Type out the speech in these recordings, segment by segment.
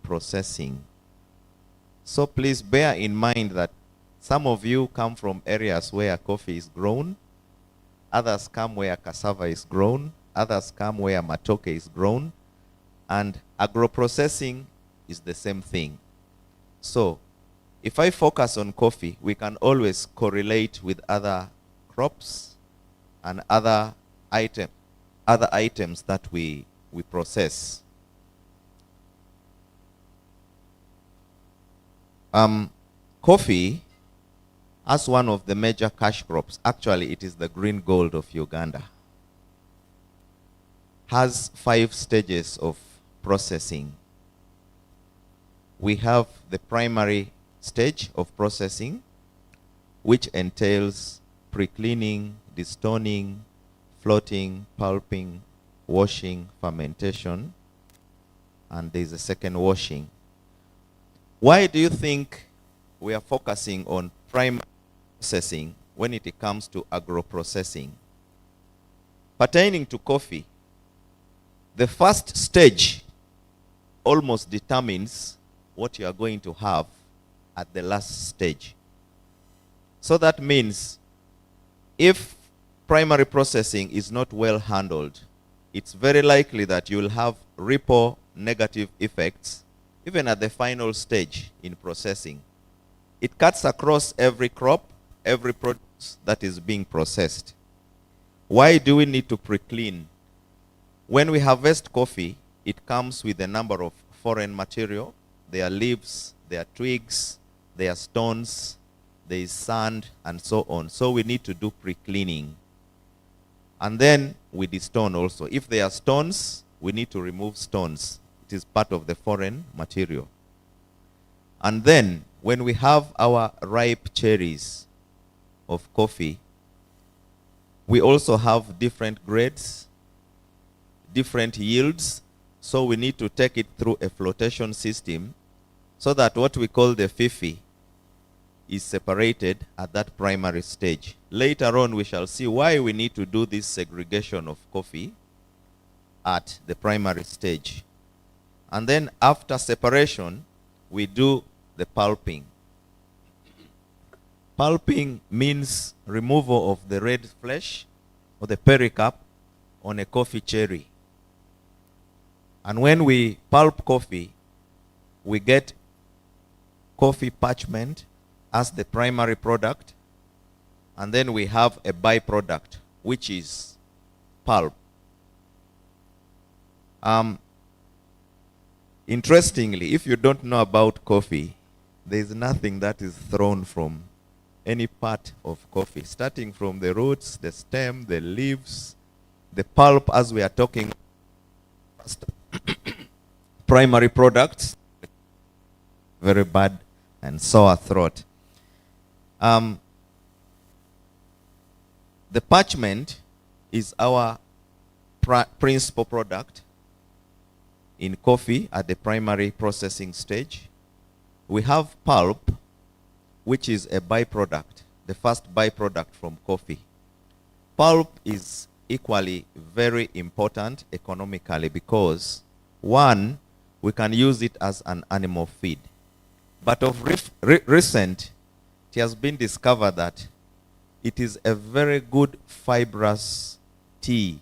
processing. So please bear in mind that some of you come from areas where coffee is grown, others come where cassava is grown, others come where matoke is grown, and agro-processing is the same thing. So if I focus on coffee, we can always correlate with other crops and other items that we process. Coffee, as one of the major cash crops, actually it is the green gold of Uganda, has 5 stages of processing. We have the primary stage of processing, which entails pre-cleaning, destoning, floating, pulping, washing, fermentation, and there's a second washing. Why do you think we are focusing on primary processing when it comes to agro-processing? Pertaining to coffee, the first stage almost determines what you are going to have at the last stage. So that means if primary processing is not well handled, it's very likely that you'll have ripple negative effects even at the final stage in processing. It cuts across every crop, every product that is being processed. Why do we need to pre-clean? When we harvest coffee, it comes with a number of foreign material. There are leaves, there are twigs, there are stones, there is sand, and so on. So we need to do pre-cleaning. And then we destone also. If there are stones, we need to remove stones. It is part of the foreign material. And then when we have our ripe cherries of coffee, we also have different grades, different yields. So we need to take it through a flotation system so that what we call the fifi is separated at that primary stage. Later on, we shall see why we need to do this segregation of coffee at the primary stage. And then after separation, we do the pulping. Pulping means removal of the red flesh or the pericarp on a coffee cherry. And when we pulp coffee, we get coffee parchment as the primary product, and then we have a byproduct, which is pulp. Interestingly, if you don't know about coffee, there is nothing that is thrown from any part of coffee, starting from the roots, the stem, the leaves, the pulp, as we are talking primary products, very bad and sore throat. The parchment is our principal product in coffee at the primary processing stage. We have pulp, which is a byproduct, the first byproduct from coffee. Pulp is equally very important economically because, one, we can use it as an animal feed. But of recent, it has been discovered that it is a very good fibrous tea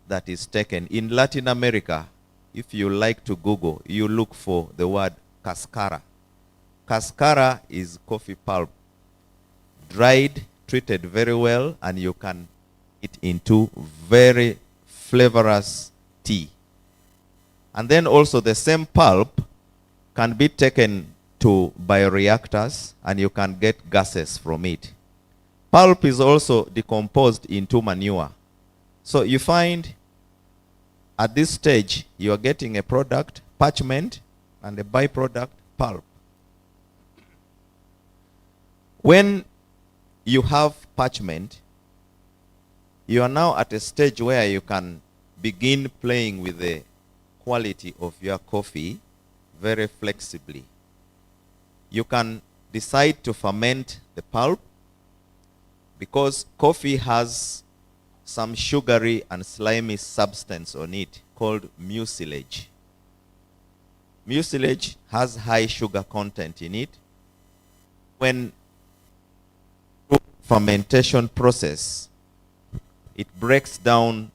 that is taken. In Latin America, if you like to Google, you look for the word cascara. Cascara is coffee pulp, dried, treated very well, and you can it into very flavorous tea. And then also the same pulp can be taken to bioreactors and you can get gases from it. Pulp is also decomposed into manure. So you find at this stage you are getting a product, parchment, and a byproduct, pulp. When you have parchment, you are now at a stage where you can begin playing with the quality of your coffee very flexibly. You can decide to ferment the pulp because coffee has some sugary and slimy substance on it called mucilage. mucilage has high sugar content in it. When through fermentation process, it breaks down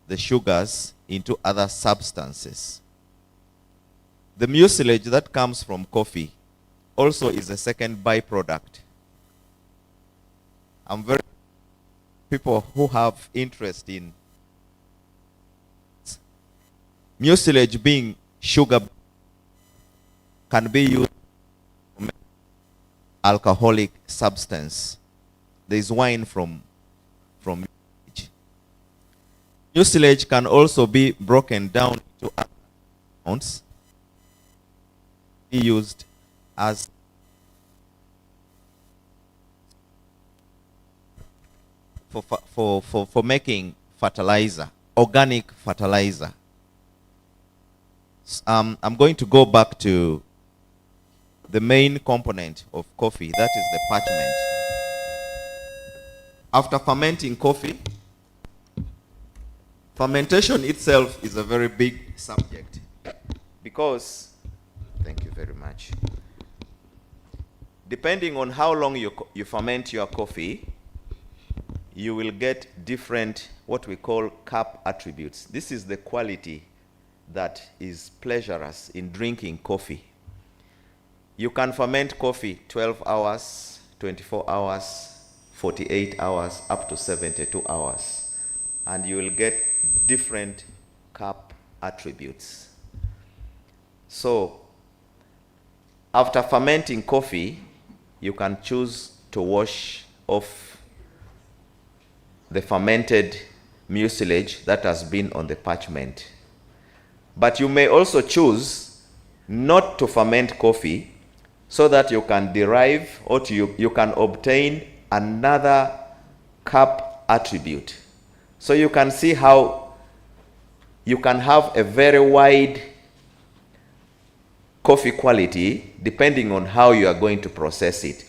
the sugars into other substances. The mucilage that comes from coffee also is a second byproduct. I'm very people who have interest in mucilage being sugar can be used to make alcoholic substance. There is wine from mucilage. Mucilage can also be broken down into other amounts, be used as for making fertilizer, organic fertilizer. I'm going to go back to the main component of coffee, that is the parchment. After fermenting coffee, fermentation itself is a very big subject because, thank you very much, depending on how long you ferment your coffee, you will get different, what we call cup attributes. This is the quality that is pleasurous in drinking coffee. You can ferment coffee 12 hours, 24 hours, 48 hours, up to 72 hours. And you will get different cup attributes. So, after fermenting coffee, you can choose to wash off the fermented mucilage that has been on the parchment. But you may also choose not to ferment coffee so that you can derive or you can obtain another cup attribute. So you can see how you can have a very wide coffee quality depending on how you are going to process it.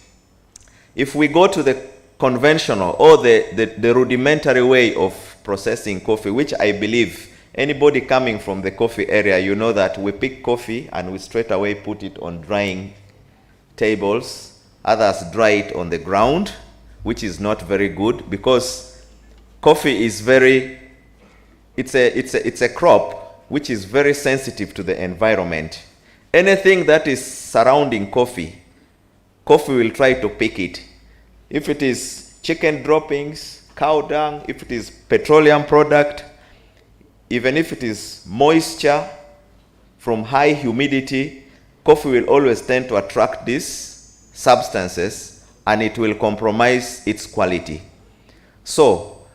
If we go to the conventional or the rudimentary way of processing coffee, which I believe anybody coming from the coffee area, you know that we pick coffee and we straight away put it on drying tables. Others dry it on the ground, which is not very good because coffee is it's a crop which is very sensitive to the environment. Anything that is surrounding coffee will try to pick it. If it is chicken droppings, cow dung, if it is petroleum product, even if it is moisture from high humidity, coffee will always tend to attract these substances and it will compromise its quality. So,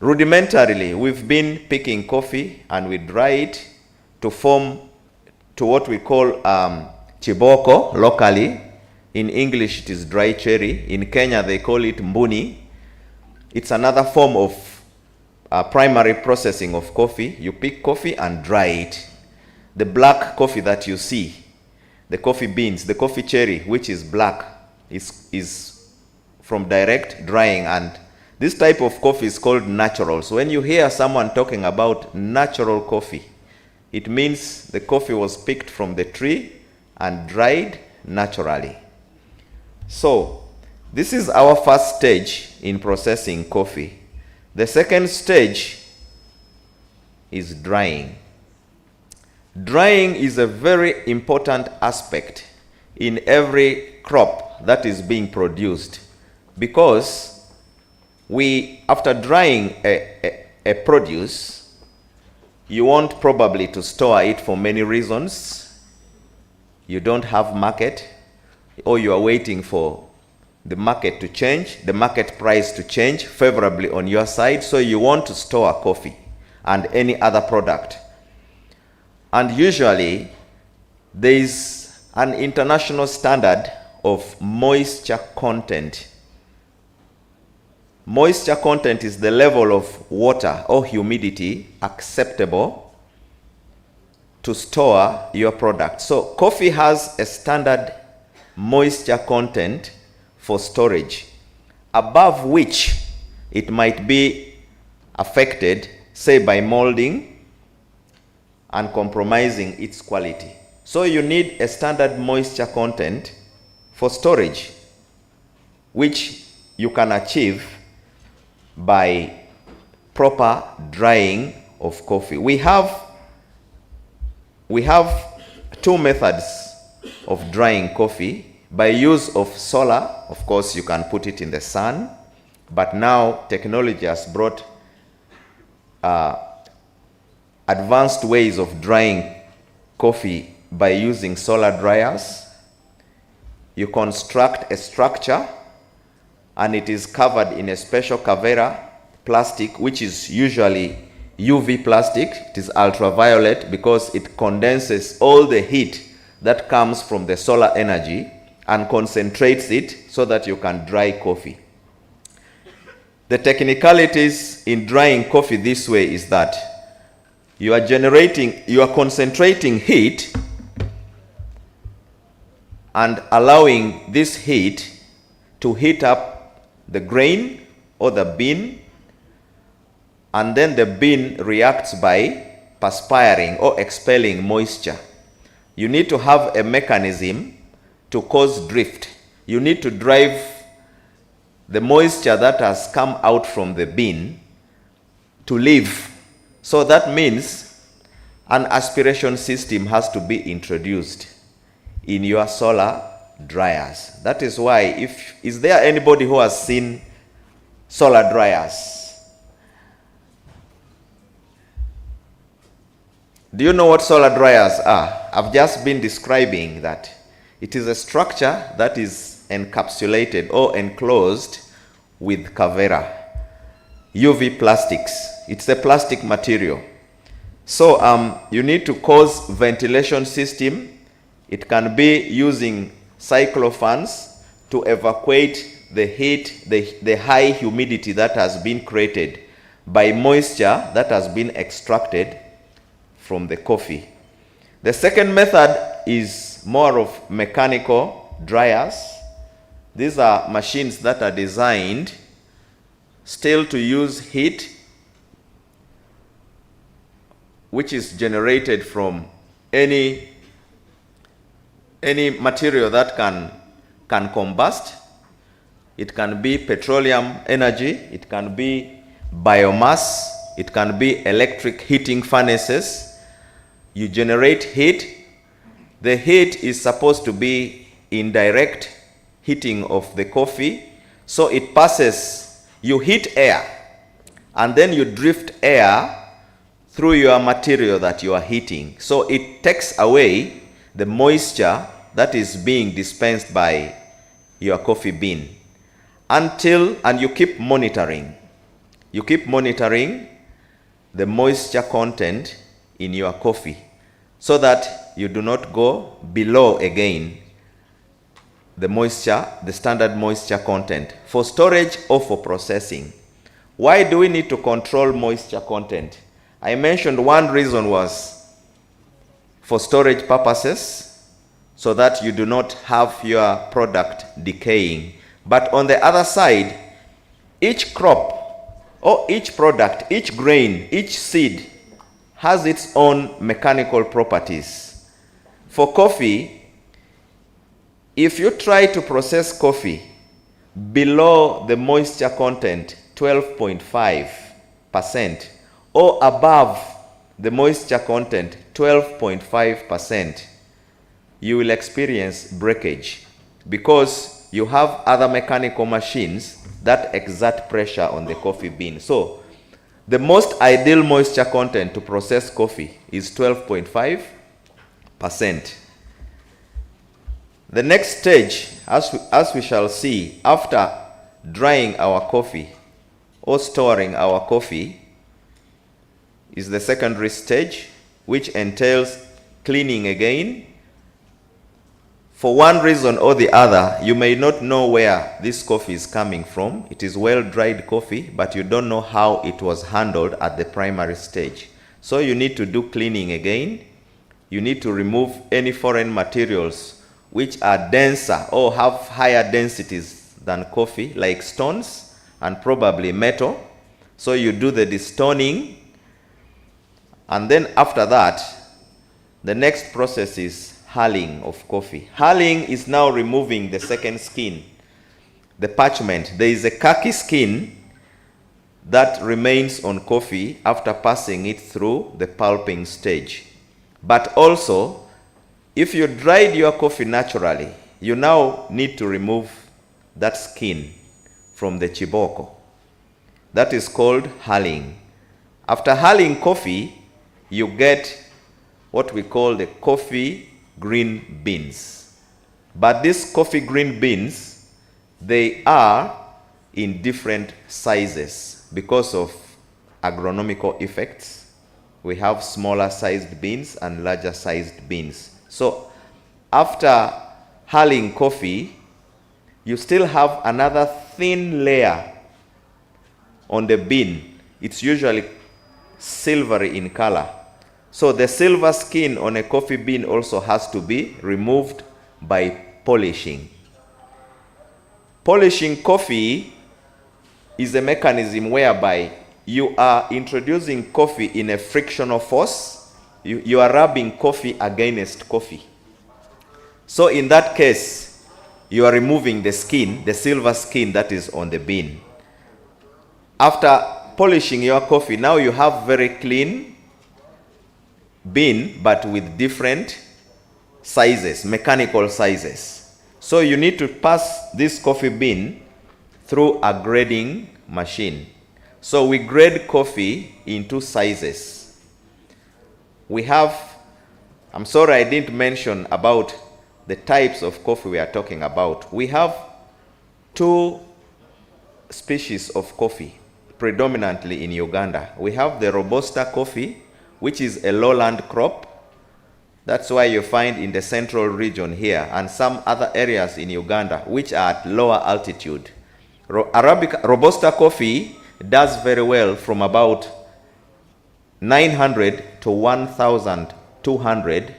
rudimentarily, we've been picking coffee and we dry it to form to what we call chiboko locally. In English, it is dry cherry. In Kenya, they call it mbuni. It's another form of primary processing of coffee. You pick coffee and dry it. The black coffee that you see, the coffee beans, the coffee cherry, which is black, is from direct drying. And this type of coffee is called natural. So when you hear someone talking about natural coffee, it means the coffee was picked from the tree and dried naturally. So, this is our first stage in processing coffee. The second stage is drying. Drying is a very important aspect in every crop that is being produced because after drying a produce, you want probably to store it for many reasons. You don't have market, or you are waiting for the market to change, the market price to change favorably on your side, so you want to store coffee and any other product. And usually, there is an international standard of moisture content. Moisture content is the level of water or humidity acceptable to store your product. So, coffee has a standard moisture content for storage, above which it might be affected, say by molding and compromising its quality. So you need a standard moisture content for storage, which you can achieve by proper drying of coffee. We have two methods of drying coffee. By use of solar, of course, you can put it in the sun, but now technology has brought advanced ways of drying coffee by using solar dryers. You construct a structure and it is covered in a special Cavera plastic, which is usually UV plastic. It is ultraviolet because it condenses all the heat that comes from the solar energy and concentrates it so that you can dry coffee. The technicalities in drying coffee this way is that you are concentrating heat and allowing this heat to heat up the grain or the bean, and then the bean reacts by perspiring or expelling moisture. You need to have a mechanism to cause drift. You need to drive the moisture that has come out from the bean to leave. So that means an aspiration system has to be introduced in your solar dryers. That is why, is there anybody who has seen solar dryers? Do you know what solar dryers are? I've just been describing that. It is a structure that is encapsulated or enclosed with Cavera UV plastics. It's a plastic material. So you need to cause ventilation system. It can be using cyclofanes to evacuate the heat, the high humidity that has been created by moisture that has been extracted from the coffee. The second method is more of mechanical dryers. These are machines that are designed still to use heat which is generated from any material that can combust. It can be petroleum energy, it can be biomass, it can be electric heating furnaces. You generate heat. The heat is supposed to be indirect heating of the coffee. So it passes, you heat air, and then you drift air through your material that you are heating. So it takes away the moisture that is being dispensed by your coffee bean and you keep monitoring. You keep monitoring the moisture content in your coffee so that you do not go below again the standard moisture content for storage or for processing. Why do we need to control moisture content? I mentioned one reason was for storage purposes, so that you do not have your product decaying. But on the other side, each crop or each product, each grain, each seed has its own mechanical properties. For coffee, if you try to process coffee below the moisture content 12.5% or above the moisture content 12.5%, you will experience breakage because you have other mechanical machines that exert pressure on the coffee bean. So the most ideal moisture content to process coffee is 12.5%. The next stage, as we shall see, after drying our coffee or storing our coffee, is the secondary stage, which entails cleaning again. For one reason or the other, you may not know where this coffee is coming from. It is well-dried coffee, but you don't know how it was handled at the primary stage. So you need to do cleaning again. You need to remove any foreign materials which are denser or have higher densities than coffee, like stones and probably metal. So you do the destoning, and then after that, the next process is hulling of coffee. Hulling is now removing the second skin, the parchment. There is a khaki skin that remains on coffee after passing it through the pulping stage. But also, if you dried your coffee naturally, you now need to remove that skin from the chiboko. That is called hulling. After hulling coffee, you get what we call the coffee green beans. But these coffee green beans, they are in different sizes because of agronomical effects. We have smaller sized beans and larger sized beans. So after hulling coffee, you still have another thin layer on the bean. It's usually silvery in color. So the silver skin on a coffee bean also has to be removed by polishing. Polishing coffee is a mechanism whereby you are introducing coffee in a frictional force. You are rubbing coffee against coffee. So in that case, you are removing the skin, the silver skin that is on the bean. After polishing your coffee, now you have very clean bean, but with different sizes, mechanical sizes. So you need to pass this coffee bean through a grading machine. So we grade coffee in two sizes. We have, I'm sorry I didn't mention about the types of coffee we are talking about. We have two species of coffee predominantly in Uganda. We have the Robusta coffee, which is a lowland crop. That's why you find in the central region here and some other areas in Uganda which are at lower altitude. Robusta coffee does very well from about 900 to 1,200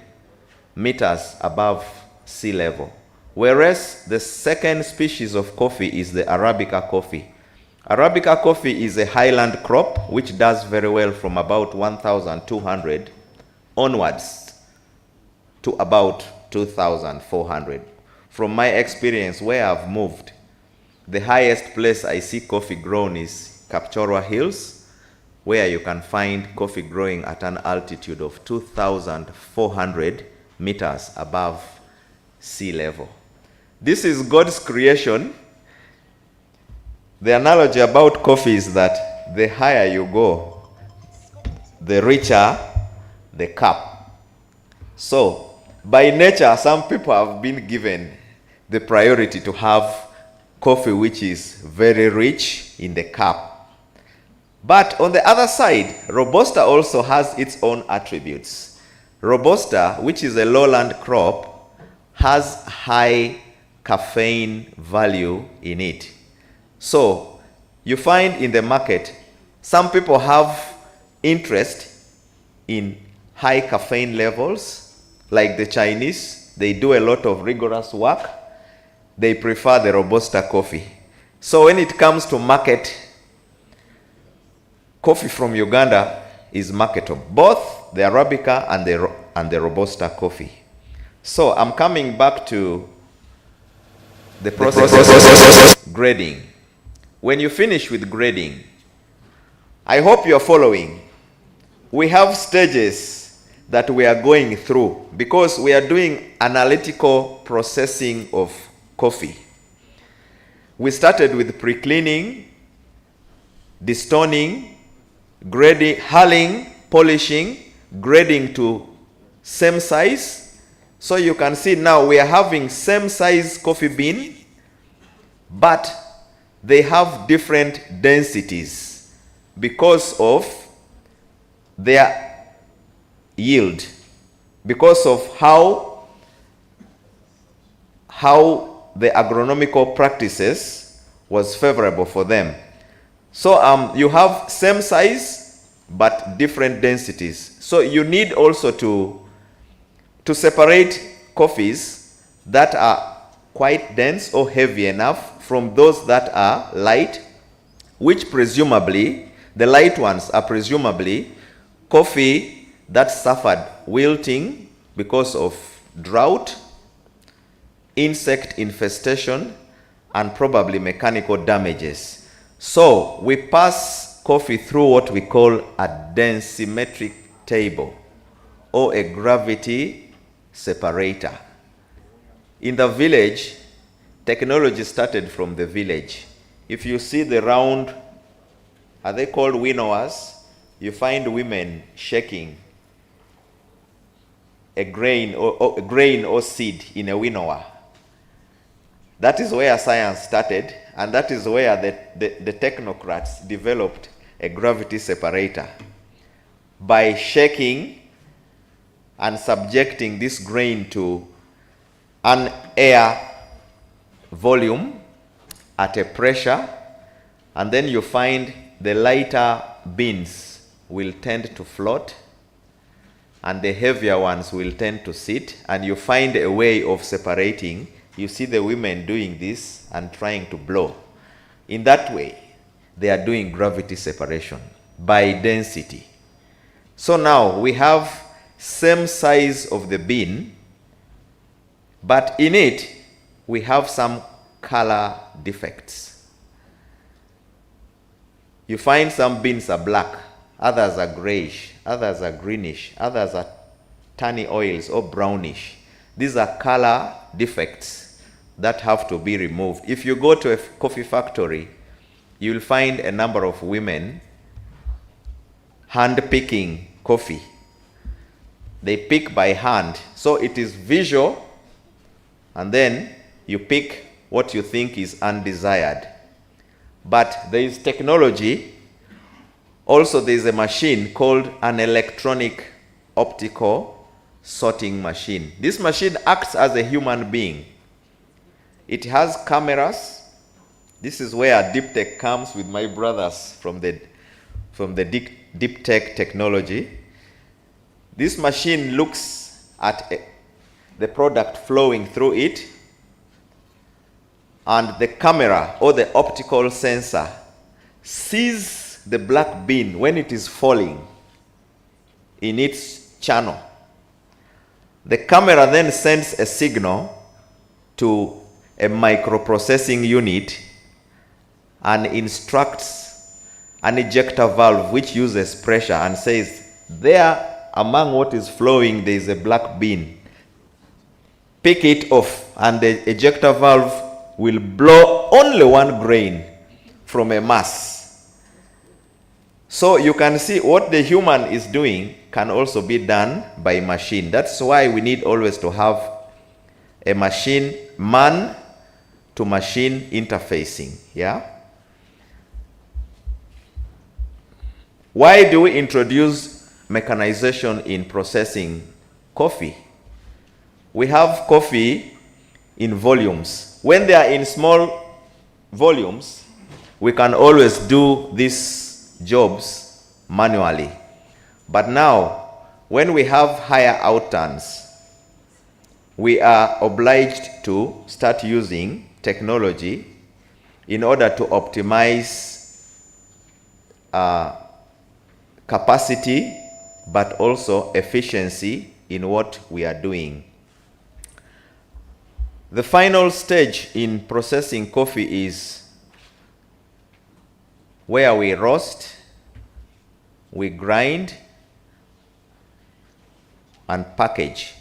meters above sea level. Whereas the second species of coffee is the Arabica coffee. Arabica coffee is a highland crop which does very well from about 1,200 onwards to about 2,400. From my experience where I've moved, the highest place I see coffee grown is Kapchorwa Hills, where you can find coffee growing at an altitude of 2,400 meters above sea level. This is God's creation. The analogy about coffee is that the higher you go, the richer the cup. So, by nature, some people have been given the priority to have coffee which is very rich in the cup. But on the other side, Robusta also has its own attributes. Robusta, which is a lowland crop, has high caffeine value in it. So, you find in the market, some people have interest in high caffeine levels, like the Chinese. They do a lot of rigorous work. They prefer the Robusta coffee. So when it comes to market, coffee from Uganda is marketable, both the Arabica and the Robusta coffee. So I'm coming back to the process of grading. When you finish with grading, I hope you're following. We have stages that we are going through because we are doing analytical processing of coffee. We started with pre-cleaning, destoning, grading, hulling, polishing, grading to same size. So you can see now we are having same size coffee bean, but they have different densities because of their yield, because of how the agronomical practices was favorable for them. So you have same size but different densities. So you need also to separate coffees that are quite dense or heavy enough from those that are light, which presumably, the light ones are presumably coffee that suffered wilting because of drought, insect infestation, and probably mechanical damages. So we pass coffee through what we call a densimetric table or a gravity separator. In the village, technology started from the village. If you see the round, are they called winnowers? You find women shaking a grain or seed in a winnower. That is where science started, and that is where the technocrats developed a gravity separator by shaking and subjecting this grain to an air volume at a pressure, and then you find the lighter beans will tend to float and the heavier ones will tend to sit, and you find a way of separating. You see the women doing this and trying to blow. In that way, they are doing gravity separation by density. So now we have same size of the bean, but in it we have some color defects. You find some beans are black, others are grayish, others are greenish, others are tawny oils or brownish. These are color defects that have to be removed. If you go to a coffee factory, you'll find a number of women hand picking coffee. They pick by hand, so it is visual, and then you pick what you think is undesired. But there is technology. Also, there is a machine called an electronic optical sorting machine. This machine acts as a human being. It has cameras. This is where deep tech comes with my brothers from the deep tech technology. This machine looks at the product flowing through it, and the camera or the optical sensor sees the black bean when it is falling in its channel. The camera then sends a signal to a microprocessing unit and instructs an ejector valve which uses pressure and says, there among what is flowing there is a black bean. Pick it off, and the ejector valve will blow only one grain from a mass. So you can see what the human is doing can also be done by machine. That's why we need always to have a machine, man to machine interfacing. Yeah? Why do we introduce mechanization in processing coffee? We have coffee in volumes. When they are in small volumes, we can always do these jobs manually. But now, when we have higher outturns, we are obliged to start using technology in order to optimize capacity, but also efficiency in what we are doing. The final stage in processing coffee is where we roast, we grind, and package.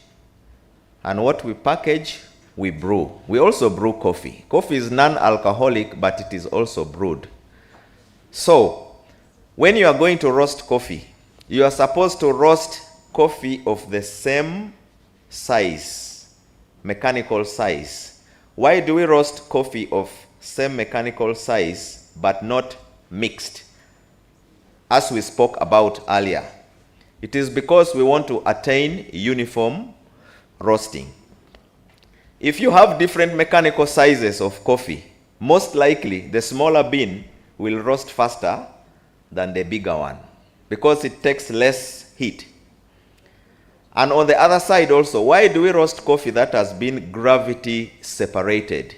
And what we package, we brew. We also brew coffee. Coffee is non-alcoholic, but it is also brewed. So, when you are going to roast coffee, you are supposed to roast coffee of the same size, mechanical size. Why do we roast coffee of same mechanical size, but not mixed, as we spoke about earlier? It is because we want to attain uniform roasting. If you have different mechanical sizes of coffee, most likely the smaller bean will roast faster than the bigger one because it takes less heat. And on the other side also, why do we roast coffee that has been gravity separated?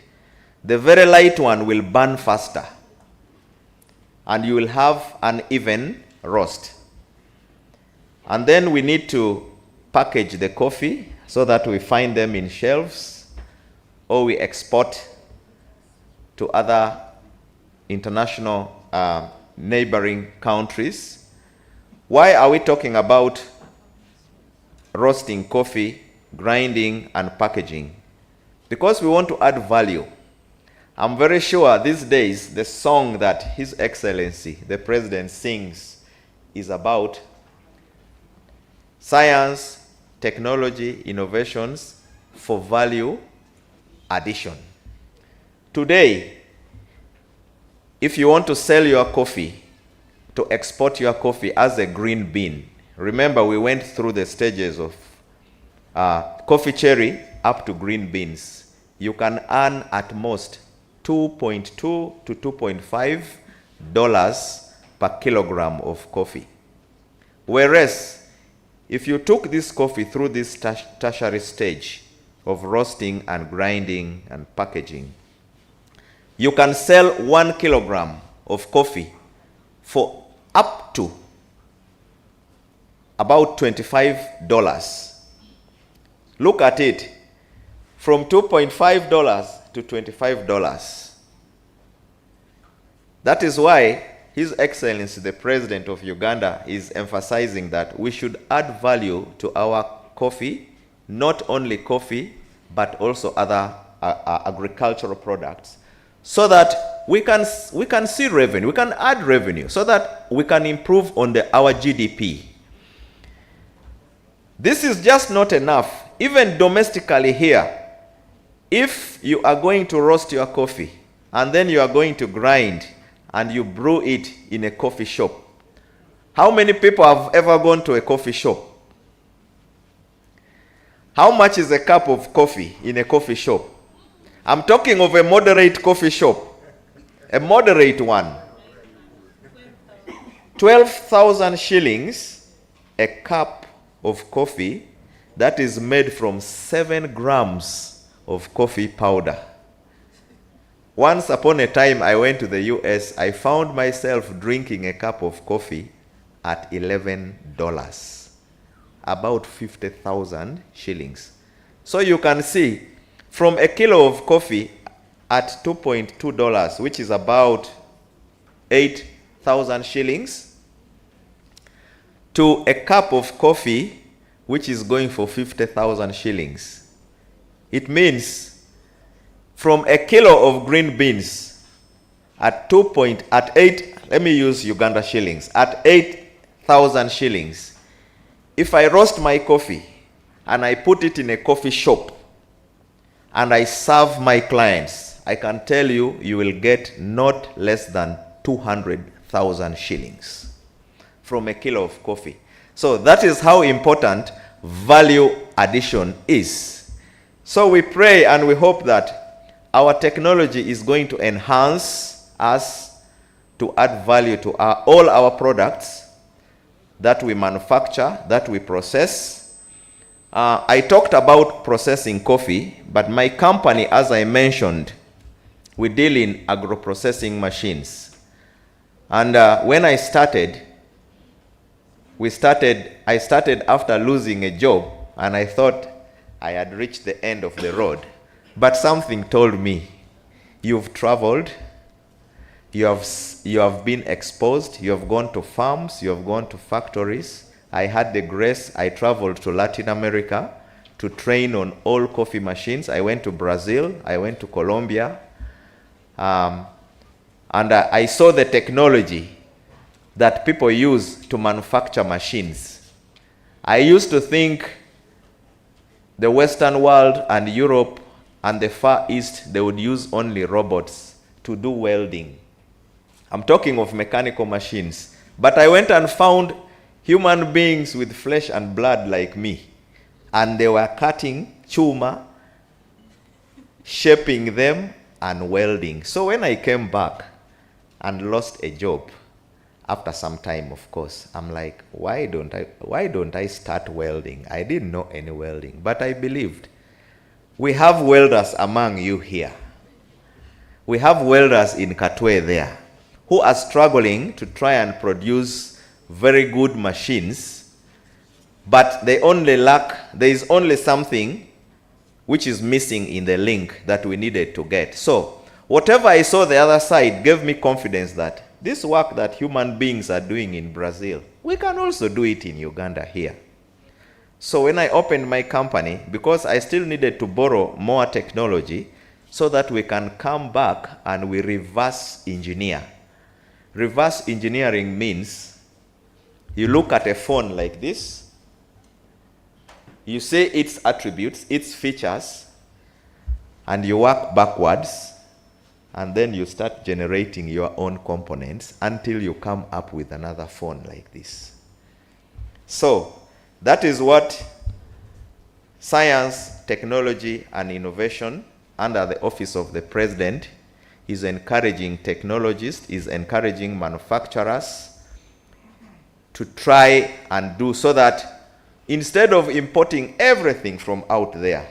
The very light one will burn faster, and you will have an even roast. And then we need to package the coffee so that we find them in shelves or we export to other international neighboring countries. Why are we talking about roasting coffee, grinding, and packaging? Because we want to add value. I'm very sure these days the song that His Excellency, the President, sings is about science, technology, innovations for value addition. Today, if you want to sell your coffee, to export your coffee as a green bean, remember we went through the stages of coffee cherry up to green beans. You can earn at most $2.2 to $2.5 per kilogram of coffee. Whereas, if you took this coffee through this tertiary stage of roasting and grinding and packaging, you can sell 1 kilogram of coffee for up to about $25. Look at it, from $2.5 to $25. That is why His Excellency, the President of Uganda, is emphasizing that we should add value to our coffee, not only coffee, but also other agricultural products, so that we can see revenue, we can add revenue, so that we can improve on our GDP. This is just not enough. Even domestically here, if you are going to roast your coffee and then you are going to grind and you brew it in a coffee shop, how many people have ever gone to a coffee shop? How much is a cup of coffee in a coffee shop? I'm talking of a moderate coffee shop, a moderate one. 12,000 shillings a cup of coffee that is made from 7 grams of coffee powder. Once upon a time, I went to the US. I found myself drinking a cup of coffee at $11, about 50,000 shillings. So you can see, from a kilo of coffee at $2.2, which is about 8,000 shillings, to a cup of coffee which is going for 50,000 shillings. It means from a kilo of green beans at 8, let me use Uganda shillings, at 8,000 shillings. If I roast my coffee and I put it in a coffee shop and I serve my clients, I can tell you, you will get not less than 200,000 shillings from a kilo of coffee. So that is how important value addition is. So we pray and we hope that our technology is going to enhance us to add value to all our products that we manufacture, that we process. I talked about processing coffee, but my company, as I mentioned, we deal in agro-processing machines. And when I started after losing a job, and I thought I had reached the end of the road. But something told me, you've traveled, you have been exposed, you have gone to farms, you have gone to factories. I had the grace, I traveled to Latin America to train on all coffee machines. I went to Brazil, I went to Colombia, and I saw the technology that people use to manufacture machines. I used to think the Western world and Europe and the Far East, they would use only robots to do welding. I'm talking of mechanical machines. But I went and found human beings with flesh and blood like me. And they were cutting chuma, shaping them, and welding. So when I came back and lost a job, after some time, of course, I'm like, why don't I start welding? I didn't know any welding, but I believed. We have welders among you here. We have welders in Katwe there who are struggling to try and produce very good machines, But they only lack, there is only something which is missing in the link that we needed to get. So whatever I saw the other side gave me confidence that this work that human beings are doing in Brazil, we can also do it in Uganda here. So when I opened my company, because I still needed to borrow more technology so that we can come back and we reverse engineer. Reverse engineering means you look at a phone like this, you say its attributes, its features, and you work backwards, and then you start generating your own components until you come up with another phone like this. So that is what science, technology, and innovation under the office of the president is encouraging technologists, is encouraging manufacturers to try and do, so that instead of importing everything from out there,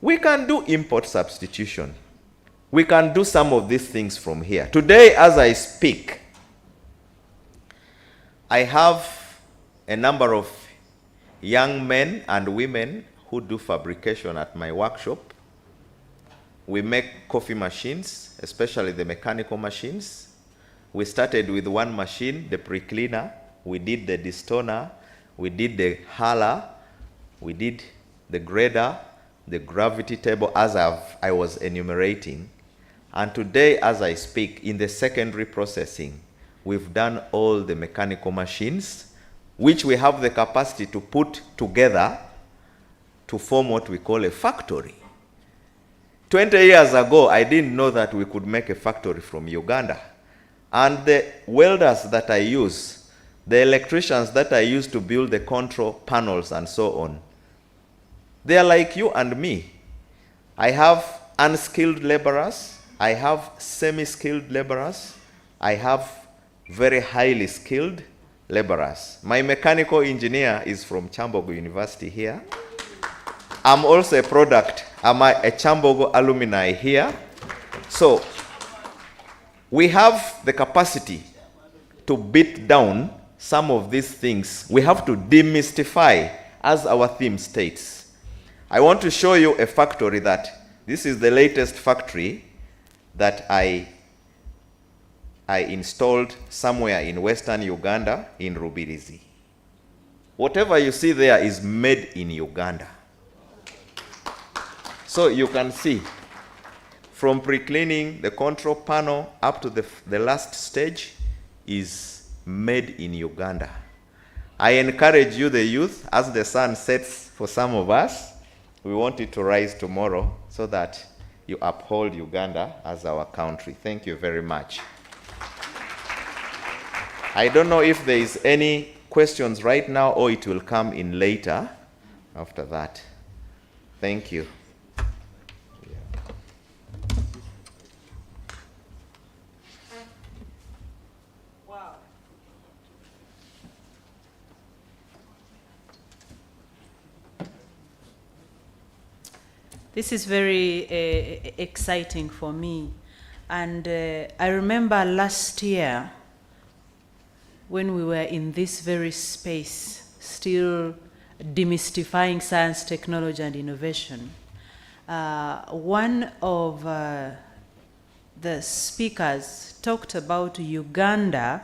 we can do import substitution. We can do some of these things from here. Today, as I speak, I have a number of young men and women who do fabrication at my workshop. We make coffee machines, especially the mechanical machines. We started with one machine, the pre-cleaner. We did the destoner. We did the hurler. We did the grader, the gravity table, as I was enumerating. And today, as I speak, in the secondary processing, we've done all the mechanical machines, which we have the capacity to put together to form what we call a factory. 20 years ago, I didn't know that we could make a factory from Uganda. And the welders that I use, the electricians that I use to build the control panels and so on, they are like you and me. I have unskilled laborers, I have semi-skilled laborers, I have very highly skilled laborers. My mechanical engineer is from Kyambogo University here. I'm also a product. I'm a Kyambogo alumni here. So we have the capacity to beat down some of these things. We have to demystify, as our theme states. I want to show you a factory that, this is the latest factory that I installed somewhere in western Uganda, in Rubirizi. Whatever you see there is made in Uganda. So you can see, from pre-cleaning the control panel up to the last stage is made in Uganda. I encourage you, the youth, as the sun sets for some of us, we want it to rise tomorrow so that you uphold Uganda as our country. Thank you very much. I don't know if there is any questions right now or it will come in later after that. Thank you. Wow. This is very exciting for me. And I remember last year, when we were in this very space, still demystifying science, technology, and innovation, one of the speakers talked about Uganda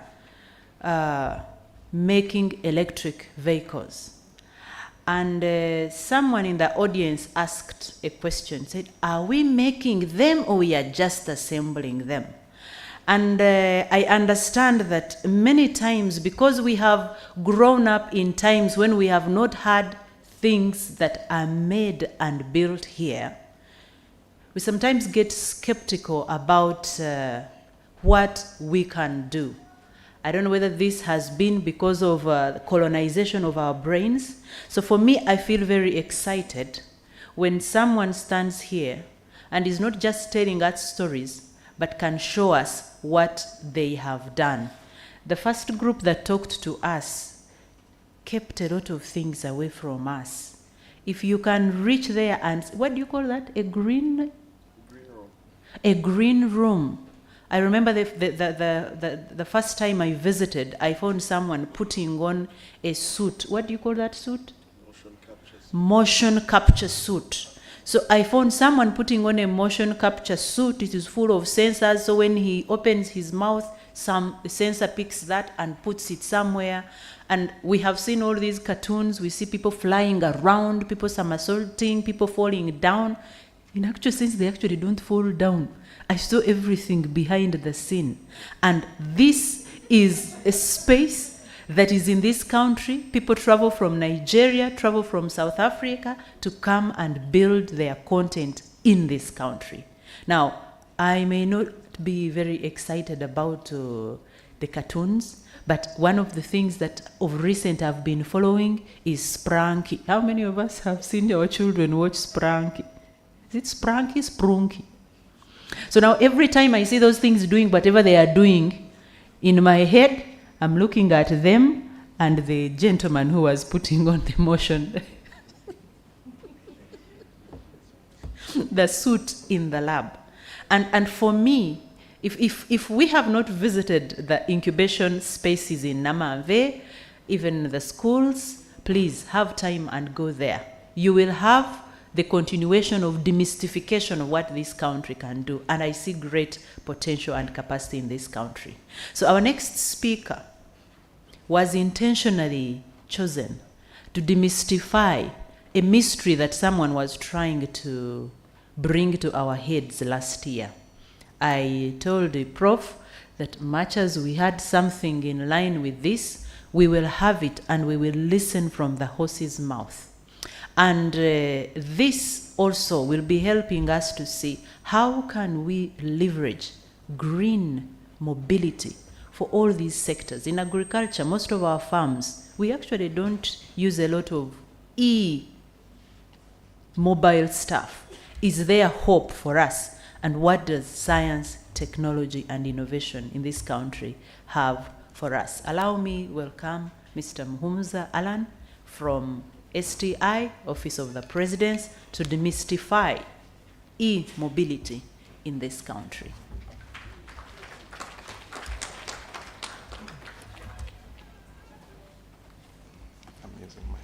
making electric vehicles. And someone in the audience asked a question, said, are we making them or we are just assembling them? And I understand that many times, because we have grown up in times when we have not had things that are made and built here, we sometimes get skeptical about what we can do. I don't know whether this has been because of the colonization of our brains. So for me, I feel very excited when someone stands here and is not just telling us stories, but can show us what they have done. The first group that talked to us kept a lot of things away from us. If you can reach there and, what do you call that? A green room. A green room. I remember the first time I visited, I found someone putting on a suit. What do you call that suit? Motion capture suit. So I found someone putting on a motion capture suit. It is full of sensors. So when he opens his mouth, some sensor picks that and puts it somewhere. And we have seen all these cartoons. We see people flying around, people somersaulting, people falling down. In actual sense, they actually don't fall down. I saw everything behind the scene. And this is a space that is in this country. People travel from Nigeria, travel from South Africa to come and build their content in this country. Now, I may not be very excited about the cartoons, but one of the things that of recent I've been following is Spranky. How many of us have seen our children watch Spranky? Is it Spranky? Sprunky. So now every time I see those things doing whatever they are doing, in my head, I'm looking at them and the gentleman who was putting on the motion, the suit in the lab. And for me, if we have not visited the incubation spaces in Namave, even the schools, please have time and go there. You will have the continuation of demystification of what this country can do. And I see great potential and capacity in this country. So our next speaker was intentionally chosen to demystify a mystery that someone was trying to bring to our heads last year. I told the prof that much as we had something in line with this, we will have it and we will listen from the horse's mouth. And this also will be helping us to see how can we leverage green mobility for all these sectors. In agriculture, most of our farms, we actually don't use a lot of mobile stuff. Is there hope for us? And what does science, technology, and innovation in this country have for us? Allow me welcome Mr. Muhumuza Alan from STI, Office of the President, to demystify e-mobility in this country. I'm using my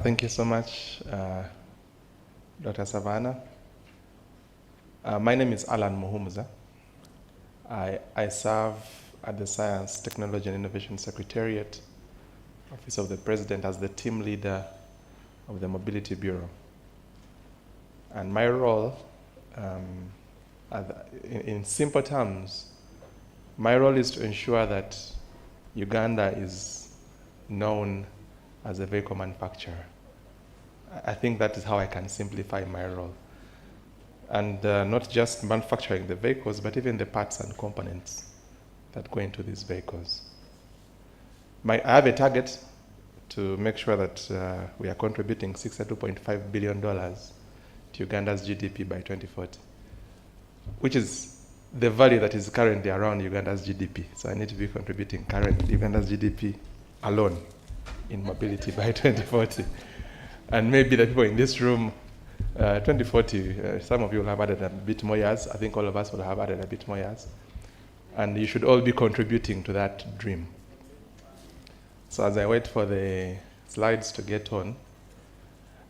thank you so much, Dr. Savannah. My name is Alan Muhumuza. I serve at the Science, Technology and Innovation Secretariat, Office of the President, as the team leader of the Mobility Bureau. And my role, in simple terms, my role is to ensure that Uganda is known as a vehicle manufacturer. I think that is how I can simplify my role. And not just manufacturing the vehicles, but even the parts and components that go into these vehicles. I have a target to make sure that we are contributing $62.5 billion to Uganda's GDP by 2040, which is the value that is currently around Uganda's GDP. So I need to be contributing currently Uganda's GDP alone in mobility by 2040. And maybe the people in this room, 2040, some of you will have added a bit more years. I think all of us will have added a bit more years. And you should all be contributing to that dream. So as I wait for the slides to get on,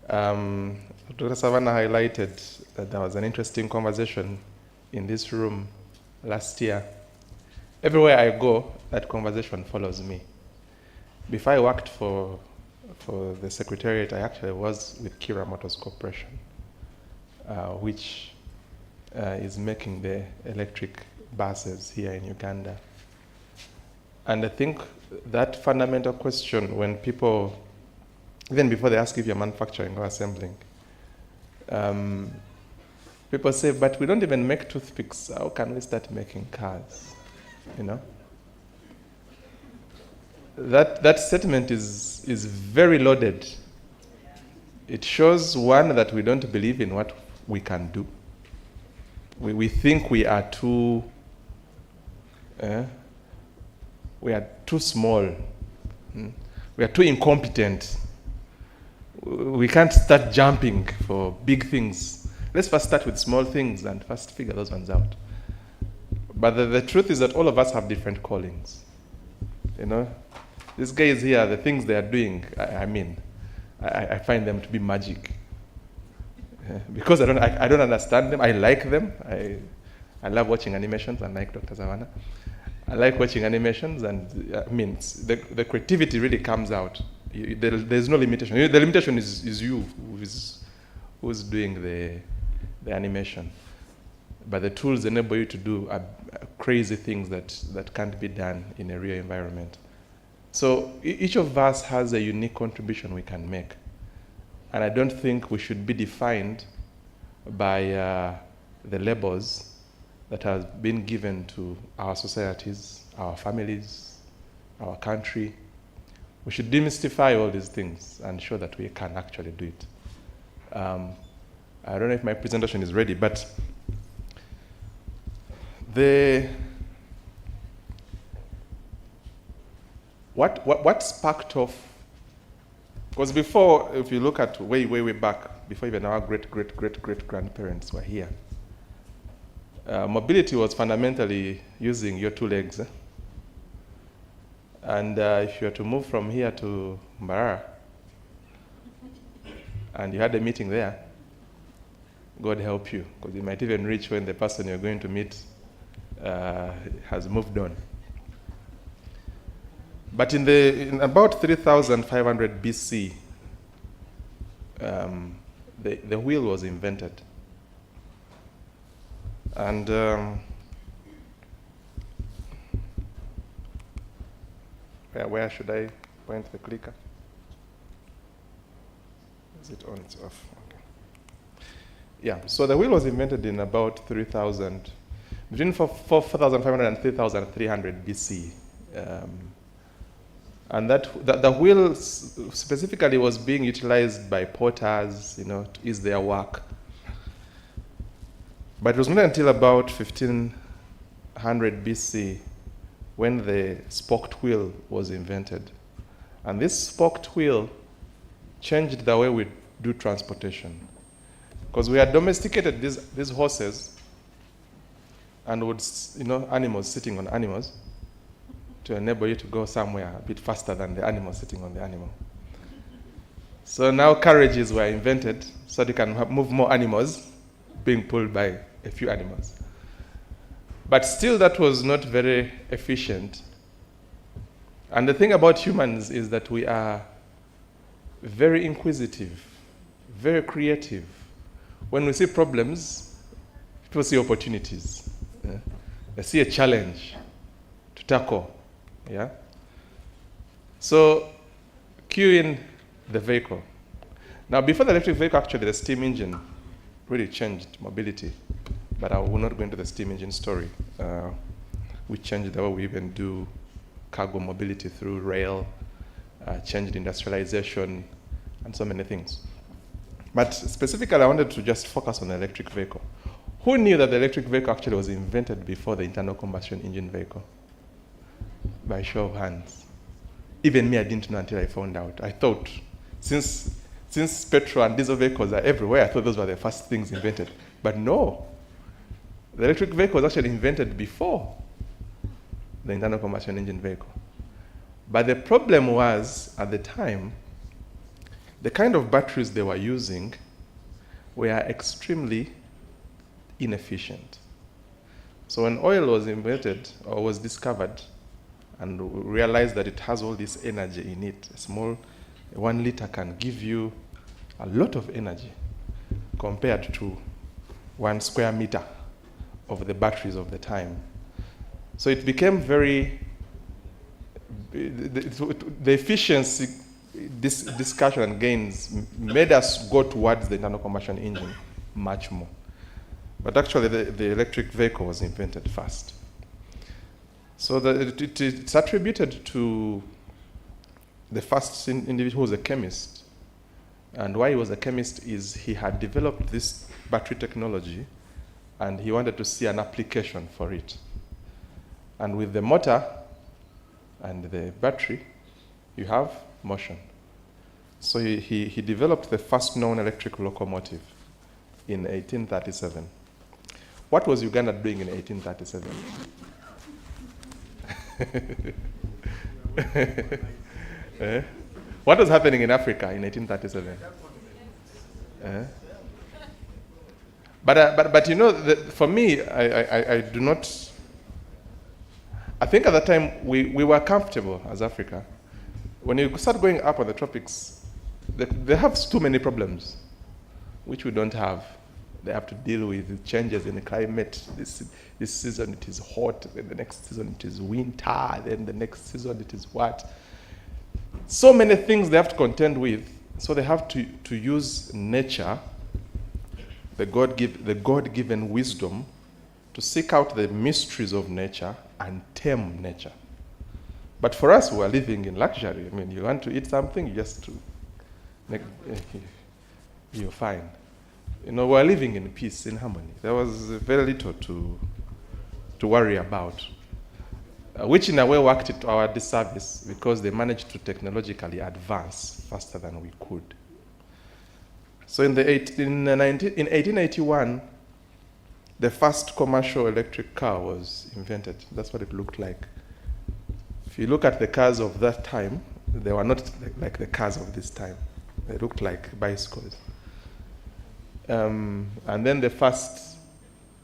Dr. Savannah highlighted that there was an interesting conversation in this room last year. Everywhere I go, that conversation follows me. Before I worked for the Secretariat, I actually was with Kira Motors Corporation, which is making the electric buses here in Uganda. And I think that fundamental question, when people, even before they ask if you're manufacturing or assembling, People say, but we don't even make toothpicks. How can we start making cars? You know? That statement is very loaded. It shows, one, that we don't believe in what we can do. We think we are too small. We are too incompetent. We can't start jumping for big things. Let's first start with small things and first figure those ones out. But the truth is that all of us have different callings. You know, these guys here, the things they are doing, I find them to be magic. Because I don't understand them. I like them. I love watching animations, unlike Dr. Savannah. I like watching animations, and the creativity really comes out. There's no limitation. The limitation is you who's doing the animation. But the tools enable you to do crazy things that can't be done in a real environment. So each of us has a unique contribution we can make. And I don't think we should be defined by the labels that have been given to our societies, our families, our country. We should demystify all these things and show that we can actually do it. I don't know if my presentation is ready, but what sparked off, because before, if you look at way back, before even our great-great-great-grandparents were here, mobility was fundamentally using your two legs. And if you were to move from here to Mbarara, and you had a meeting there, God help you, because you might even reach when the person you're going to meet has moved on. But in about 3,500 BC, the wheel was invented. And where should I point the clicker? Is it on? It's off. Okay. Yeah, so the wheel was invented in about 3,000, between 4,500 and 3,300 BC. And the wheel specifically was being utilized by potters, to ease their work. But it was not until about 1500 BC when the spoked wheel was invented. And this spoked wheel changed the way we do transportation. Because we had domesticated these horses and animals sitting on animals to enable you to go somewhere a bit faster than the animal sitting on the animal. So now carriages were invented so that you can move more animals being pulled by a few animals. But still, that was not very efficient. And the thing about humans is that we are very inquisitive, very creative. When we see problems, people see opportunities. Yeah? They see a challenge to tackle. Yeah? So, cue in the vehicle. Now, before the electric vehicle, actually, the steam engine really changed mobility. But I will not go into the steam engine story. We changed the way we even do cargo mobility through rail, changed industrialization, and so many things. But specifically, I wanted to just focus on the electric vehicle. Who knew that the electric vehicle actually was invented before the internal combustion engine vehicle? By show of hands. Even me, I didn't know until I found out. I thought, since petrol and diesel vehicles are everywhere, I thought those were the first things invented. But no. The electric vehicle was actually invented before the internal combustion engine vehicle. But the problem was, at the time, the kind of batteries they were using were extremely inefficient. So when oil was invented or was discovered and we realized that it has all this energy in it, a small 1 liter can give you a lot of energy compared to 1 square meter of the batteries of the time. So it became the efficiency, this discussion and gains made us go towards the internal combustion engine much more. But actually, the electric vehicle was invented first. So it's attributed to the first individual who was a chemist. And why he was a chemist is he had developed this battery technology and he wanted to see an application for it. And with the motor and the battery, you have motion. So he developed the first known electric locomotive in 1837. What was Uganda doing in 1837? What was happening in Africa in 1837? But you know, for me, I do not. I think at that time we were comfortable as Africa. When you start going up on the tropics, they have too many problems, which we don't have. They have to deal with changes in the climate. This season it is hot, then the next season it is winter, then the next season it is what? So many things they have to contend with. So they have to use nature, the God-given wisdom, to seek out the mysteries of nature and tame nature. But for us, we are living in luxury. I mean, you want to eat something, you're fine. You know, we're living in peace, in harmony. There was very little to worry about, which in a way worked to our disservice because they managed to technologically advance faster than we could. So in 1881, the first commercial electric car was invented. That's what it looked like. If you look at the cars of that time, they were not like the cars of this time. They looked like bicycles. And then the first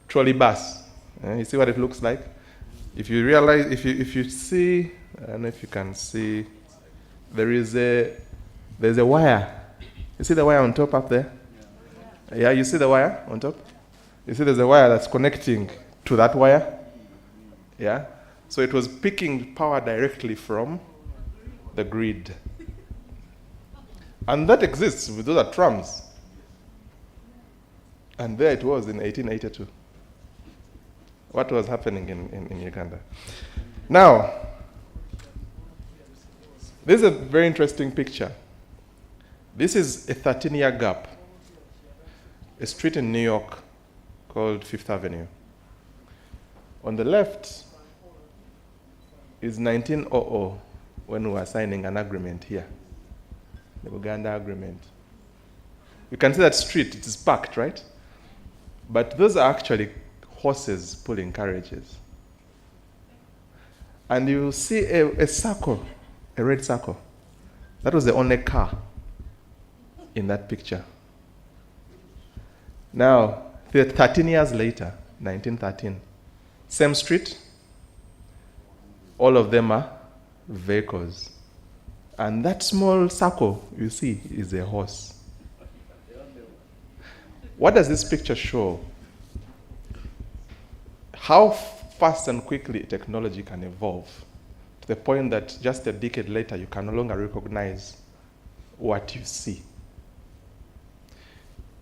trolley bus. You see what it looks like? If you realize, if you see, I don't know if you can see, there's a wire. You see the wire on top up there? Yeah, you see the wire on top? You see there's a wire that's connecting to that wire? Yeah? So it was picking power directly from the grid. And that exists with those are trams. And there it was in 1882. What was happening in Uganda? Now, this is a very interesting picture. This is a 13-year gap. A street in New York called Fifth Avenue. On the left is 1900, when we were signing an agreement here, the Uganda agreement. You can see that street, it is packed, right? But those are actually horses pulling carriages. And you see a circle, a red circle. That was the only car in that picture. Now, 13 years later, 1913, same street, all of them are vehicles. And that small circle you see is a horse. What does this picture show? How fast and quickly technology can evolve to the point that just a decade later you can no longer recognize what you see.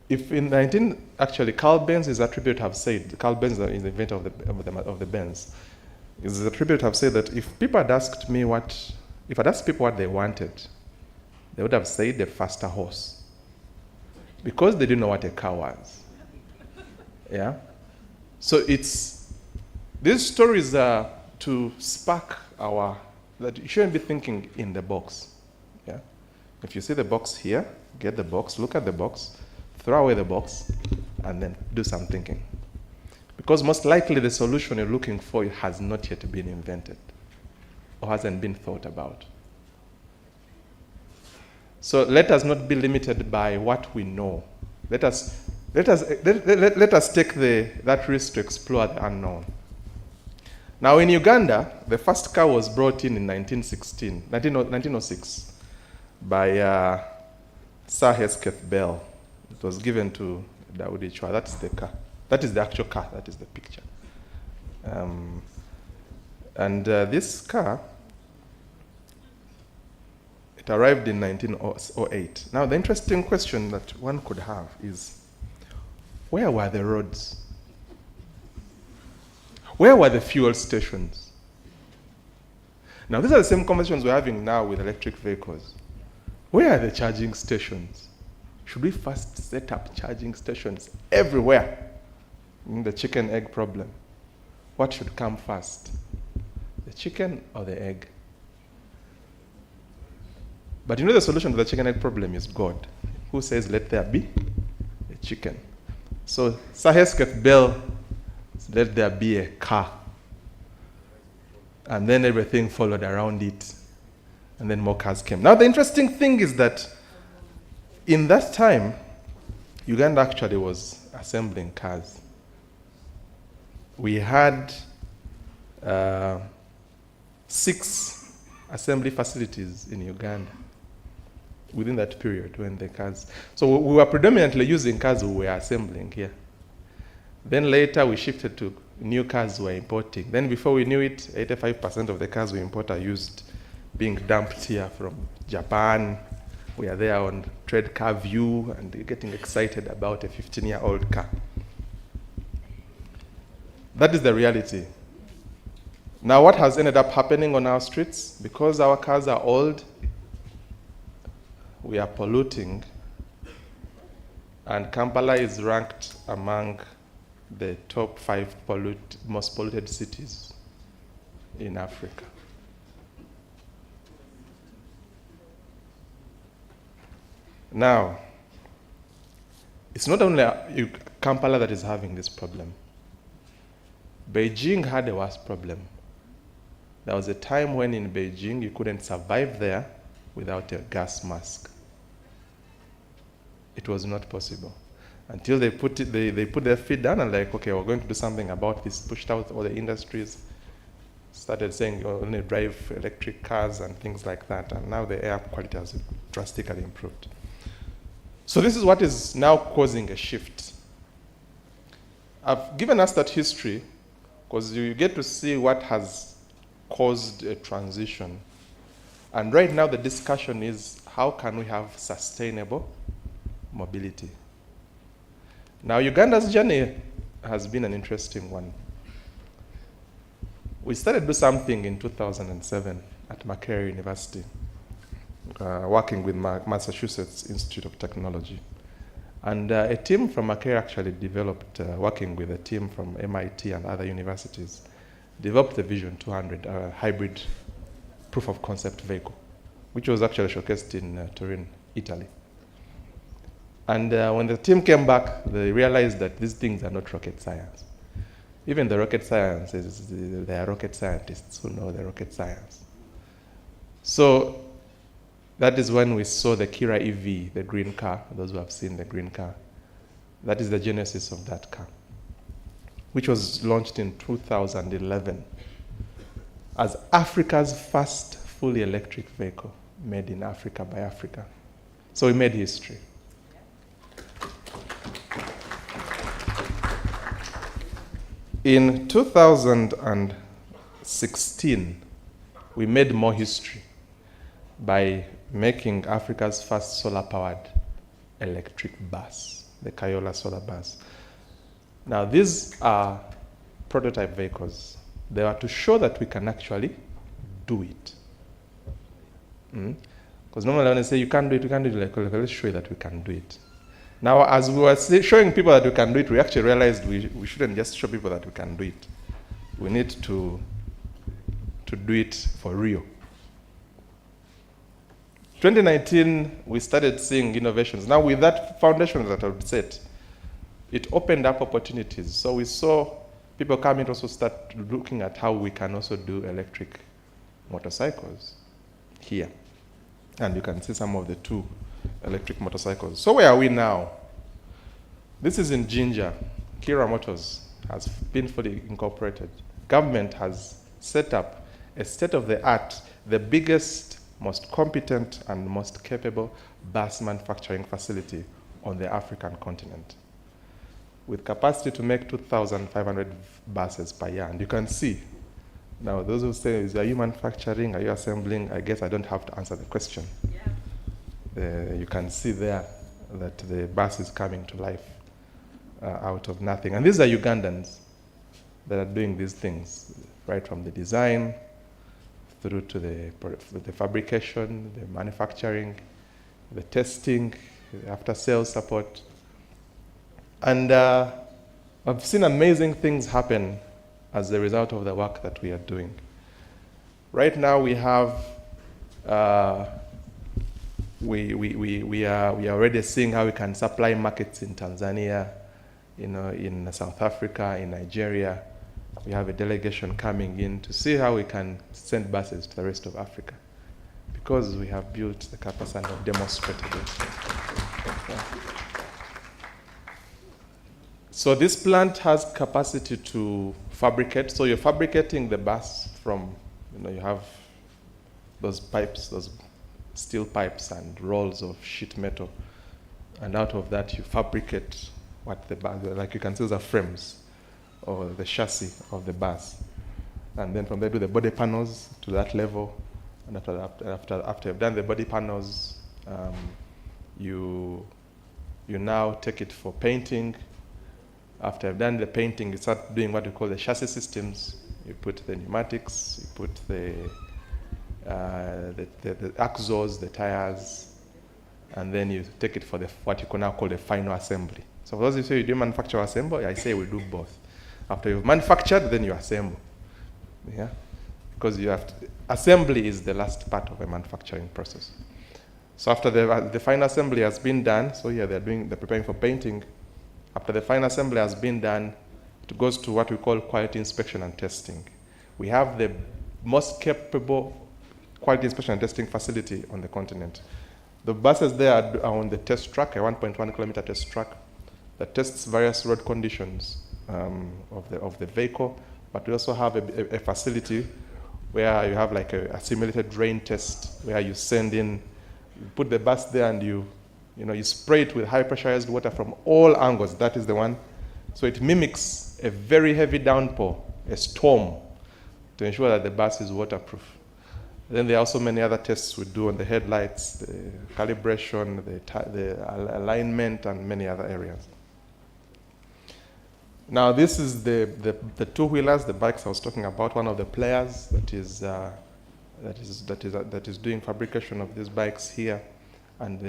If in actually Carl Benz is attributed to have said, Carl Benz is the inventor of the Benz, is attributed to have said that if people had asked me if I'd asked people what they wanted, they would have said the faster horse. Because they didn't know what a car was. Yeah? So these stories are to spark that you shouldn't be thinking in the box. Yeah? If you see the box here, get the box, look at the box, throw away the box, and then do some thinking. Because most likely the solution you're looking for has not yet been invented or hasn't been thought about. So let us not be limited by what we know. Let us take that risk to explore the unknown. Now in Uganda, the first car was brought in 1906 by Sir Hesketh Bell. It was given to Daudi Chwa. That's the car. That is the actual car. That is the picture. This car, it arrived in 1908. Now, the interesting question that one could have is, where were the roads Where were the fuel stations? Now, these are the same conversations we're having now with electric vehicles. Where are the charging stations? Should we first set up charging stations everywhere? The chicken egg problem. What should come first? The chicken or the egg? But you know the solution to the chicken egg problem is God, who says, let there be a chicken. So Sahesketh Bell, let there be a car. And then everything followed around it. And then more cars came. Now the interesting thing is that in that time, Uganda actually was assembling cars. We had 6 assembly facilities in Uganda within that period when the cars. So we were predominantly using cars we were assembling here. Then later we shifted to new cars we were importing. Then before we knew it, 85% of the cars we import are used, being dumped here from Japan. We are there on Trade Car View and getting excited about a 15-year-old car. That is the reality. Now what has ended up happening on our streets? Because our cars are old, we are polluting, and Kampala is ranked among the top 5 most polluted cities in Africa. Now, it's not only Kampala that is having this problem. Beijing had a worse problem. There was a time when in Beijing you couldn't survive there without a gas mask. It was not possible. Until they put their feet down and like, okay, we're going to do something about this, pushed out all the industries, started saying you only drive electric cars and things like that, and now the air quality has drastically improved. So this is what is now causing a shift. I've given us that history because you get to see what has caused a transition. And right now the discussion is how can we have sustainable mobility? Now Uganda's journey has been an interesting one. We started to do something in 2007 at Makerere University, working with Massachusetts Institute of Technology. And a team from Makerere actually developed, working with a team from MIT and other universities, developed the Vision 200, a hybrid proof of concept vehicle, which was actually showcased in Turin, Italy. And when the team came back, they realized that these things are not rocket science. Even the rocket sciences, there are rocket scientists who know the rocket science. So that is when we saw the Kira EV, the green car, those who have seen the green car. That is the genesis of that car, which was launched in 2011 as Africa's first fully electric vehicle made in Africa by Africa. So we made history. In 2016, we made more history by making Africa's first solar-powered electric bus, the Kayola solar bus. Now, these are prototype vehicles. They are to show that we can actually do it. Because normally when I say you can't do it, like, let's show you that we can do it. Now, as we were showing people that we can do it, we actually realized we shouldn't just show people that we can do it. We need to do it for real. 2019, we started seeing innovations. Now, with that foundation that I've set, it opened up opportunities. So we saw people coming to also start looking at how we can also do electric motorcycles here. And you can see some of the 2 electric motorcycles. So where are we now? This is in Jinja. Kira Motors has been fully incorporated. Government has set up a state-of-the-art, the biggest, most competent, and most capable bus manufacturing facility on the African continent, with capacity to make 2,500 buses per year. And you can see, now those who say, are you manufacturing, are you assembling? I guess I don't have to answer the question. Yeah. You can see there that the bus is coming to life out of nothing. And these are Ugandans. that are doing these things, right from the design through to the fabrication, the manufacturing, the testing, the after-sales support. And I've seen amazing things happen as a result of the work that we are doing. Right now we have, we are already seeing how we can supply markets in Tanzania, in South Africa, in Nigeria. We have a delegation coming in to see how we can send buses to the rest of Africa, because we have built the capacity and have demonstrated it. Yeah. So this plant has capacity to fabricate. So you're fabricating the bus from, you have those pipes, those steel pipes and rolls of sheet metal. And out of that, you fabricate what the bus, like you can see the frames or the chassis of the bus. And then from there, do the body panels to that level. And after you've done the body panels, you now take it for painting. After you've done the painting, you start doing what we call the chassis systems. You put the pneumatics, you put the axles, the tires, and then you take it for what you can now call the final assembly. So for those who say you do manufacture assembly, I say we do both. After you've manufactured, then you assemble. Yeah? Because you have to, assembly is the last part of a manufacturing process. So after the final assembly has been done, so here they're preparing for painting. After the final assembly has been done, it goes to what we call quality inspection and testing. We have the most capable quality inspection and testing facility on the continent. The buses there are on the test track, a 1.1 kilometer test track that tests various road conditions of the vehicle. But we also have a facility where you have like a simulated rain test, where you send in, you put the bus there and you spray it with high pressurized water from all angles. That is the one. So it mimics a very heavy downpour, a storm, to ensure that the bus is waterproof. Then there are also many other tests we do on the headlights, the calibration, the alignment, and many other areas. Now this is the two-wheelers, the bikes I was talking about. One of the players that is doing fabrication of these bikes here. And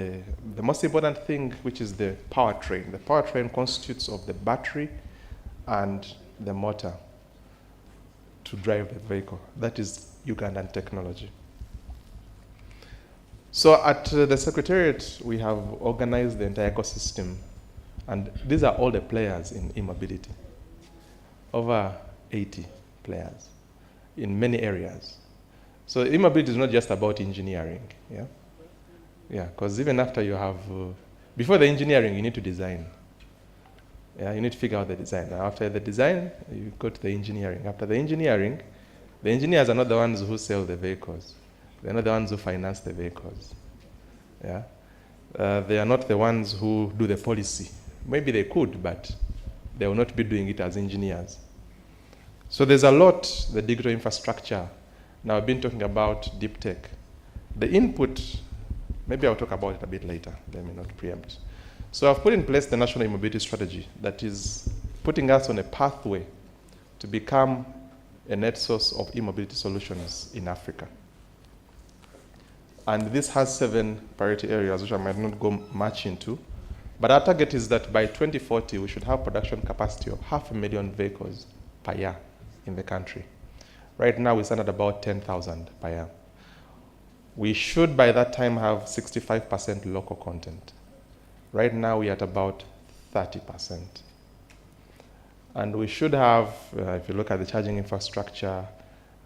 the most important thing, which is the powertrain. The powertrain constitutes of the battery and the motor to drive the vehicle. That is Ugandan technology. So at the Secretariat, we have organized the entire ecosystem. And these are all the players in e-mobility. Over 80 players in many areas. So e-mobility is not just about engineering. Yeah. Yeah, because even after you have, before the engineering, you need to design. Yeah, you need to figure out the design. Now, after the design, you go to the engineering. After the engineering, the engineers are not the ones who sell the vehicles. They're not the ones who finance the vehicles. Yeah, they are not the ones who do the policy. Maybe they could, but they will not be doing it as engineers. So there's a lot, the digital infrastructure. Now, I've been talking about deep tech. The input, maybe I'll talk about it a bit later. Let me not preempt. So I've put in place the National E-Mobility Strategy that is putting us on a pathway to become a net source of e-mobility solutions in Africa. And this has 7 priority areas, which I might not go much into. But our target is that by 2040, we should have production capacity of 500,000 vehicles per year in the country. Right now, we stand at about 10,000 per year. We should, by that time, have 65% local content. Right now, we're at about 30%. And we should have, if you look at the charging infrastructure,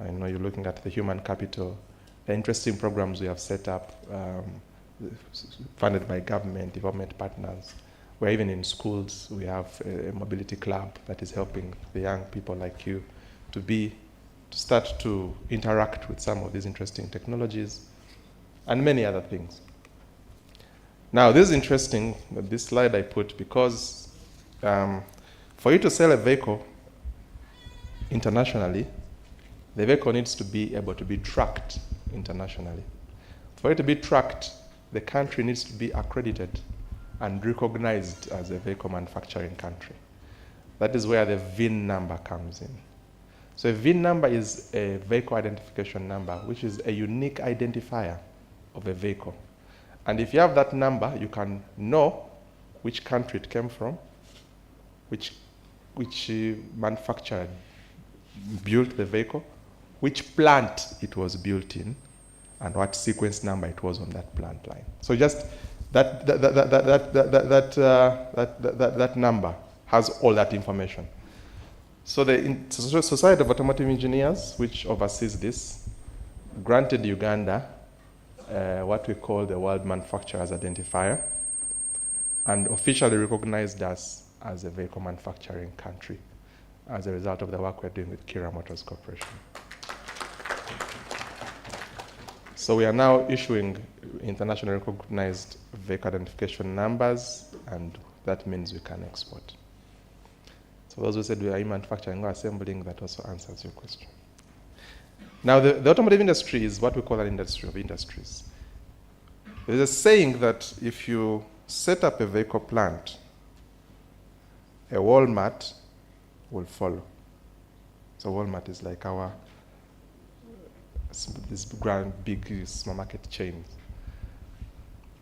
I know you're looking at the human capital, the interesting programs we have set up, funded by government, development partners, where even in schools, we have a mobility club that is helping the young people like you to start to interact with some of these interesting technologies, and many other things. Now, this is interesting, this slide I put, because for you to sell a vehicle internationally, the vehicle needs to be able to be tracked internationally. For it to be tracked, the country needs to be accredited and recognized as a vehicle manufacturing country. That is where the VIN number comes in. So a VIN number is a vehicle identification number, which is a unique identifier of a vehicle. And if you have that number, you can know which country it came from, which manufacturer built the vehicle, which plant it was built in, and what sequence number it was on that plant line. So just that number has all that information. So the Society of Automotive Engineers, which oversees this, granted Uganda what we call the World Manufacturers Identifier, and officially recognized us as a vehicle manufacturing country as a result of the work we're doing with Kira Motors Corporation. So we are now issuing internationally recognized vehicle identification numbers, and that means we can export. So those who said we are manufacturing or assembling, that also answers your question. Now, the automotive industry is what we call an industry of industries. There's a saying that if you set up a vehicle plant, a Walmart will follow. So Walmart is like our this grand, big supermarket chains.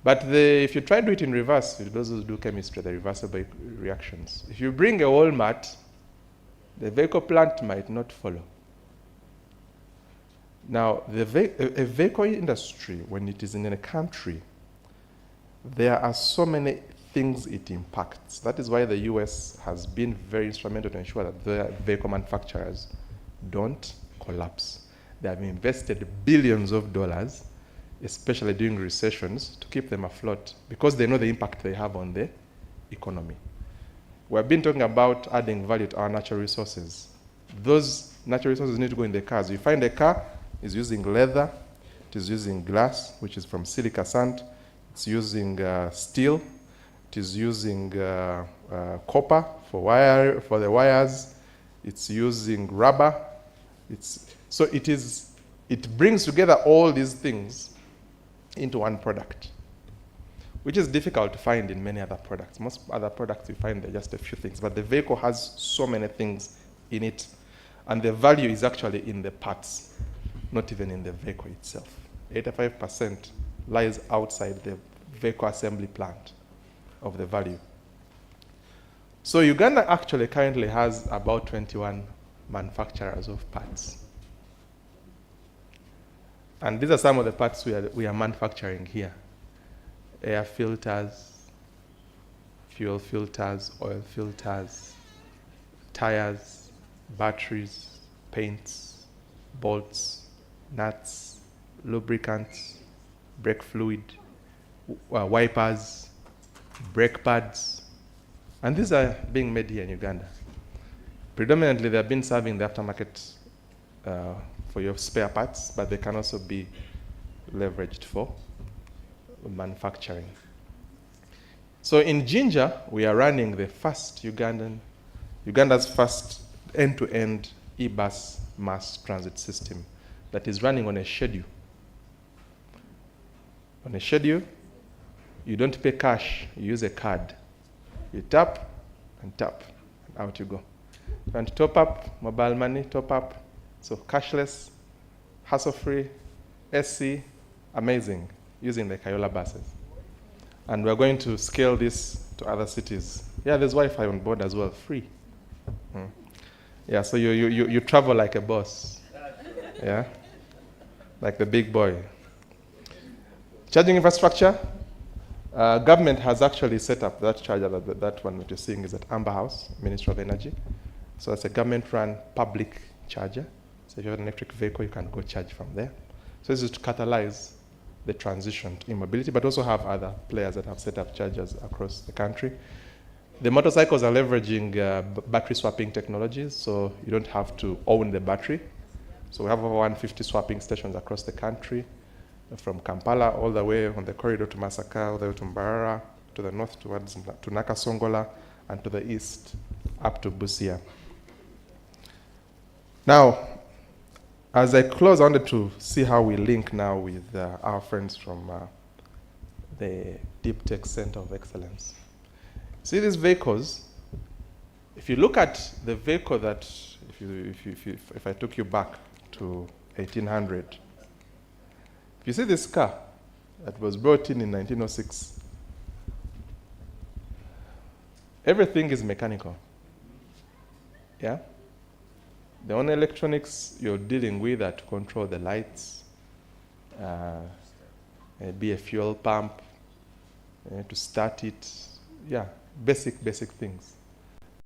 But if you try to do it in reverse, those who do chemistry, the reversible reactions. If you bring a Walmart, the vehicle plant might not follow. Now, a vehicle industry, when it is in a country, there are so many things it impacts. That is why the US has been very instrumental to ensure that the vehicle manufacturers don't collapse. They have invested billions of dollars, especially during recessions, to keep them afloat because they know the impact they have on the economy. We have been talking about adding value to our natural resources. Those natural resources need to go in the cars. You find a car is using leather, it is using glass, which is from silica sand, it's using steel, it is using copper for the wires, it's using rubber. It brings together all these things into one product, which is difficult to find in many other products. Most other products you find they're just a few things, but the vehicle has so many things in it, and the value is actually in the parts, not even in the vehicle itself. 85% lies outside the vehicle assembly plant of the value. So Uganda actually currently has about 21 manufacturers of parts. And these are some of the parts we are manufacturing here. Air filters, fuel filters, oil filters, tires, batteries, paints, bolts, nuts, lubricants, brake fluid, wipers, brake pads. And these are being made here in Uganda. Predominantly, they have been serving the aftermarket for your spare parts, but they can also be leveraged for manufacturing. So in Jinja, we are running the first Uganda's first end-to-end e-bus mass transit system that is running on a schedule. On a schedule, you don't pay cash, you use a card. You tap, and out you go. And top up, mobile money, top up. So cashless, hassle-free, SC, amazing, using the Kayola buses. And we're going to scale this to other cities. Yeah, there's Wi-Fi on board as well, free. Yeah, so you travel like a boss. Yeah, like the big boy. Charging infrastructure, government has actually set up that charger, that one that you're seeing is at Amber House, Ministry of Energy. So it's a government-run public charger. So if you have an electric vehicle, you can go charge from there. So this is to catalyze the transition to e-mobility, but also have other players that have set up chargers across the country. The motorcycles are leveraging battery swapping technologies, so you don't have to own the battery. So we have over 150 swapping stations across the country, from Kampala all the way on the corridor to Masaka, all the way to Mbarara, to the north to Nakasongola, and to the east up to Busia. Now, as I close, I wanted to see how we link now with our friends from the Deep Tech Center of Excellence. See these vehicles, if you look at the vehicle that, if I took you back to 1800, if you see this car that was brought in 1906, everything is mechanical. Yeah? The only electronics you're dealing with are to control the lights, maybe a fuel pump, to start it. Yeah, basic things.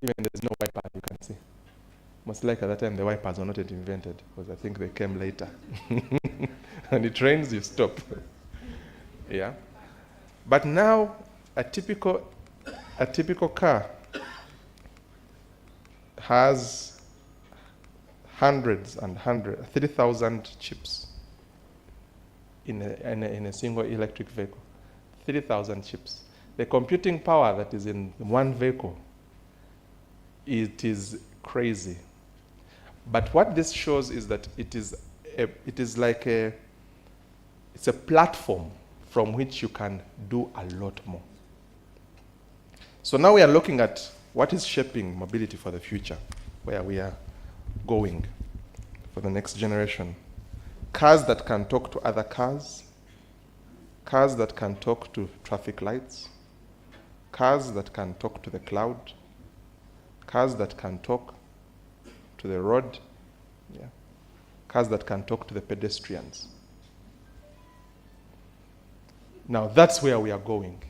Even there's no wiper, you can see. Most likely at that time the wipers were not yet invented, because I think they came later. And it rains, you stop. Yeah. But now a typical car has hundreds and hundreds, 3,000 chips in a single electric vehicle. 3,000 chips. The computing power that is in one vehicle, it is crazy. But what this shows is that it's a platform from which you can do a lot more. So now we are looking at what is shaping mobility for the future, where we are going for the next generation. Cars that can talk to other cars that can talk to traffic lights, cars that can talk to the cloud, cars that can talk to the road, yeah. Cars that can talk to the pedestrians. Now that's where we are going.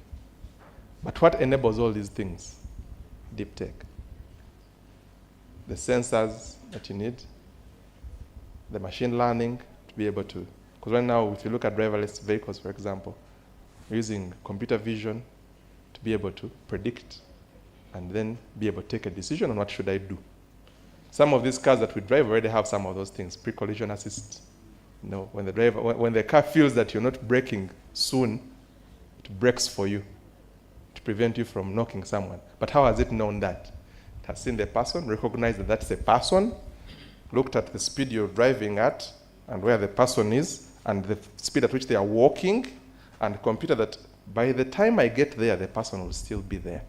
But what enables all these things? Deep tech. The sensors that you need, the machine learning to be able to, because right now if you look at driverless vehicles, for example, we're using computer vision to be able to predict and then be able to take a decision on what should I do. Some of these cars that we drive already have some of those things, pre-collision assist. You know, when the car feels that you're not braking soon, it brakes for you to prevent you from knocking someone. But how has it known that? It has seen the person, recognized that that's a person, looked at the speed you're driving at and where the person is and the speed at which they are walking, and computer that by the time I get there, the person will still be there.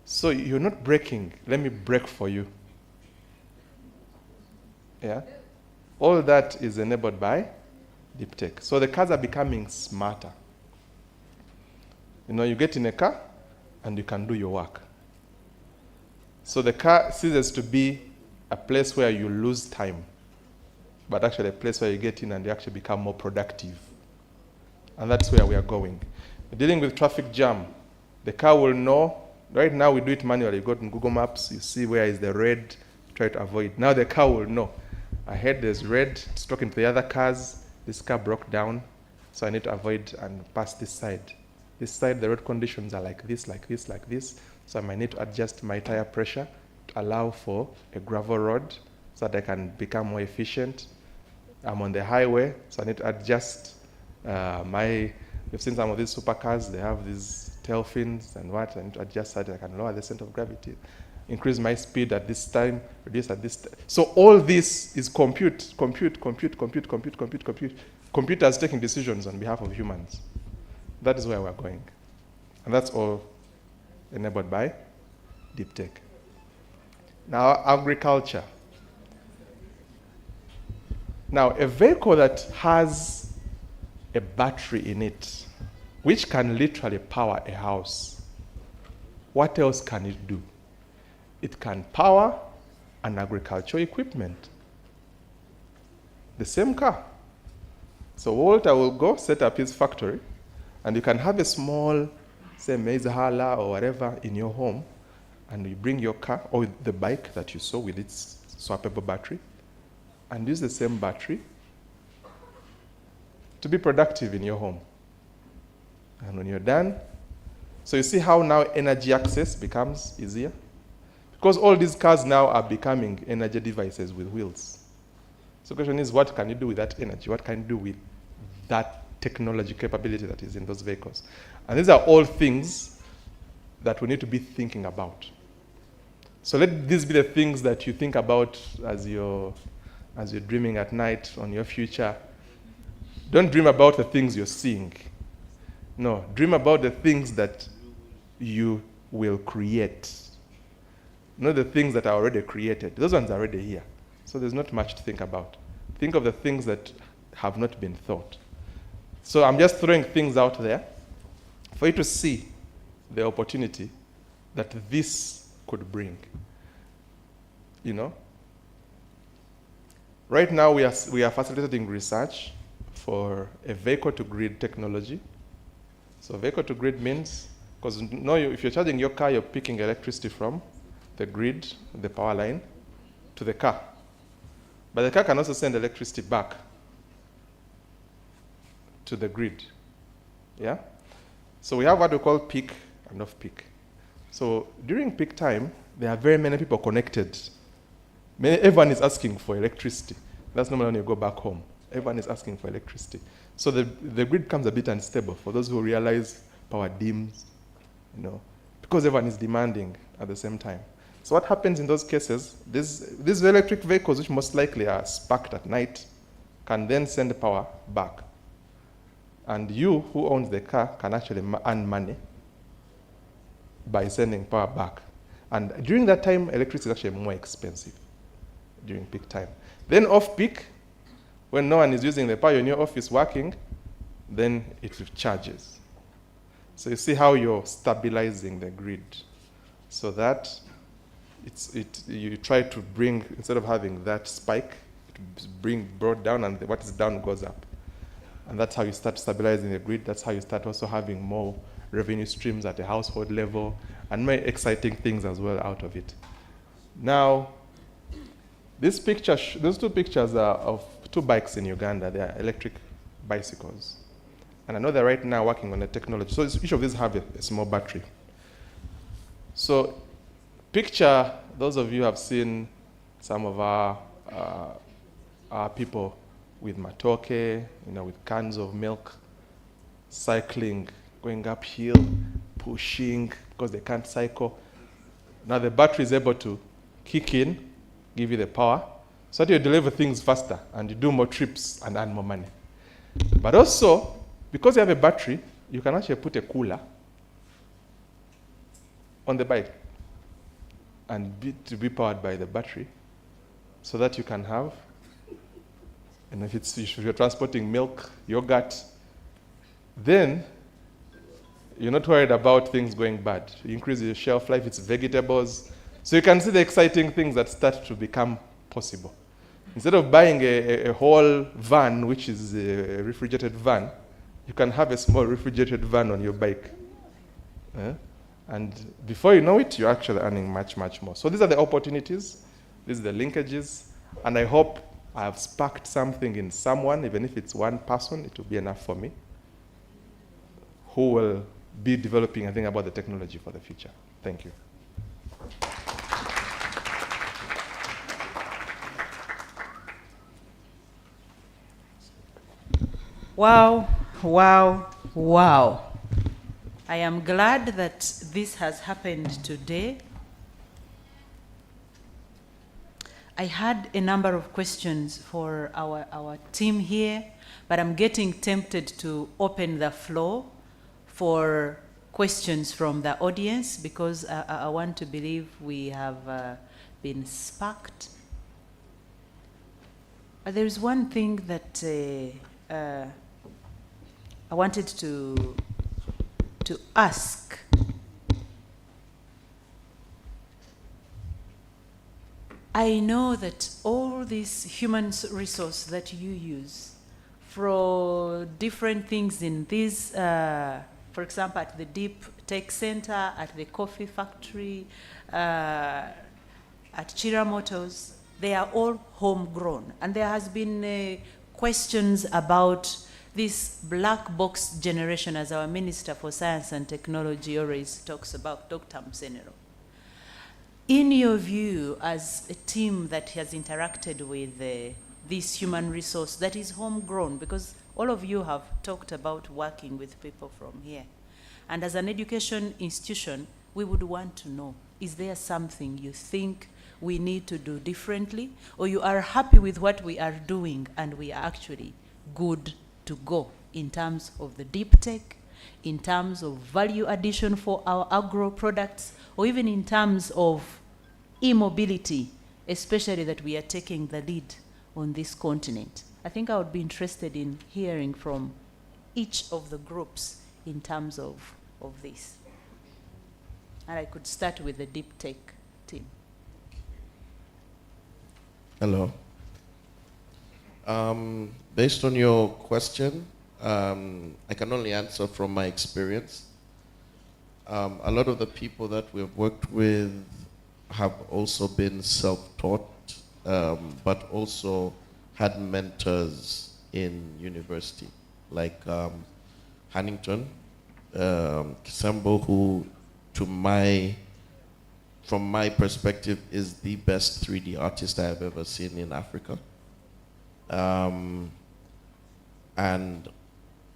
So you're not braking, let me brake for you. Yeah? All that is enabled by deep tech. So the cars are becoming smarter. You know, you get in a car and you can do your work. So the car ceases to be a place where you lose time, but actually a place where you get in and you actually become more productive. And that's where we are going. Dealing with traffic jam, the car will know. Right now we do it manually. You go to Google Maps, you see where is the red, try to avoid. Now the car will know. Ahead there's red, it's talking to the other cars. This car broke down, so I need to avoid and pass this side. This side, the road conditions are like this, like this, like this. So I might need to adjust my tire pressure to allow for a gravel road so that I can become more efficient. I'm on the highway, so I need to adjust you've seen some of these supercars, they have these tail fins and what, I need to adjust so that I can lower the center of gravity, increase my speed at this time, reduce at this time. So all this is compute. Computers taking decisions on behalf of humans. That is where we're going. And that's all enabled by deep tech. Now, agriculture. Now, a vehicle that has a battery in it, which can literally power a house, what else can it do? It can power an agricultural equipment. The same car. So Walter will go set up his factory, and you can have a small, say, maize hala or whatever in your home, and you bring your car or the bike that you saw with its swappable battery, and use the same battery to be productive in your home. And when you're done, so you see how now energy access becomes easier? Because all these cars now are becoming energy devices with wheels. So the question is, what can you do with that energy? What can you do with that technology capability that is in those vehicles? And these are all things that we need to be thinking about. So let these be the things that you think about as you're dreaming at night on your future. Don't dream about the things you're seeing. No, dream about the things that you will create. not the things that are already created. Those ones are already here. So there's not much to think about. Think of the things that have not been thought. So I'm just throwing things out there for you to see the opportunity that this could bring. You know? Right now we are facilitating research for a vehicle-to-grid technology. So vehicle-to-grid means, because if you're charging your car, you're picking electricity from the grid, the power line, to the car. But the car can also send electricity back to the grid. Yeah? So we have what we call peak and off-peak. So during peak time, there are very many people connected. Everyone is asking for electricity. That's normally when you go back home. Everyone is asking for electricity. So the grid becomes a bit unstable for those who realize power dims, because everyone is demanding at the same time. So what happens in those cases, these electric vehicles, which most likely are sparked at night, can then send power back. And you, who owns the car, can actually earn money by sending power back. And during that time, electricity is actually more expensive during peak time. Then off-peak, when no one is using the power in your office working, then it charges. So you see how you're stabilizing the grid so that you try to bring, instead of having that spike, brought down, and what is down goes up. And that's how you start stabilizing the grid. That's how you start also having more revenue streams at a household level and more exciting things as well out of it. Now, those two pictures are of two bikes in Uganda. They are electric bicycles. And I know they're right now working on the technology. So each of these have a small battery. So picture, those of you who have seen some of our people with matoke, with cans of milk, cycling, going uphill, pushing because they can't cycle. Now the battery is able to kick in, give you the power, so that you deliver things faster and you do more trips and earn more money. But also, because you have a battery, you can actually put a cooler on the bike and to be powered by the battery, so that you can have, and if you're transporting milk, yogurt, then you're not worried about things going bad. You increase your shelf life, it's vegetables. So you can see the exciting things that start to become possible. Instead of buying a whole van, which is a refrigerated van, you can have a small refrigerated van on your bike. And before you know it, you're actually earning much, much more. So these are the opportunities. These are the linkages. And I hope I have sparked something in someone, even if it's one person, it will be enough for me, who will be developing and think about the technology for the future. Thank you. Wow, wow, wow. I am glad that this has happened today. I had a number of questions for our team here, but I'm getting tempted to open the floor for questions from the audience, because I want to believe we have been sparked. But there is one thing that I wanted to ask. I know that all this human resource that you use for different things in this, for example, at the Deep Tech Center, at the coffee factory, at Chira Motors, they are all homegrown. And there has been questions about this black box generation, as our Minister for Science and Technology always talks about, Dr. Msenero. In your view, as a team that has interacted with this human resource that is homegrown, because all of you have talked about working with people from here, and as an education institution, we would want to know, is there something you think we need to do differently, or you are happy with what we are doing and we are actually good to go in terms of the deep tech, in terms of value addition for our agro products, or even in terms of e-mobility, especially that we are taking the lead on this continent. I think I would be interested in hearing from each of the groups in terms of this. And I could start with the deep tech team. Hello. Based on your question, I can only answer from my experience. A lot of the people that we've worked with have also been self-taught, but also had mentors in university, like Huntington, Kyambogo, who, from my perspective, is the best 3D artist I have ever seen in Africa. And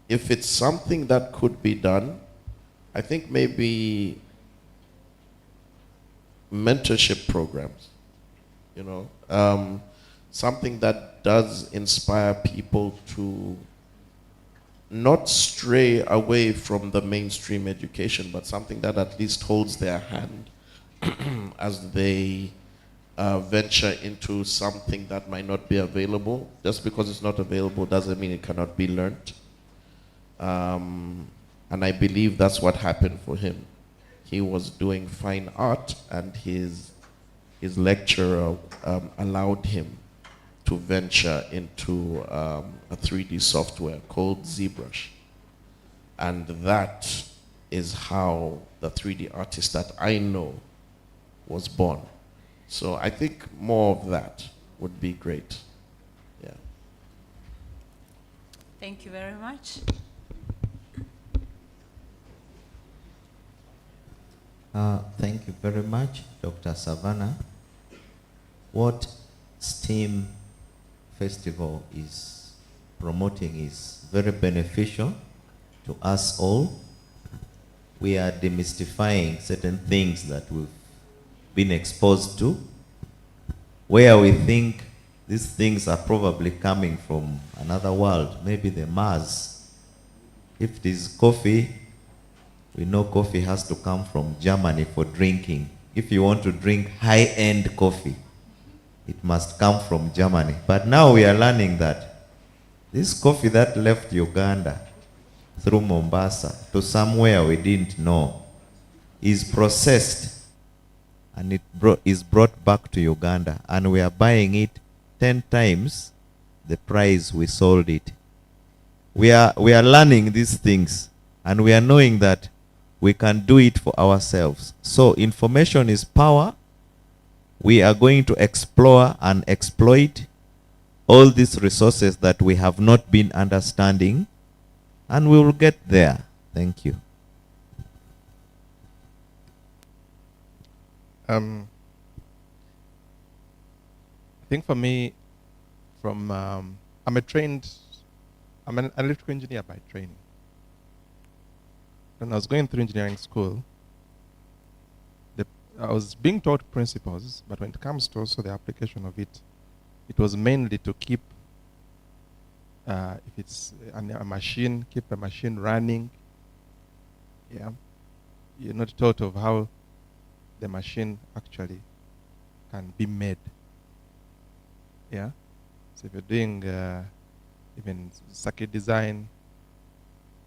if it's something that could be done, I think maybe mentorship programs, you know, something that does inspire people to not stray away from the mainstream education, but something that at least holds their hand as they venture into something that might not be available. Just because it's not available doesn't mean it cannot be learned. And I believe that's what happened for him. He was doing fine art, and his lecturer allowed him to venture into a 3D software called ZBrush. And that is how the 3D artist that I know was born. So I think more of that would be great. Yeah. Thank you very much. Thank you very much, Dr. Savannah. What STEAM Festival is promoting is very beneficial to us all. We are demystifying certain things that we've been exposed to, where we think these things are probably coming from another world, maybe the Mars. If it is coffee, we know coffee has to come from Germany for drinking. If you want to drink high-end coffee, it must come from Germany. But now we are learning that this coffee that left Uganda through Mombasa to somewhere we didn't know is processed, and it is brought back to Uganda, and we are buying it 10 times the price we sold it. We are learning these things, and we are knowing that we can do it for ourselves. So information is power. We are going to explore and exploit all these resources that we have not been understanding, and we will get there. Thank you. I think for me, I'm an electrical engineer by training. When I was going through engineering school, I was being taught principles, but when it comes to also the application of it, it was mainly to keep, if it's a machine, keep a machine running. Yeah, you're not taught of how the machine actually can be made. Yeah, so if you're doing even circuit design,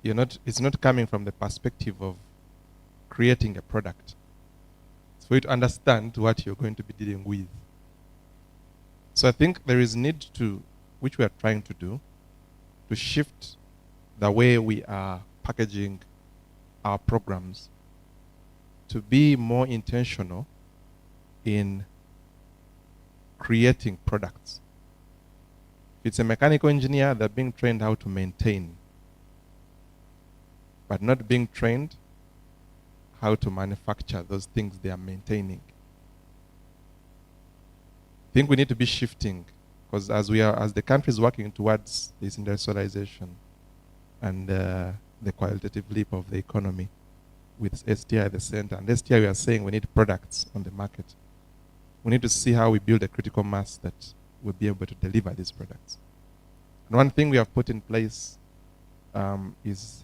it's not coming from the perspective of creating a product. It's for you to understand what you're going to be dealing with. So I think there is need to, which we are trying to do, to shift the way we are packaging our programs to be more intentional in creating products. If it's a mechanical engineer, they're being trained how to maintain, but not being trained how to manufacture those things they are maintaining. I think we need to be shifting, because as the country is working towards this industrialization and the qualitative leap of the economy, with STI at the center, and STI we are saying we need products on the market. We need to see how we build a critical mass that will be able to deliver these products. And one thing we have put in place is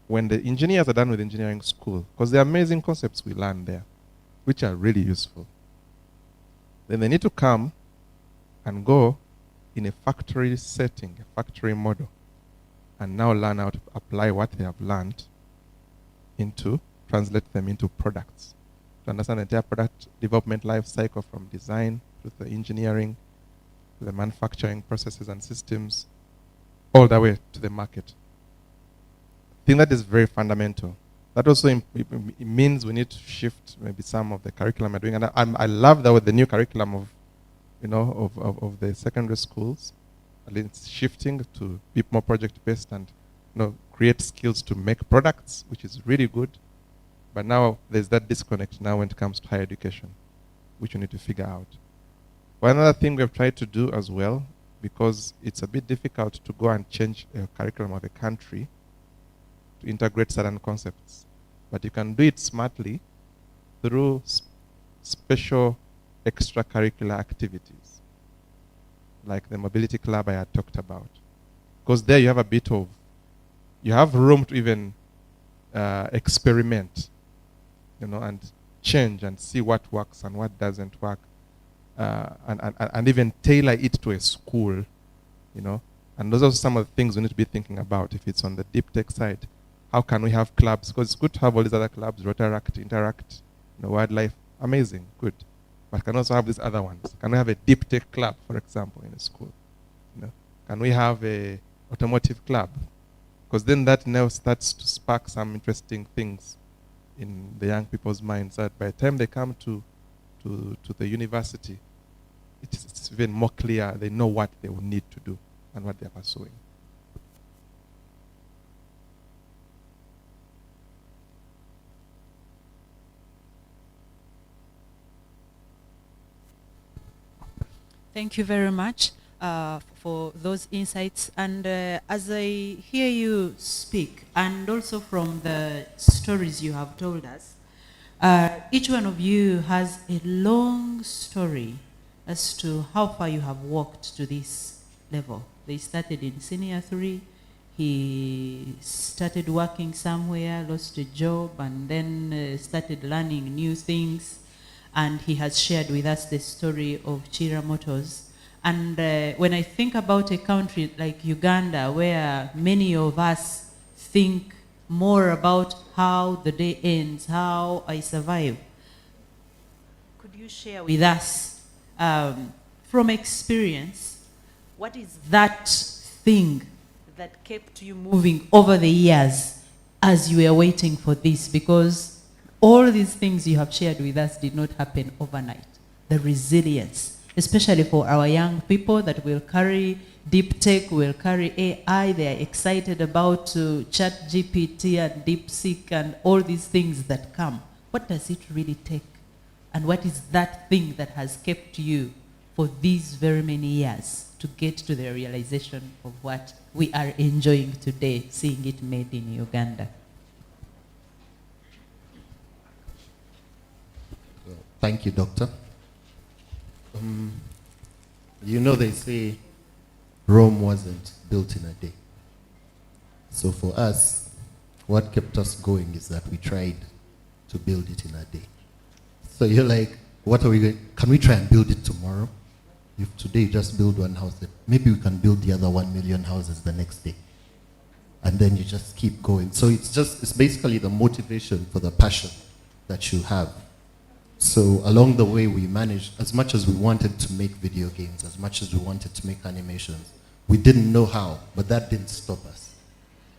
when the engineers are done with engineering school, because there are amazing concepts we learn there, which are really useful. Then they need to come and go in a factory setting, a factory model, and now learn how to apply what they have learned into, translate them into products. To understand the entire product development life cycle from design to the engineering, to the manufacturing processes and systems, all the way to the market. I think that is very fundamental. That also it means we need to shift maybe some of the curriculum we're doing. And I love that with the new curriculum of, of the secondary schools, it's shifting to be more project-based and create skills to make products, which is really good. But now there's that disconnect now when it comes to higher education, which we need to figure out. One other thing we have tried to do as well, because it's a bit difficult to go and change a curriculum of a country to integrate certain concepts. But you can do it smartly through special extracurricular activities, like the mobility club I had talked about. Because there you have a bit of, you have room to even experiment, and change and see what works and what doesn't work, and even tailor it to a school, And those are some of the things we need to be thinking about if it's on the deep tech side. How can we have clubs? Because it's good to have all these other clubs, Rotaract, Interact, wildlife, amazing, good. But can also have these other ones. Can we have a deep tech club, for example, in a school? Can we have a automotive club? Because then that now starts to spark some interesting things in the young people's minds that by the time they come to the university, it's even more clear, they know what they will need to do and what they're pursuing. Thank you very much for those insights. And as I hear you speak, and also from the stories you have told us, each one of you has a long story as to how far you have walked to this level. They started in senior 3. He started working somewhere, lost a job, and then started learning new things. And he has shared with us the story of Chira Motors. And when I think about a country like Uganda, where many of us think more about how the day ends, how I survive, could you share with us, from experience, what is that thing that kept you moving over the years as you were waiting for this? Because all these things you have shared with us did not happen overnight. The resilience, especially for our young people that will carry deep tech, will carry AI, they are excited about ChatGPT and DeepSeek and all these things that come. What does it really take? And what is that thing that has kept you for these very many years to get to the realization of what we are enjoying today, seeing it made in Uganda? Thank you, Doctor. They say Rome wasn't built in a day. So for us, what kept us going is that we tried to build it in a day. So you're like, what are we going, can we try and build it tomorrow? If today you just build one house, maybe we can build the other 1 million houses the next day. And then you just keep going. So it's basically the motivation for the passion that you have. So along the way, we managed, as much as we wanted to make video games, as much as we wanted to make animations, we didn't know how, but that didn't stop us.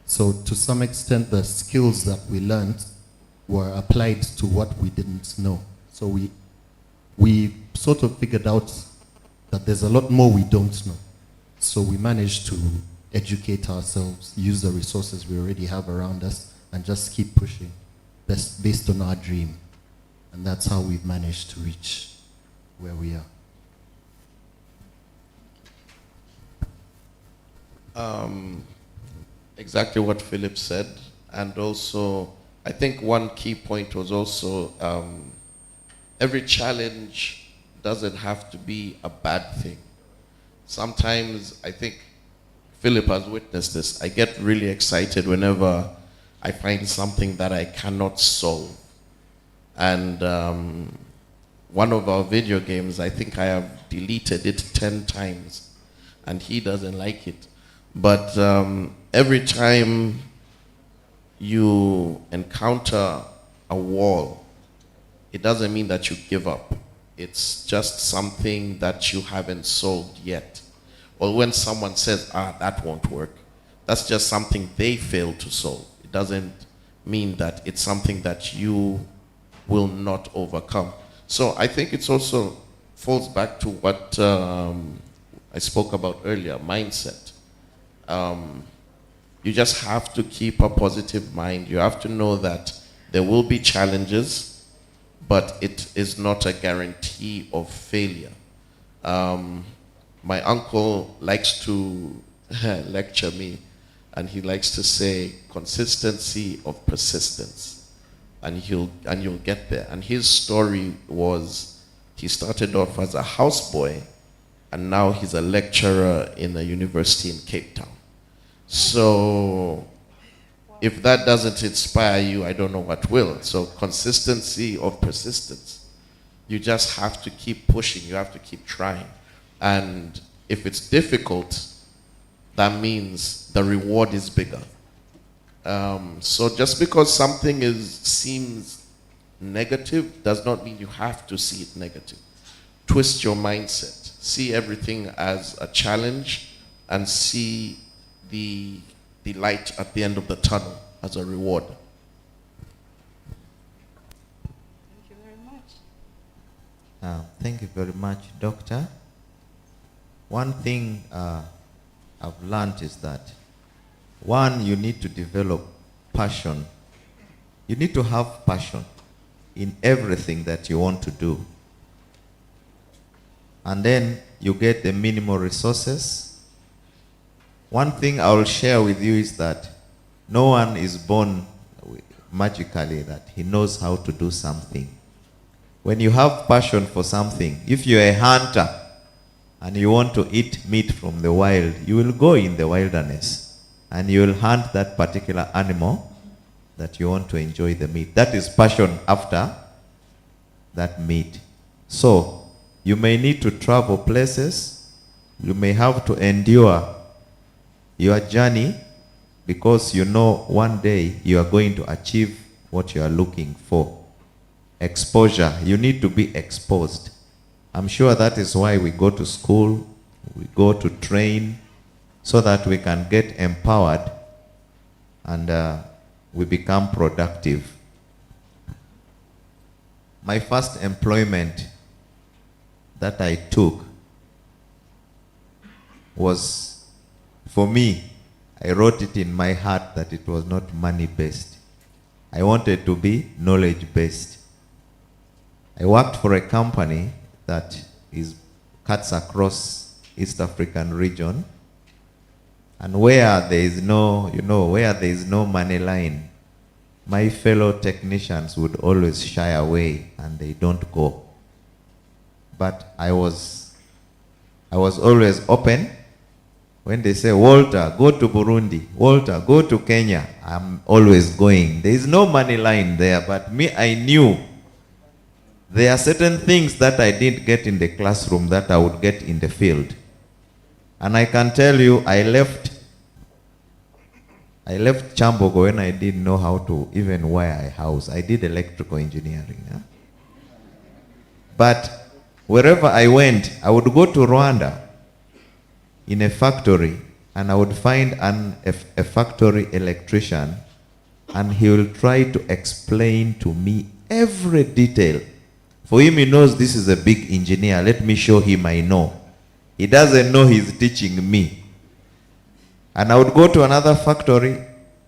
So to some extent, the skills that we learned were applied to what we didn't know. So we sort of figured out that there's a lot more we don't know. So we managed to educate ourselves, use the resources we already have around us, and just keep pushing based on our dream. And that's how we've managed to reach where we are. Exactly what Philip said. And also, I think one key point was also every challenge doesn't have to be a bad thing. Sometimes, I think Philip has witnessed this, I get really excited whenever I find something that I cannot solve. And one of our video games, I think I have deleted it 10 times, and he doesn't like it. But every time you encounter a wall, it doesn't mean that you give up. It's just something that you haven't solved yet. Or when someone says, that won't work, that's just something they failed to solve. It doesn't mean that it's something that you will not overcome. So I think it's also falls back to what I spoke about earlier, mindset. You just have to keep a positive mind. You have to know that there will be challenges, but it is not a guarantee of failure. My uncle likes to lecture me, and he likes to say consistency of persistence, and you'll get there. And his story was, he started off as a houseboy, and now he's a lecturer in a university in Cape Town. So if that doesn't inspire you, I don't know what will. So consistency of persistence. You just have to keep pushing. You have to keep trying. And if it's difficult, that means the reward is bigger. So just because something seems negative does not mean you have to see it negative. Twist your mindset. See everything as a challenge, and see the light at the end of the tunnel as a reward. Thank you very much. Thank you very much, Doctor. One thing I've learned is that, one, you need to develop passion. You need to have passion in everything that you want to do. And then you get the minimal resources. One thing I will share with you is that no one is born magically that he knows how to do something. When you have passion for something, if you're a hunter and you want to eat meat from the wild, you will go in the wilderness and you will hunt that particular animal that you want to enjoy the meat. That is passion after that meat. So you may need to travel places. You may have to endure your journey, because you know one day you are going to achieve what you are looking for. Exposure. You need to be exposed. I'm sure that is why we go to school, we go to train, so that we can get empowered and we become productive. My first employment that I took was, for me, I wrote it in my heart that it was not money-based. I wanted to be knowledge-based. I worked for a company that cuts across East African region, and where there is no, where there is no money line, my fellow technicians would always shy away and they don't go. But I was always open. When they say, Walter, go to Burundi, Walter, go to Kenya, I'm always going. There is no money line there, but me, I knew there are certain things that I didn't get in the classroom that I would get in the field. And I can tell you, I left Kyambogo when I didn't know how to even wire a house. I did electrical engineering. Huh? But wherever I went, I would go to Rwanda in a factory, and I would find a factory electrician, and he will try to explain to me every detail. For him, he knows this is a big engineer. Let me show him I know. He doesn't know he's teaching me. And I would go to another factory.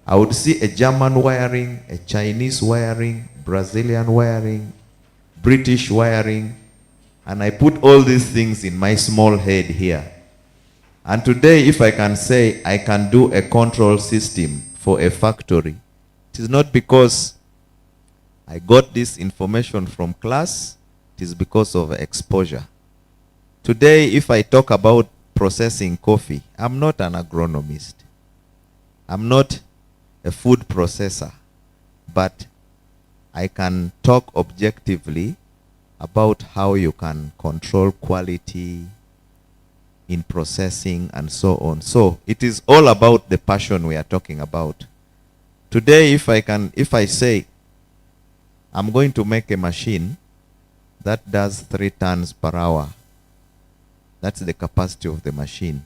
I would see a German wiring, a Chinese wiring, Brazilian wiring, British wiring, and I put all these things in my small head here. And today, if I can say I can do a control system for a factory, it is not because I got this information from class, it is because of exposure. Today, if I talk about processing coffee, I'm not an agronomist. I'm not a food processor. But I can talk objectively about how you can control quality in processing and so on. So it is all about the passion we are talking about. Today, if I say I'm going to make a machine that does 3 tons per hour, that's the capacity of the machine.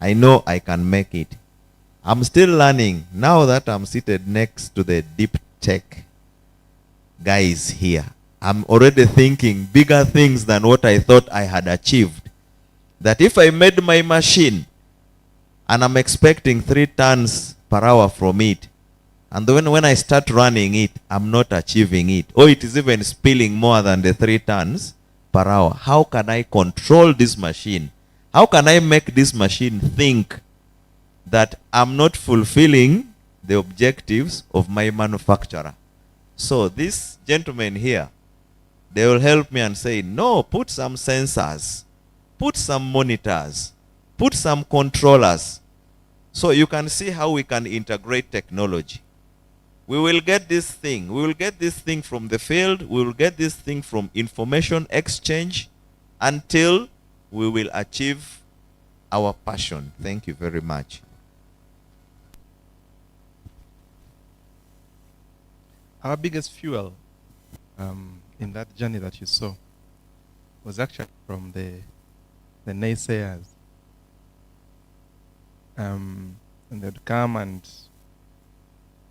I know I can make it. I'm still learning. Now that I'm seated next to the deep tech guys here, I'm already thinking bigger things than what I thought I had achieved. That if I made my machine and I'm expecting 3 tons per hour from it, and then when I start running it, I'm not achieving it, or it is even spilling more than the 3 tons per hour, how can I control this machine? How can I make this machine think that I'm not fulfilling the objectives of my manufacturer? So these gentlemen here, they will help me and say, no, put some sensors, put some monitors, put some controllers. So you can see how we can integrate technology. We will get this thing. We will get this thing from the field. We will get this thing from information exchange until we will achieve our passion. Thank you very much. Our biggest fuel in that journey that you saw was actually from the naysayers. And they'd come and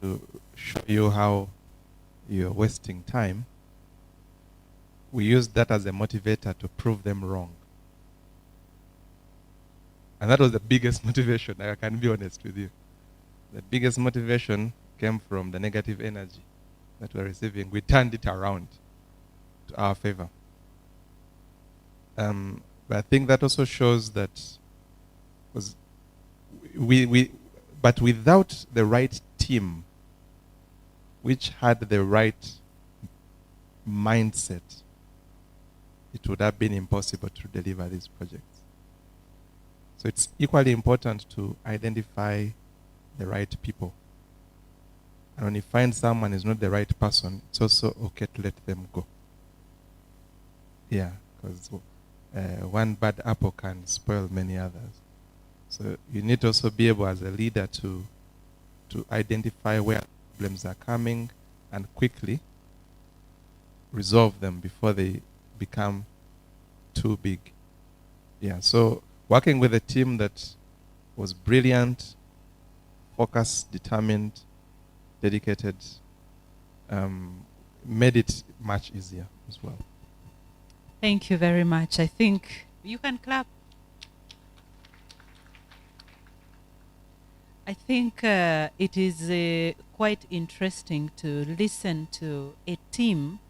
to show you how you're wasting time. We used that as a motivator to prove them wrong. And that was the biggest motivation, I can be honest with you. The biggest motivation came from the negative energy that we're receiving. We turned it around to our favor. But I think that also shows that but without the right team, which had the right mindset, it would have been impossible to deliver these projects. So it's equally important to identify the right people. And when you find someone is not the right person, it's also okay to let them go. Yeah, because one bad apple can spoil many others. So you need to also be able as a leader to identify where problems are coming and quickly resolve them before they become too big. Yeah, so working with a team that was brilliant, focused, determined, dedicated, made it much easier as well. Thank you very much. I think you can clap. I think it is quite interesting to listen to a team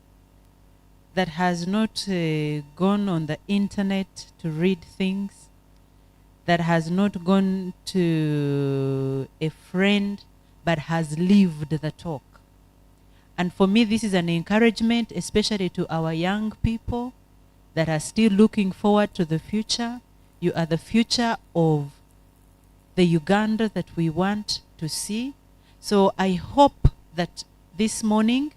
that has not gone on the internet to read things, that has not gone to a friend, but has lived the talk. And for me, this is an encouragement, especially to our young people that are still looking forward to the future. You are the future of the Uganda that we want to see. So I hope that this morning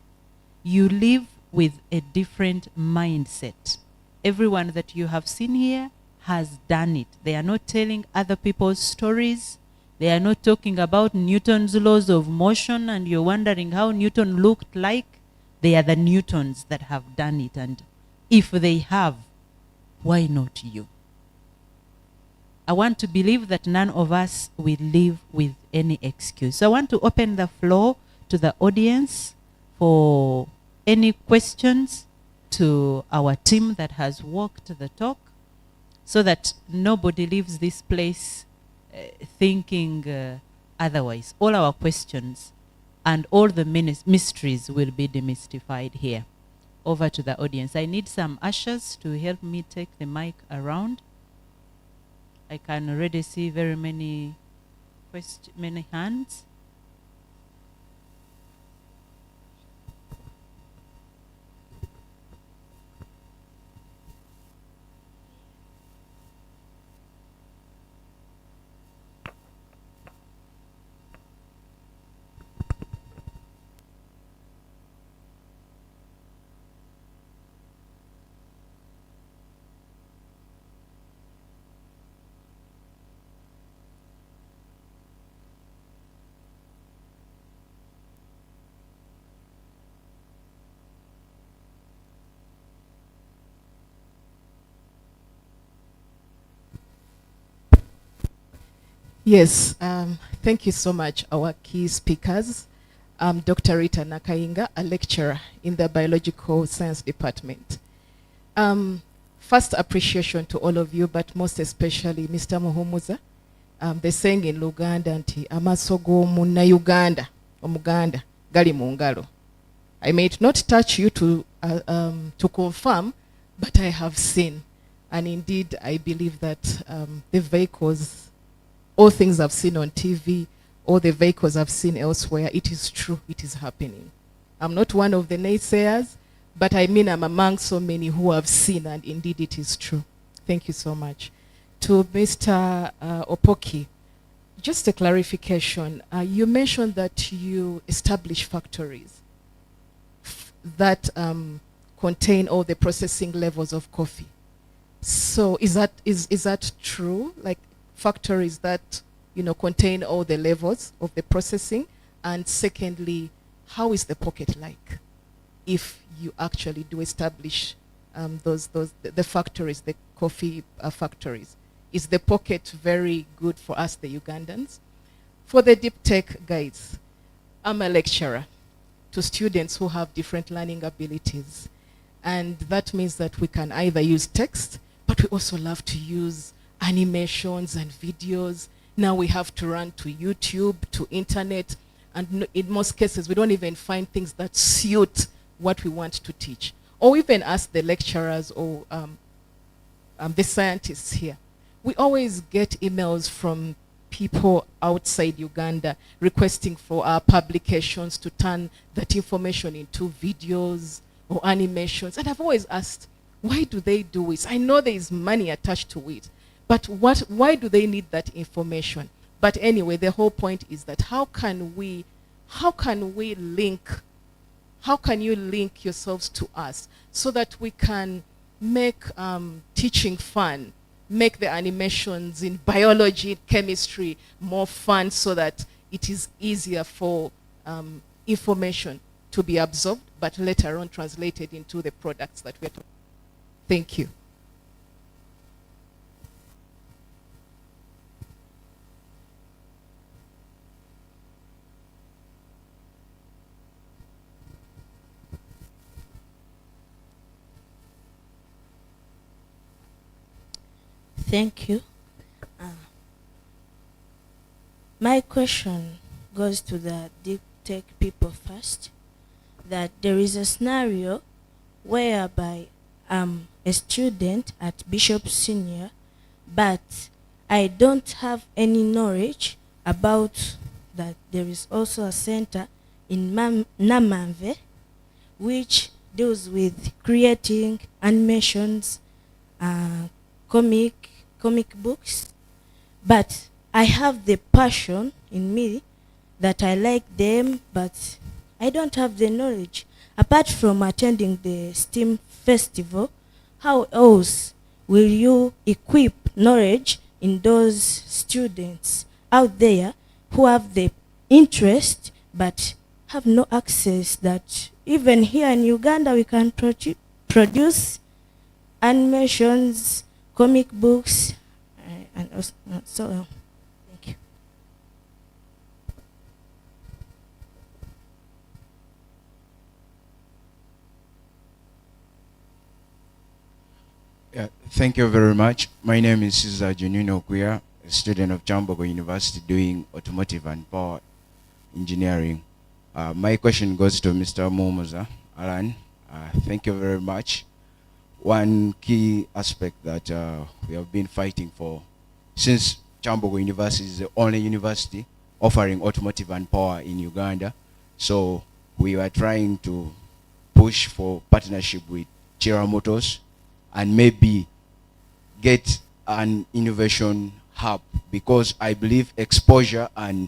you live with a different mindset. Everyone that you have seen here has done it. They are not telling other people's stories. They are not talking about Newton's laws of motion and you're wondering how Newton looked like. They are the Newtons that have done it. And if they have, why not you? I want to believe that none of us will live with any excuse. So I want to open the floor to the audience for any questions to our team that has walked the talk, so that nobody leaves this place thinking otherwise. All our questions and all the mysteries will be demystified here. Over to the audience. I need some ushers to help me take the mic around. I can already see very many hands. Yes, thank you so much, our key speakers. Dr. Rita Nakainga, a lecturer in the Biological Science Department. First appreciation to all of you, but most especially Mr. Muhumuza. They're saying in Luganda, nti amasogo muna Uganda, omuganda, gali mungalo. I may not touch you to confirm, but I have seen. And indeed, I believe that the vehicles, all things I've seen on TV, all the vehicles I've seen elsewhere, it is true, it is happening. I'm not one of the naysayers, but I mean I'm among so many who have seen, and indeed it is true. Thank you so much. To Mr. Opoki, just a clarification. You mentioned that you establish factories that contain all the processing levels of coffee. So is that true? Like factories that contain all the levels of the processing? And secondly, how is the pocket like if you actually do establish the factories, the coffee factories? Is the pocket very good for us, the Ugandans? For the deep tech guys, I'm a lecturer to students who have different learning abilities. And that means that we can either use text, but we also love to use animations and videos. Now we have to run to YouTube, to internet, and in most cases, we don't even find things that suit what we want to teach. Or even ask the lecturers or the scientists here. We always get emails from people outside Uganda requesting for our publications to turn that information into videos or animations. And I've always asked, why do they do it? I know there is money attached to it, but why do they need that information? But anyway, the whole point is that how can you link yourselves to us so that we can make teaching fun, make the animations in biology, chemistry more fun so that it is easier for information to be absorbed, but later on translated into the products that we're talking about. Thank you. Thank you. My question goes to the deep tech people first, that there is a scenario whereby I'm a student at Bishop Senior, but I don't have any knowledge about that there is also a center in Namamve which deals with creating animations, comic books, but I have the passion in me that I like them, but I don't have the knowledge. Apart from attending the STEAM festival, how else will you equip knowledge in those students out there who have the interest but have no access? That even here in Uganda we can produce animations, comic books, and so on. Thank you. Yeah, thank you very much. My name is Cesar Junino Kuya, a student of Kyambogo University doing automotive and power engineering. My question goes to Mr. Momoza Alan. Thank you very much. One key aspect that we have been fighting for, since Kyambogo University is the only university offering automotive and power in Uganda, so we were trying to push for partnership with Chira Motors and maybe get an innovation hub, because I believe exposure and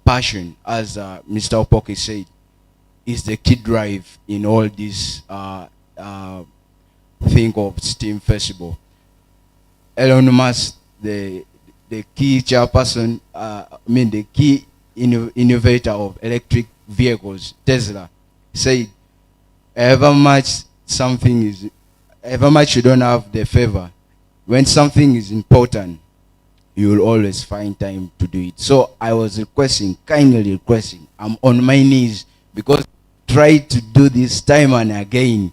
passion, as Mr. Opoki said, is the key drive in all this thing of STEAM Festival. Elon Musk, the key chairperson, the key innovator of electric vehicles, Tesla, said, however much you don't have the favor, when something is important, you will always find time to do it. So I was requesting, kindly requesting, I'm on my knees, because try to do this time and again.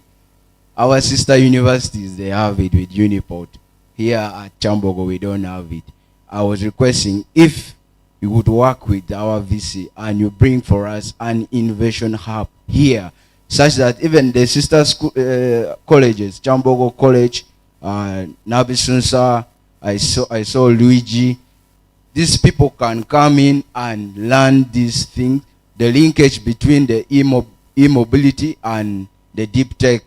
Our sister universities, they have it with Uniport. Here at Kyambogo, we don't have it. I was requesting if you would work with our VC and you bring for us an innovation hub here, such that even the sister school, colleges, Kyambogo College, Nabisunsa, I saw Luigi, these people can come in and learn these things, the linkage between the e-mobility and the deep tech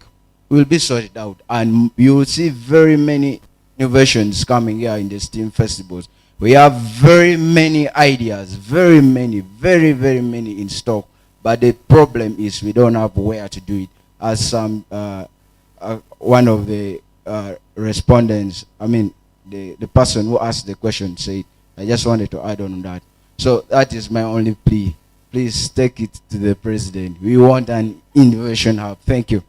will be sorted out, and you will see very many innovations coming here in the STEAM festivals. We have very many ideas, very many in stock, but the problem is we don't have where to do it. As some one of the respondents, I mean the person who asked the question said, I just wanted to add on that. So that is my only plea. Please take it to the president. We want an innovation hub. Thank you.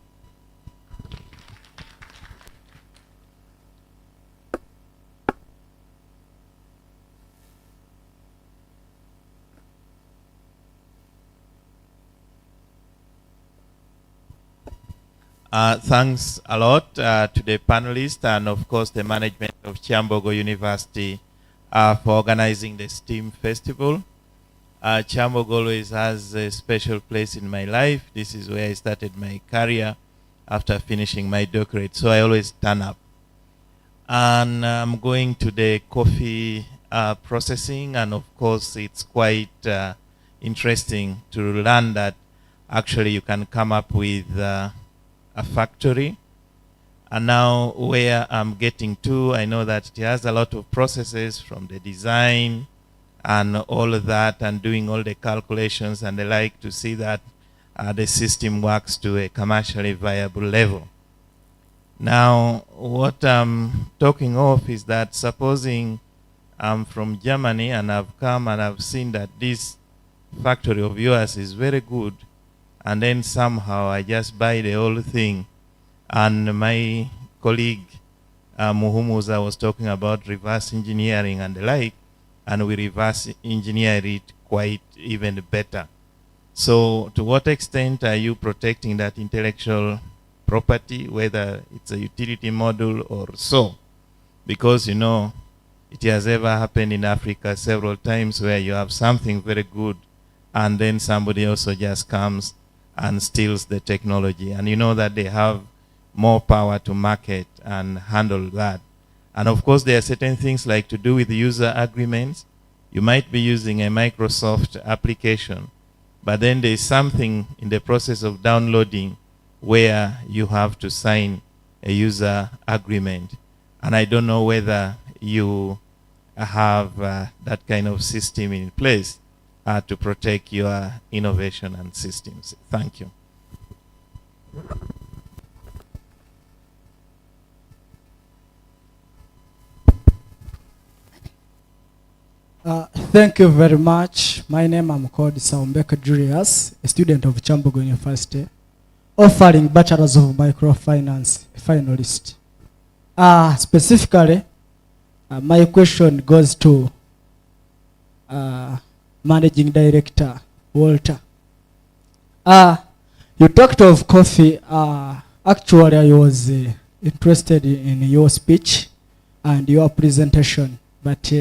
Thanks a lot to the panelists and of course the management of Kyambogo University for organizing the STEAM Festival. Kyambogo always has a special place in my life. This is where I started my career after finishing my doctorate, so I always turn up. And I'm going to the coffee processing, and of course it's quite interesting to learn that actually you can come up with a factory. And now where I'm getting to, I know that it has a lot of processes from the design and all of that, and doing all the calculations, and I like to see that the system works to a commercially viable level. Now, what I'm talking of is that supposing I'm from Germany and I've come and I've seen that this factory of yours is very good, and then somehow I just buy the whole thing. And my colleague Muhumuza was talking about reverse engineering and the like, and we reverse engineer it quite even better. So to what extent are you protecting that intellectual property, whether it's a utility model or so? Because, you know, it has ever happened in Africa several times where you have something very good and then somebody also just comes and steals the technology. And you know that they have more power to market and handle that. And of course, there are certain things like to do with user agreements. You might be using a Microsoft application, but then there's something in the process of downloading where you have to sign a user agreement. And I don't know whether you have that kind of system in place to protect your innovation and systems. Thank you. Thank you very much. My name, I'm called Saumbeka Julius, a student of Kyambogo University, offering Bachelor's of Microfinance finalist. Specifically, my question goes to Managing Director Walter. You talked of coffee. Actually, I was interested in your speech and your presentation, but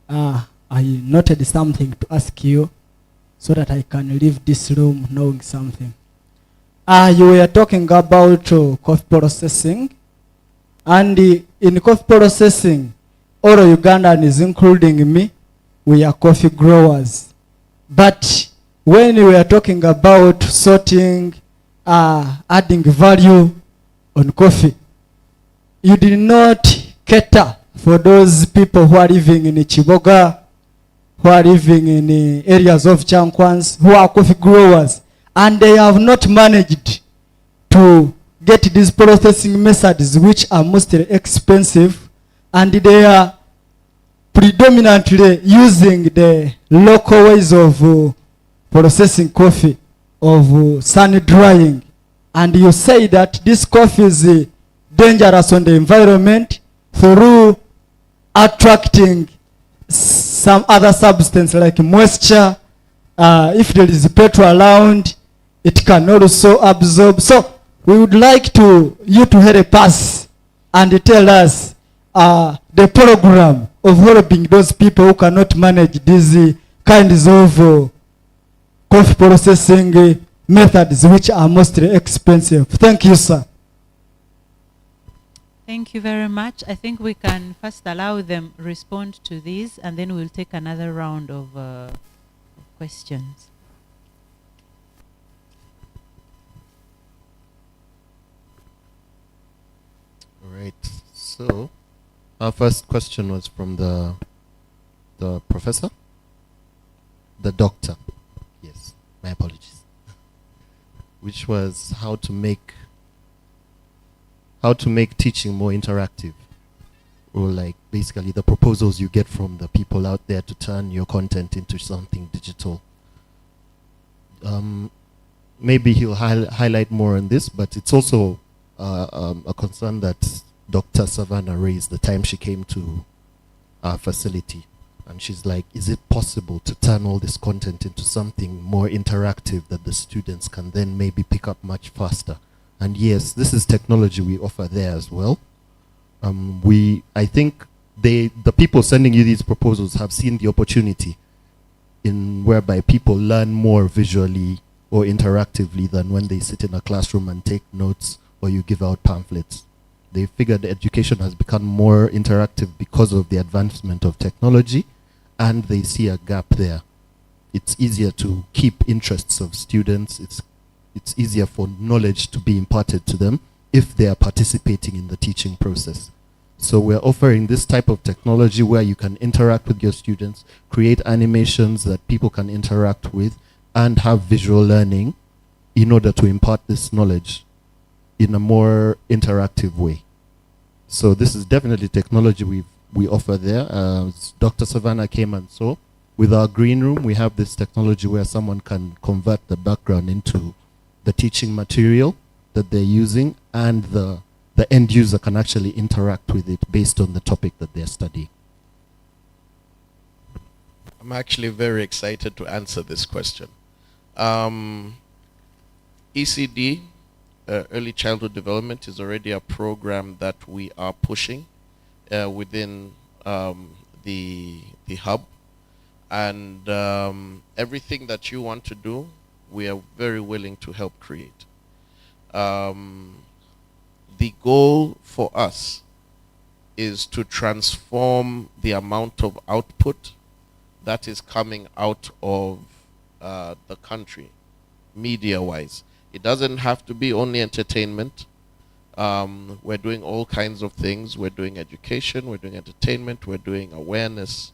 I noted something to ask you so that I can leave this room knowing something. You were talking about coffee processing, and in coffee processing, all Ugandans, including me, we are coffee growers. But when we are talking about sorting, adding value on coffee, you did not cater for those people who are living in Chiboga, who are living in areas of Chankwans, who are coffee growers, and they have not managed to get these processing methods, which are mostly expensive, and they are predominantly using the local ways of processing coffee, of sun drying. And you say that this coffee is dangerous on the environment through attracting some other substance like moisture. If there is petrol around, it can also absorb. So we would like you to help us and tell us the program of helping those people who cannot manage these kinds of coffee processing methods, which are mostly expensive. Thank you, sir. Thank you very much. I think we can first allow them respond to these, and then we'll take another round of questions. All right. So, our first question was from the professor, the doctor. Yes, my apologies. Which was how to make teaching more interactive, or like basically the proposals you get from the people out there to turn your content into something digital. Maybe he'll highlight more on this, but it's also a concern that Dr. Savannah raised the time she came to our facility. And she's like, is it possible to turn all this content into something more interactive that the students can then maybe pick up much faster? And yes, this is technology we offer there as well. I think the people sending you these proposals have seen the opportunity in whereby people learn more visually or interactively than when they sit in a classroom and take notes or you give out pamphlets. They figured education has become more interactive because of the advancement of technology, and they see a gap there. It's easier to keep interests of students. It's easier for knowledge to be imparted to them if they are participating in the teaching process. So we're offering this type of technology where you can interact with your students, create animations that people can interact with, and have visual learning in order to impart this knowledge in a more interactive way. So this is definitely technology we offer there. Dr. Savannah came and saw. With our green room, we have this technology where someone can convert the background into the teaching material that they're using, and the end user can actually interact with it based on the topic that they're studying. I'm actually very excited to answer this question. ECD, Early Childhood Development, is already a program that we are pushing within the hub. And everything that you want to do, we are very willing to help create. The goal for us is to transform the amount of output that is coming out of the country, media-wise. It doesn't have to be only entertainment. We're doing all kinds of things. We're doing education, we're doing entertainment, we're doing awareness,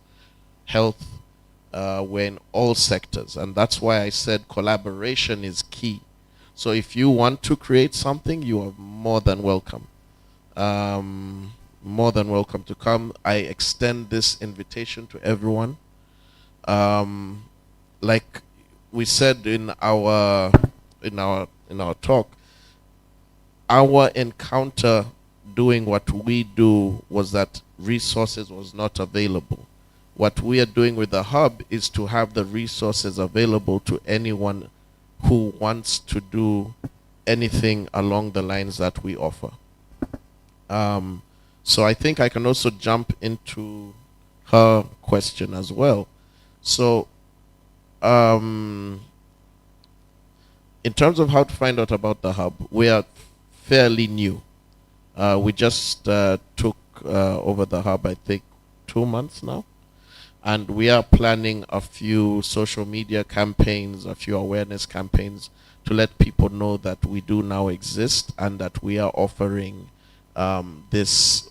health. We're in all sectors. And that's why I said collaboration is key. So if you want to create something, you are more than welcome. More than welcome to come. I extend this invitation to everyone. Like we said in our talk, our encounter doing what we do was that resources was not available. What we are doing with the hub is to have the resources available to anyone who wants to do anything along the lines that we offer. So I think I can also jump into her question as well. So in terms of how to find out about the hub, we are fairly new. We just took over the hub, I think, 2 months now. And we are planning a few social media campaigns, a few awareness campaigns to let people know that we do now exist and that we are offering this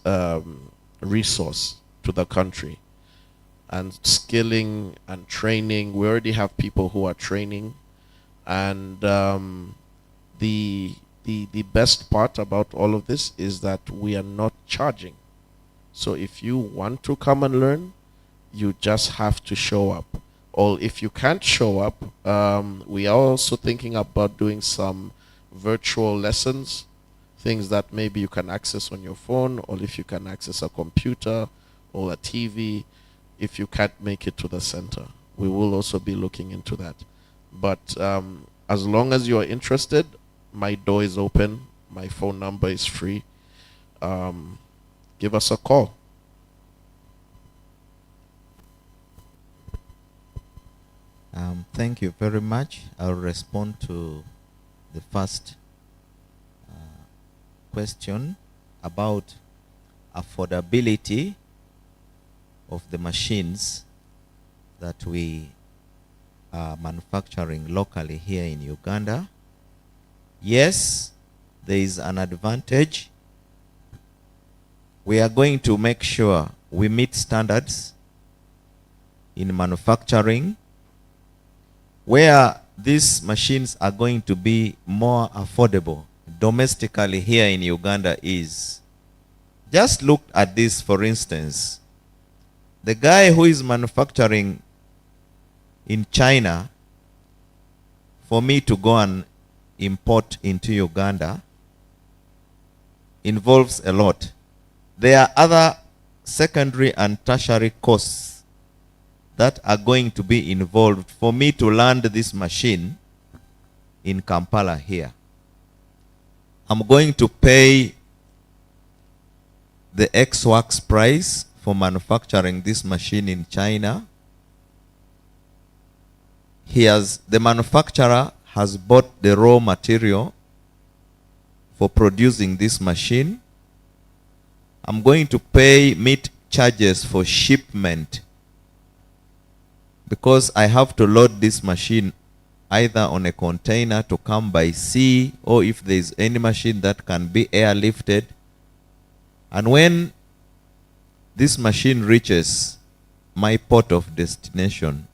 resource to the country. And skilling and training, we already have people who are training. And the best part about all of this is that we are not charging. So if you want to come and learn, you just have to show up. Or if you can't show up, we are also thinking about doing some virtual lessons, things that maybe you can access on your phone, or if you can access a computer or a TV, if you can't make it to the center. We will also be looking into that. But as long as you are interested, my door is open. My phone number is free. Give us a call. Thank you very much. I'll respond to the first question about affordability of the machines that we are manufacturing locally here in Uganda. Yes, there is an advantage. We are going to make sure we meet standards in manufacturing, where these machines are going to be more affordable domestically here in Uganda is, just look at this for instance. The guy who is manufacturing in China, for me to go and import into Uganda, involves a lot. There are other secondary and tertiary costs that are going to be involved for me to land this machine in Kampala here. I'm going to pay the ex-works price for manufacturing this machine in China. The manufacturer has bought the raw material for producing this machine. I'm going to meet charges for shipment, because I have to load this machine either on a container to come by sea, or if there is any machine that can be airlifted. And when this machine reaches my port of destination,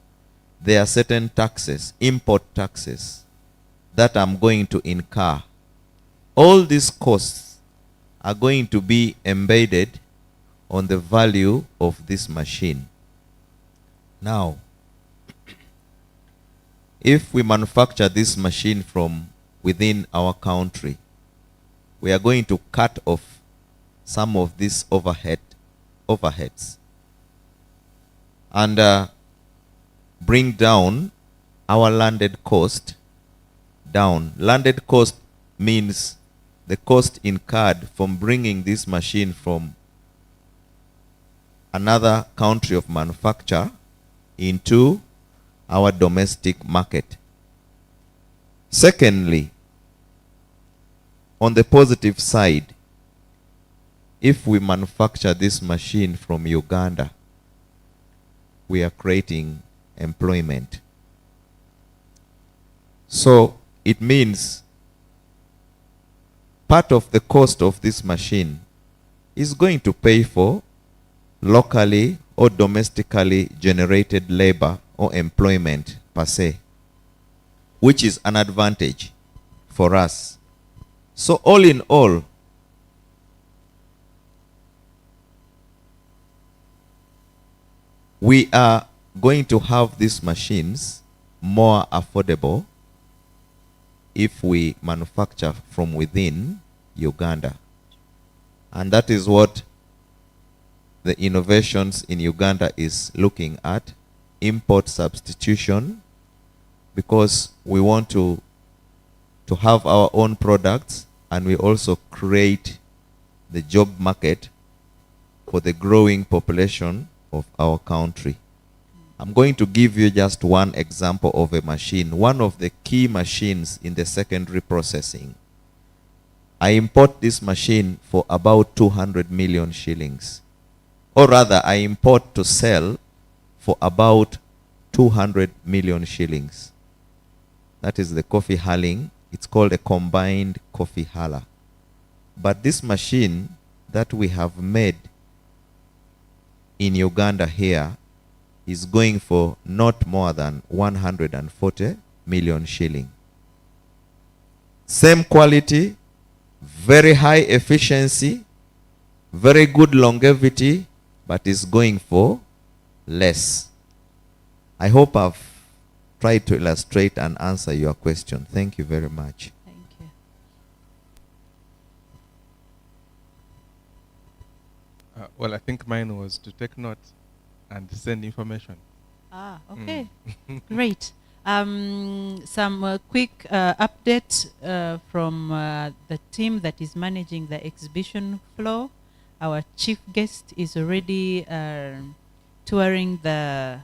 there are certain taxes, import taxes, that I'm going to incur. All these costs are going to be embedded on the value of this machine. Now, if we manufacture this machine from within our country, we are going to cut off some of these overheads and bring down our landed cost down. Landed cost means the cost incurred from bringing this machine from another country of manufacture into our domestic market. Secondly, on the positive side, if we manufacture this machine from Uganda, we are creating employment. So it means part of the cost of this machine is going to pay for locally or domestically generated labor or employment per se, which is an advantage for us. So all in all, we are going to have these machines more affordable if we manufacture from within Uganda. And that is what the innovations in Uganda is looking at, import substitution, because we want to have our own products, and we also create the job market for the growing population of our country. I'm going to give you just one example of a machine, one of the key machines in the secondary processing. I import this machine for about 200 million shillings. Or rather, I import to sell for about 200 million shillings. That is the coffee hulling. It's called a combined coffee huller. But this machine that we have made in Uganda here is going for not more than 140 million shilling. Same quality, very high efficiency, very good longevity, but is going for less. I hope I've tried to illustrate and answer your question. Thank you very much. Thank you. Well, I think mine was to take note and send information. Ah, okay. Great. Some quick update from the team that is managing the exhibition floor. Our chief guest is already touring the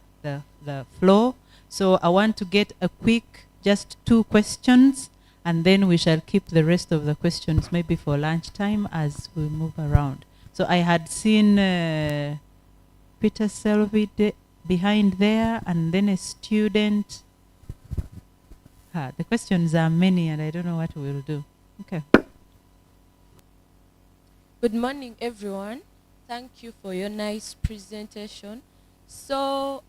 floor. So I want to get a quick, just 2 questions, and then we shall keep the rest of the questions maybe for lunchtime as we move around. So I had seen Peter Selvey behind there, and then a student. The questions are many, and I don't know what we'll do. Okay. Good morning, everyone. Thank you for your nice presentation. So,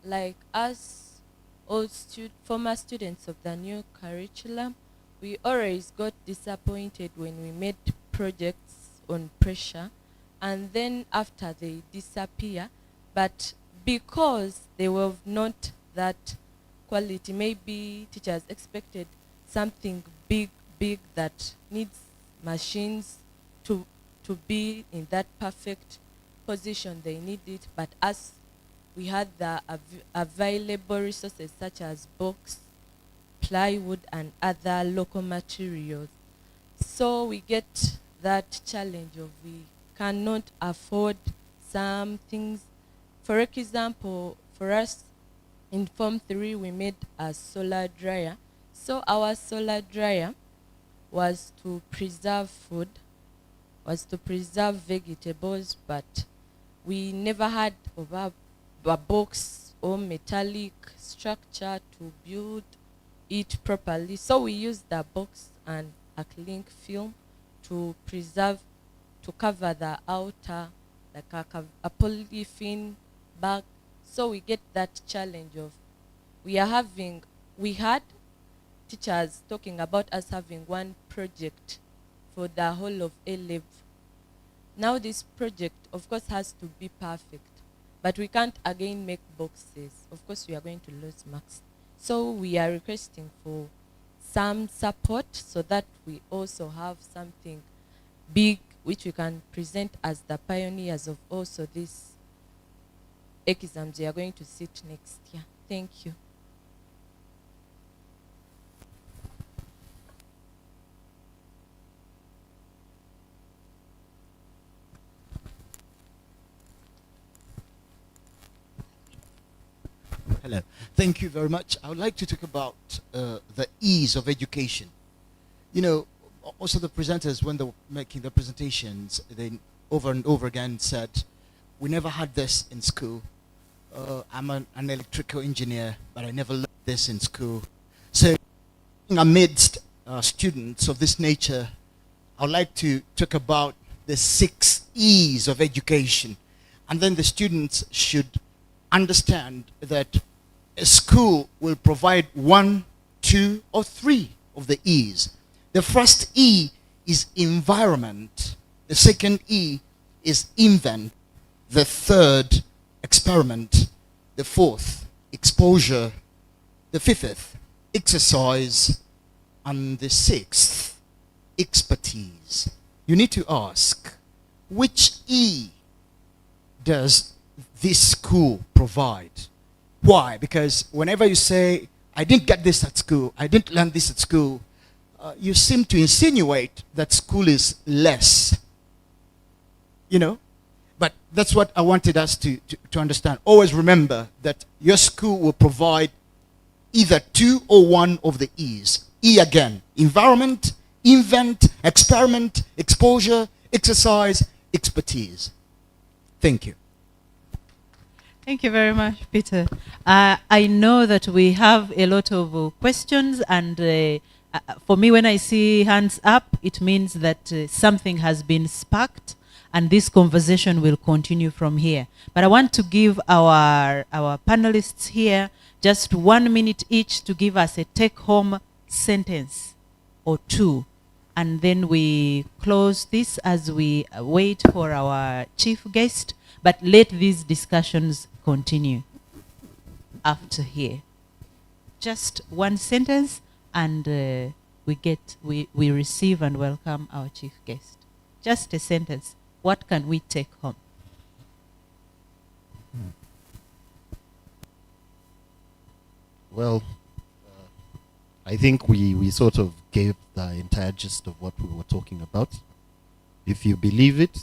like us, all former students of the new curriculum, we always got disappointed when we made projects on pressure, and then after they disappear. But because they were not that quality, maybe teachers expected something big that needs machines to be in that perfect position they need it. But as we had the available resources such as books, plywood, and other local materials, so we get that challenge of we cannot afford some things. For example, for us in Form 3, we made a solar dryer. So our solar dryer was to preserve food, was to preserve vegetables, but we never had a box or metallic structure to build it properly. So we used the box and a cling film to preserve, to cover the outer, like a polythene bag. So we get that challenge of we had teachers talking about us having one project for the whole of A-level. Now this project, of course, has to be perfect, but we can't again make boxes. Of course, we are going to lose marks. So we are requesting for some support so that we also have something big which we can present as the pioneers of also this exams we are going to sit next year. Thank you. Hello. Thank you very much. I would like to talk about the ease of education. You know, most of the presenters, when they were making their presentations, they over and over again said, we never had this in school. I'm an electrical engineer, but I never learned this in school. So amidst students of this nature, I would like to talk about the 6 E's of education. And then the students should understand that a school will provide 1, 2, or 3 of the E's. The first E is environment. The second E is invent. The third, experiment. The fourth, exposure. The fifth, exercise. And the sixth, expertise. You need to ask, which E does this school provide? Why? Because whenever you say, I didn't get this at school, I didn't learn this at school, you seem to insinuate that school is less. You know? But that's what I wanted us to understand. Always remember that your school will provide either 2 or 1 of the E's. E again, environment, invent, experiment, exposure, exercise, expertise. Thank you. Thank you very much, Peter. I know that we have a lot of questions, and for me, when I see hands up, it means that something has been sparked, and this conversation will continue from here. But I want to give our panelists here just 1 minute each to give us a take-home sentence or 2, and then we close this as we wait for our chief guest. But let these discussions continue after here. Just 1 sentence, and we receive and welcome our chief guest. Just a sentence. What can we take home? Well, I think we sort of gave the entire gist of what we were talking about. If you believe it,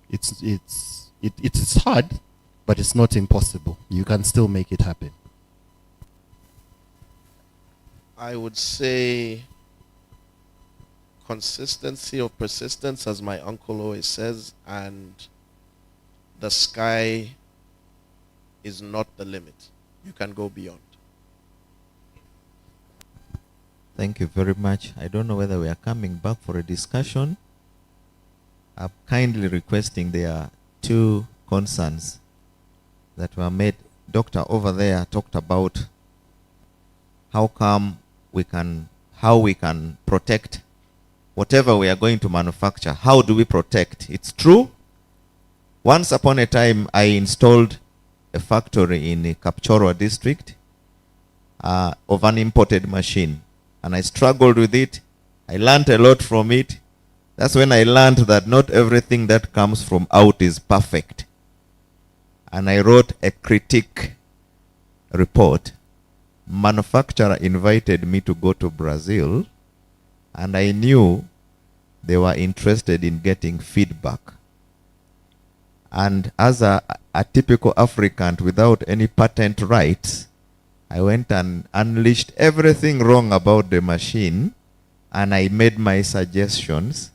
it's hard, but it's not impossible. You can still make it happen. I would say consistency or persistence, as my uncle always says, and the sky is not the limit. You can go beyond. Thank you very much. I don't know whether we are coming back for a discussion. I'm kindly requesting, there are two concerns that were made. Doctor over there talked about how we can protect whatever we are going to manufacture. How do we protect? It's true. Once upon a time, I installed a factory in Kapchorwa district of an imported machine, and I struggled with it. I learned a lot from it. That's when I learned that not everything that comes from out is perfect. And I wrote a critique report. Manufacturer invited me to go to Brazil, and I knew they were interested in getting feedback. And as a typical African without any patent rights, I went and unleashed everything wrong about the machine, and I made my suggestions.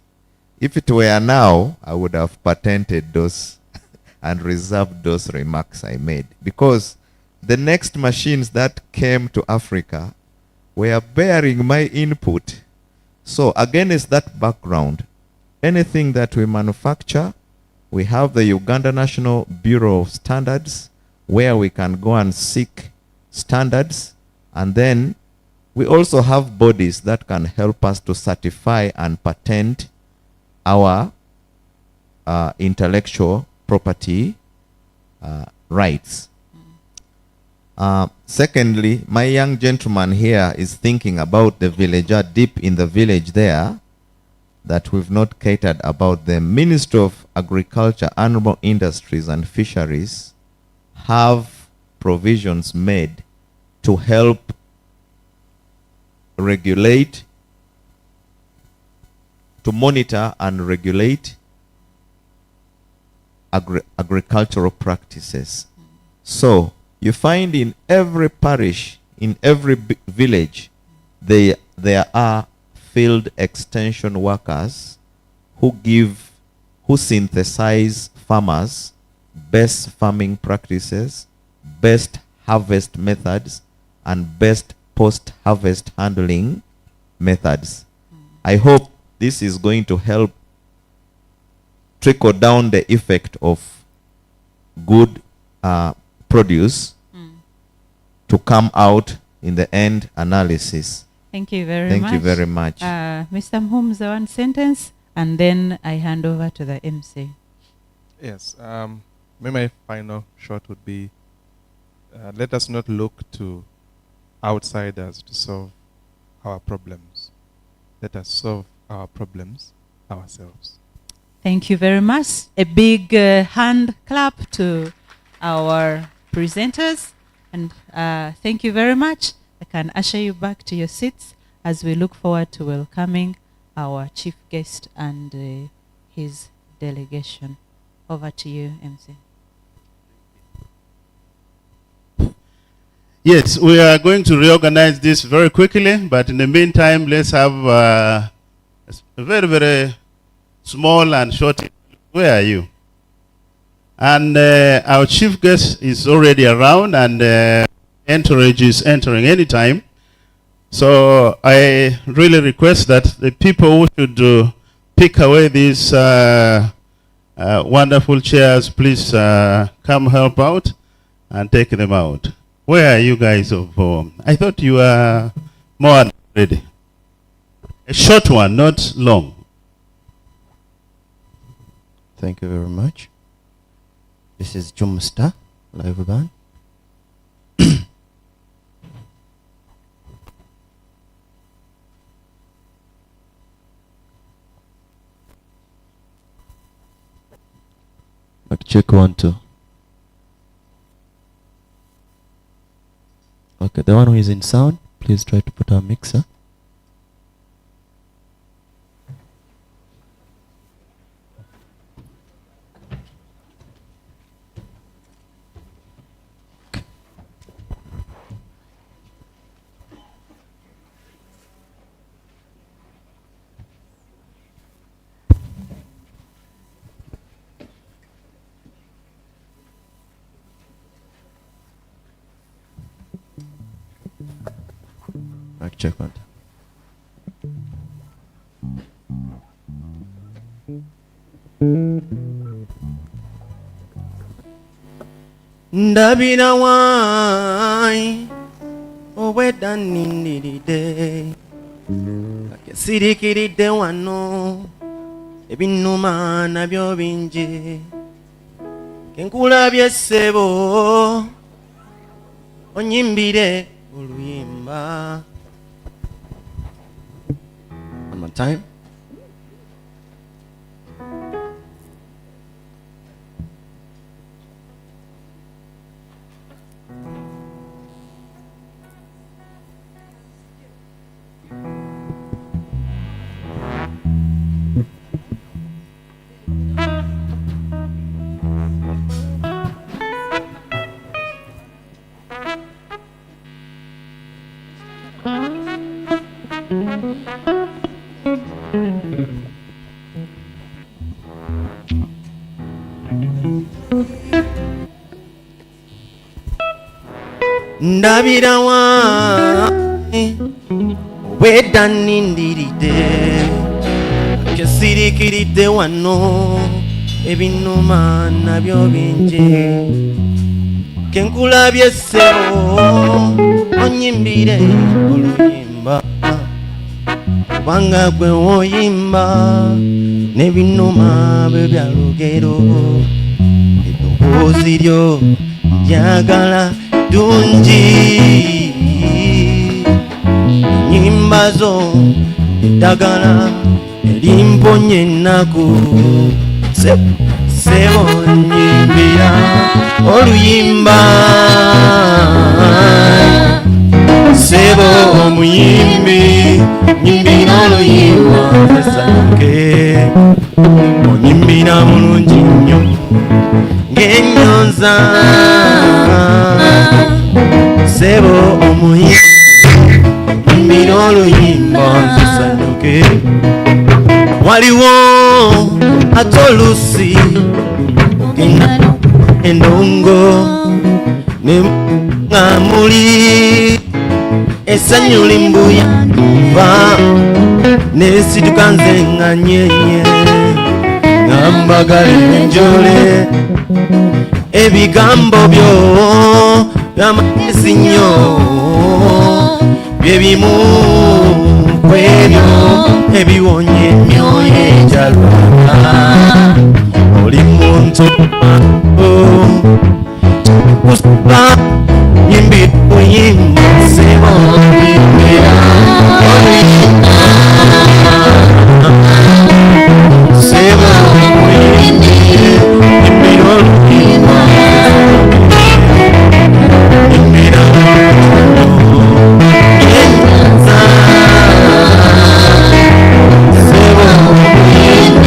If it were now, I would have patented those and reserved those remarks I made, because the next machines that came to Africa were bearing my input. So against that background, anything that we manufacture, we have the Uganda National Bureau of Standards, where we can go and seek standards, and then we also have bodies that can help us to certify and patent our intellectual property rights. Secondly, my young gentleman here is thinking about the villager deep in the village there, that we've not catered about them. Ministry of Agriculture, Animal Industries and Fisheries have provisions made to help regulate, to monitor and regulate agricultural practices. So you find in every parish, in every village, there are field extension workers who synthesize farmers best farming practices, best harvest methods, and best post-harvest handling methods. I hope this is going to help trickle down the effect of good produce to come out in the end analysis. Thank you very much. Thank you very much. Mr. Mhumza, one sentence, and then I hand over to the MC. Yes, my final shot would be, let us not look to outsiders to solve our problems. Let us solve our problems ourselves. Thank you very much. A big hand clap to our presenters, and thank you very much. I can usher you back to your seats as we look forward to welcoming our chief guest and his delegation. Over to you, MC. Yes, we are going to reorganize this very quickly, but in the meantime, let's have a very, very small and short. Where are you? And our chief guest is already around, and entourage is entering anytime. So I really request that the people who should pick away these wonderful chairs, please come help out and take them out. Where are you guys of I thought you were more ready. A short one, not long. Thank you very much. This is Jumsta, live band. Check 1 2. Okay. Okay, the one who is in sound, please try to put our mixer. Mic check one. Ndabira wai oweda nindiride akesirikiridde wano ebinuma nabyo bingi kenkulabye ssebo onyimbire oluyimba. One more time. Ndabira wai oweda nindiride akesirikiridde wano ebinuma nabyo bingi kenkulabye ssebo onyimbire oluyimba kubanga gwe woyimba n'ebinuma bwe bya lugero eddoboozi lyo njagala dungi nyimba zo eddagala erimponya ennaku sebo nyimbira oluyimba sebo omuyimbi nyimbira oluyimba esanyuke onyimbira mulungi nnyo ng'ennyonza sebo omuyimbi nyimbira oluyimba esanyuke. Waliwo ate oluusi ogenda endongo ne nga muli essanyu limbuya va nesituka nze nga nyenye nga mbagala enjole ebigambo byo by'amagezi nnyo bye bimu ku ebyo ebiwonya emyoyo egyalwala oli muntu kusula nyimbira oluyimba sebo nyimbira oluyimba sebo omuyimbi nyimbira oluyimba nyimbira enyanza sebo omuyimbi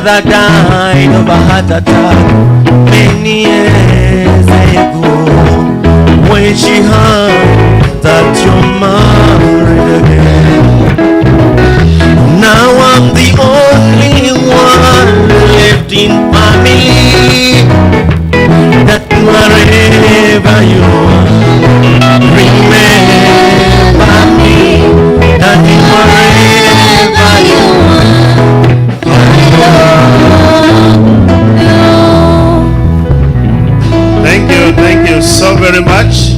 mother died of a heart attack many years ago, when she heard that you're married again. Now I'm the only one left in family, that wherever you are, remember me, that wherever you are, I love you. Thank you so very much.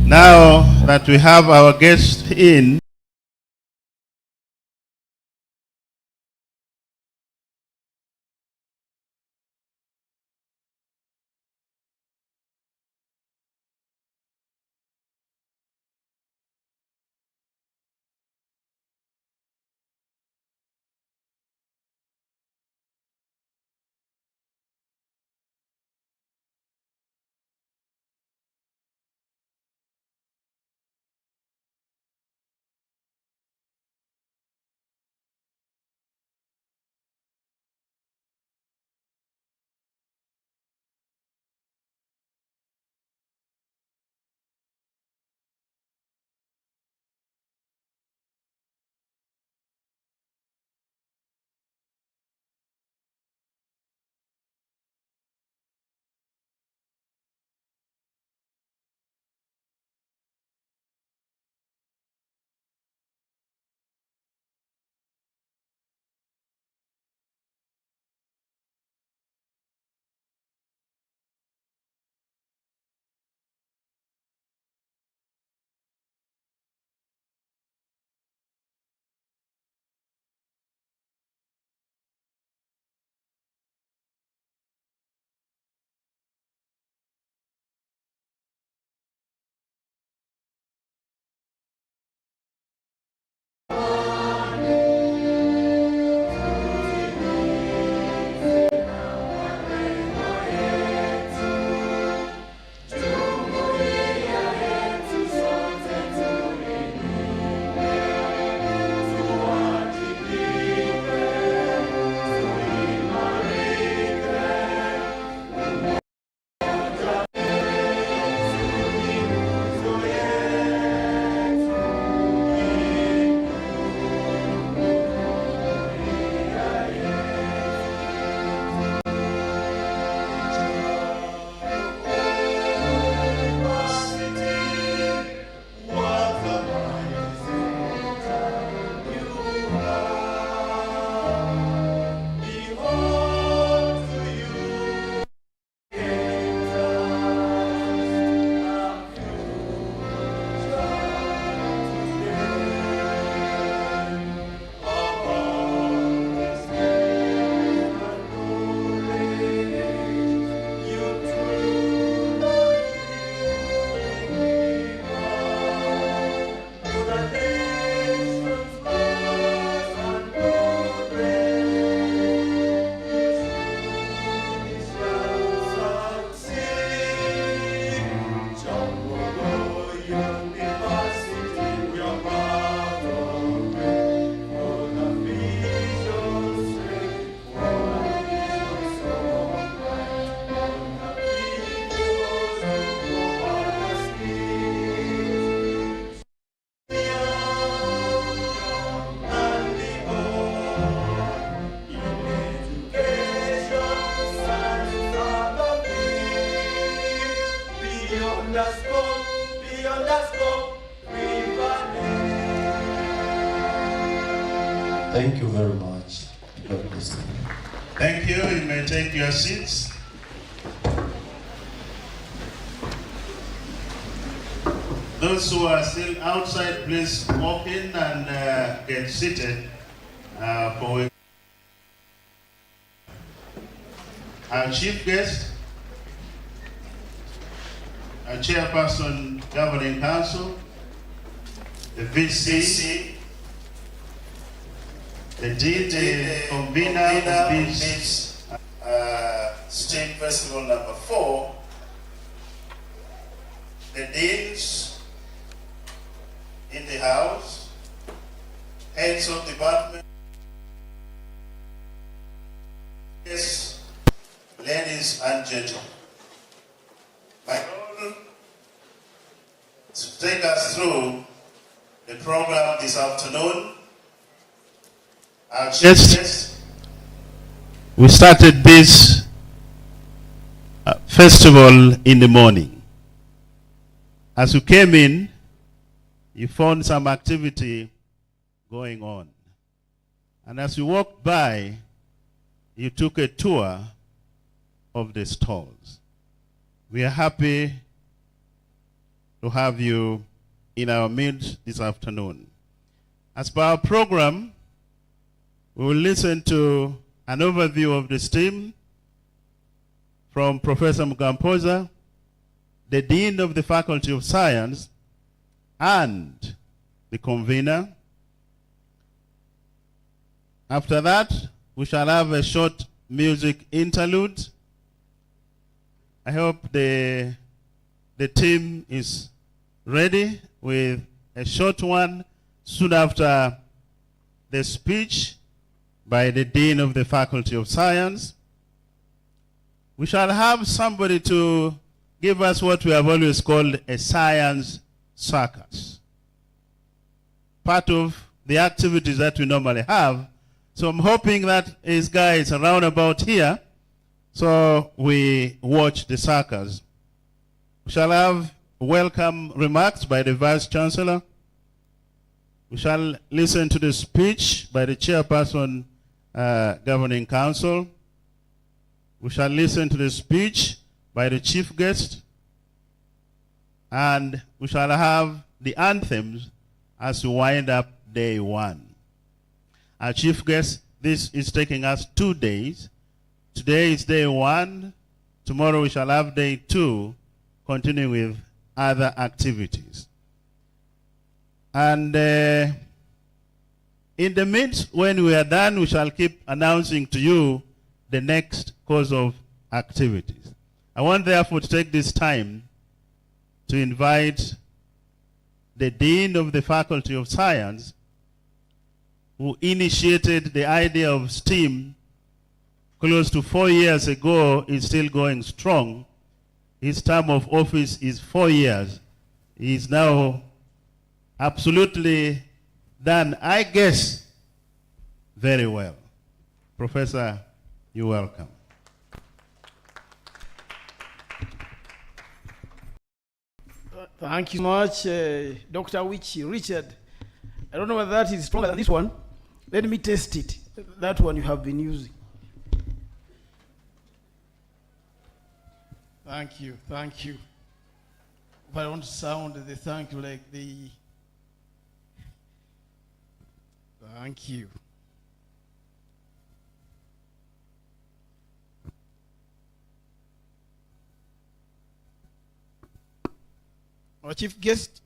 Now that we have our guest in, Thank you very much. God bless you. thank you. You may take your seats. Those who are still outside, please walk in and get seated for our chief guest, our chairperson, governing council, the VC, the dean, the convener of this state festival number 4, the deans in the house, heads of department, Yes, ladies and gentlemen, my role is to take us through the program this afternoon. Yes, we started this festival in the morning. As you came in, you found some activity going on. And as you walked by, you took a tour of the stalls. We are happy to have you in our midst this afternoon. As per our program, we will listen to an overview of the STEAM from Professor Mugampoza, the Dean of the Faculty of Science, and the convener. After that, we shall have a short music interlude. I hope the team is ready with a short one soon after the speech by the Dean of the Faculty of Science. We shall have somebody to give us what we have always called a science circus. Part of the activities that we normally have. So I'm hoping that his guy is around about here, so we watch the circus. We shall have welcome remarks by the Vice Chancellor. We shall listen to the speech by the Chairperson, Governing Council. We shall listen to the speech by the Chief Guest. And we shall have the anthems as we wind up day one. Our chief guest, this is taking us 2 days. Today is day one. Tomorrow we shall have day two, continuing with other activities. And in the midst, when we are done, we shall keep announcing to you the next course of activities. I want therefore to take this time to invite the Dean of the Faculty of Science, who initiated the idea of STEAM close to 4 years ago, is still going strong. His term of office is 4 years. He is now absolutely done, I guess, very well. Professor, you're welcome. Thank you so much, Dr. Richard. I don't know whether that is stronger than this one. Let me test it. That one you have been using. Thank you, thank you. If I want to sound the thank you like the... Thank you. Our chief guest,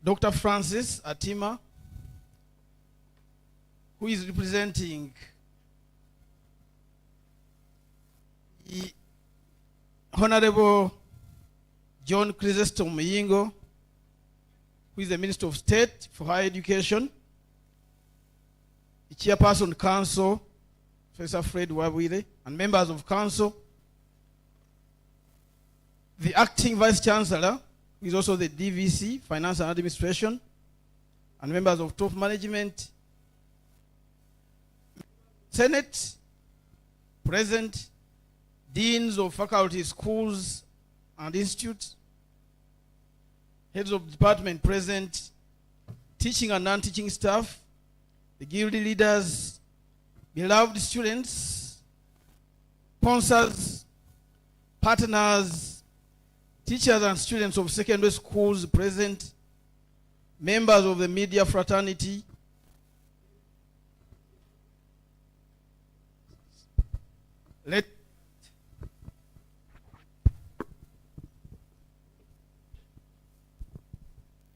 Dr. Francis Atima, who is representing the Honorable John Chrysostom Muyingo, who is the Minister of State for Higher Education, the Chairperson Council, Professor Fred Wabwire, and members of Council, the Acting Vice Chancellor, who is also the DVC, Finance and Administration, and members of top management, Senate, present, deans of faculty, schools, and institutes, heads of department present, teaching and non-teaching staff, the guild leaders, beloved students, sponsors, partners, teachers and students of secondary schools present, members of the media fraternity,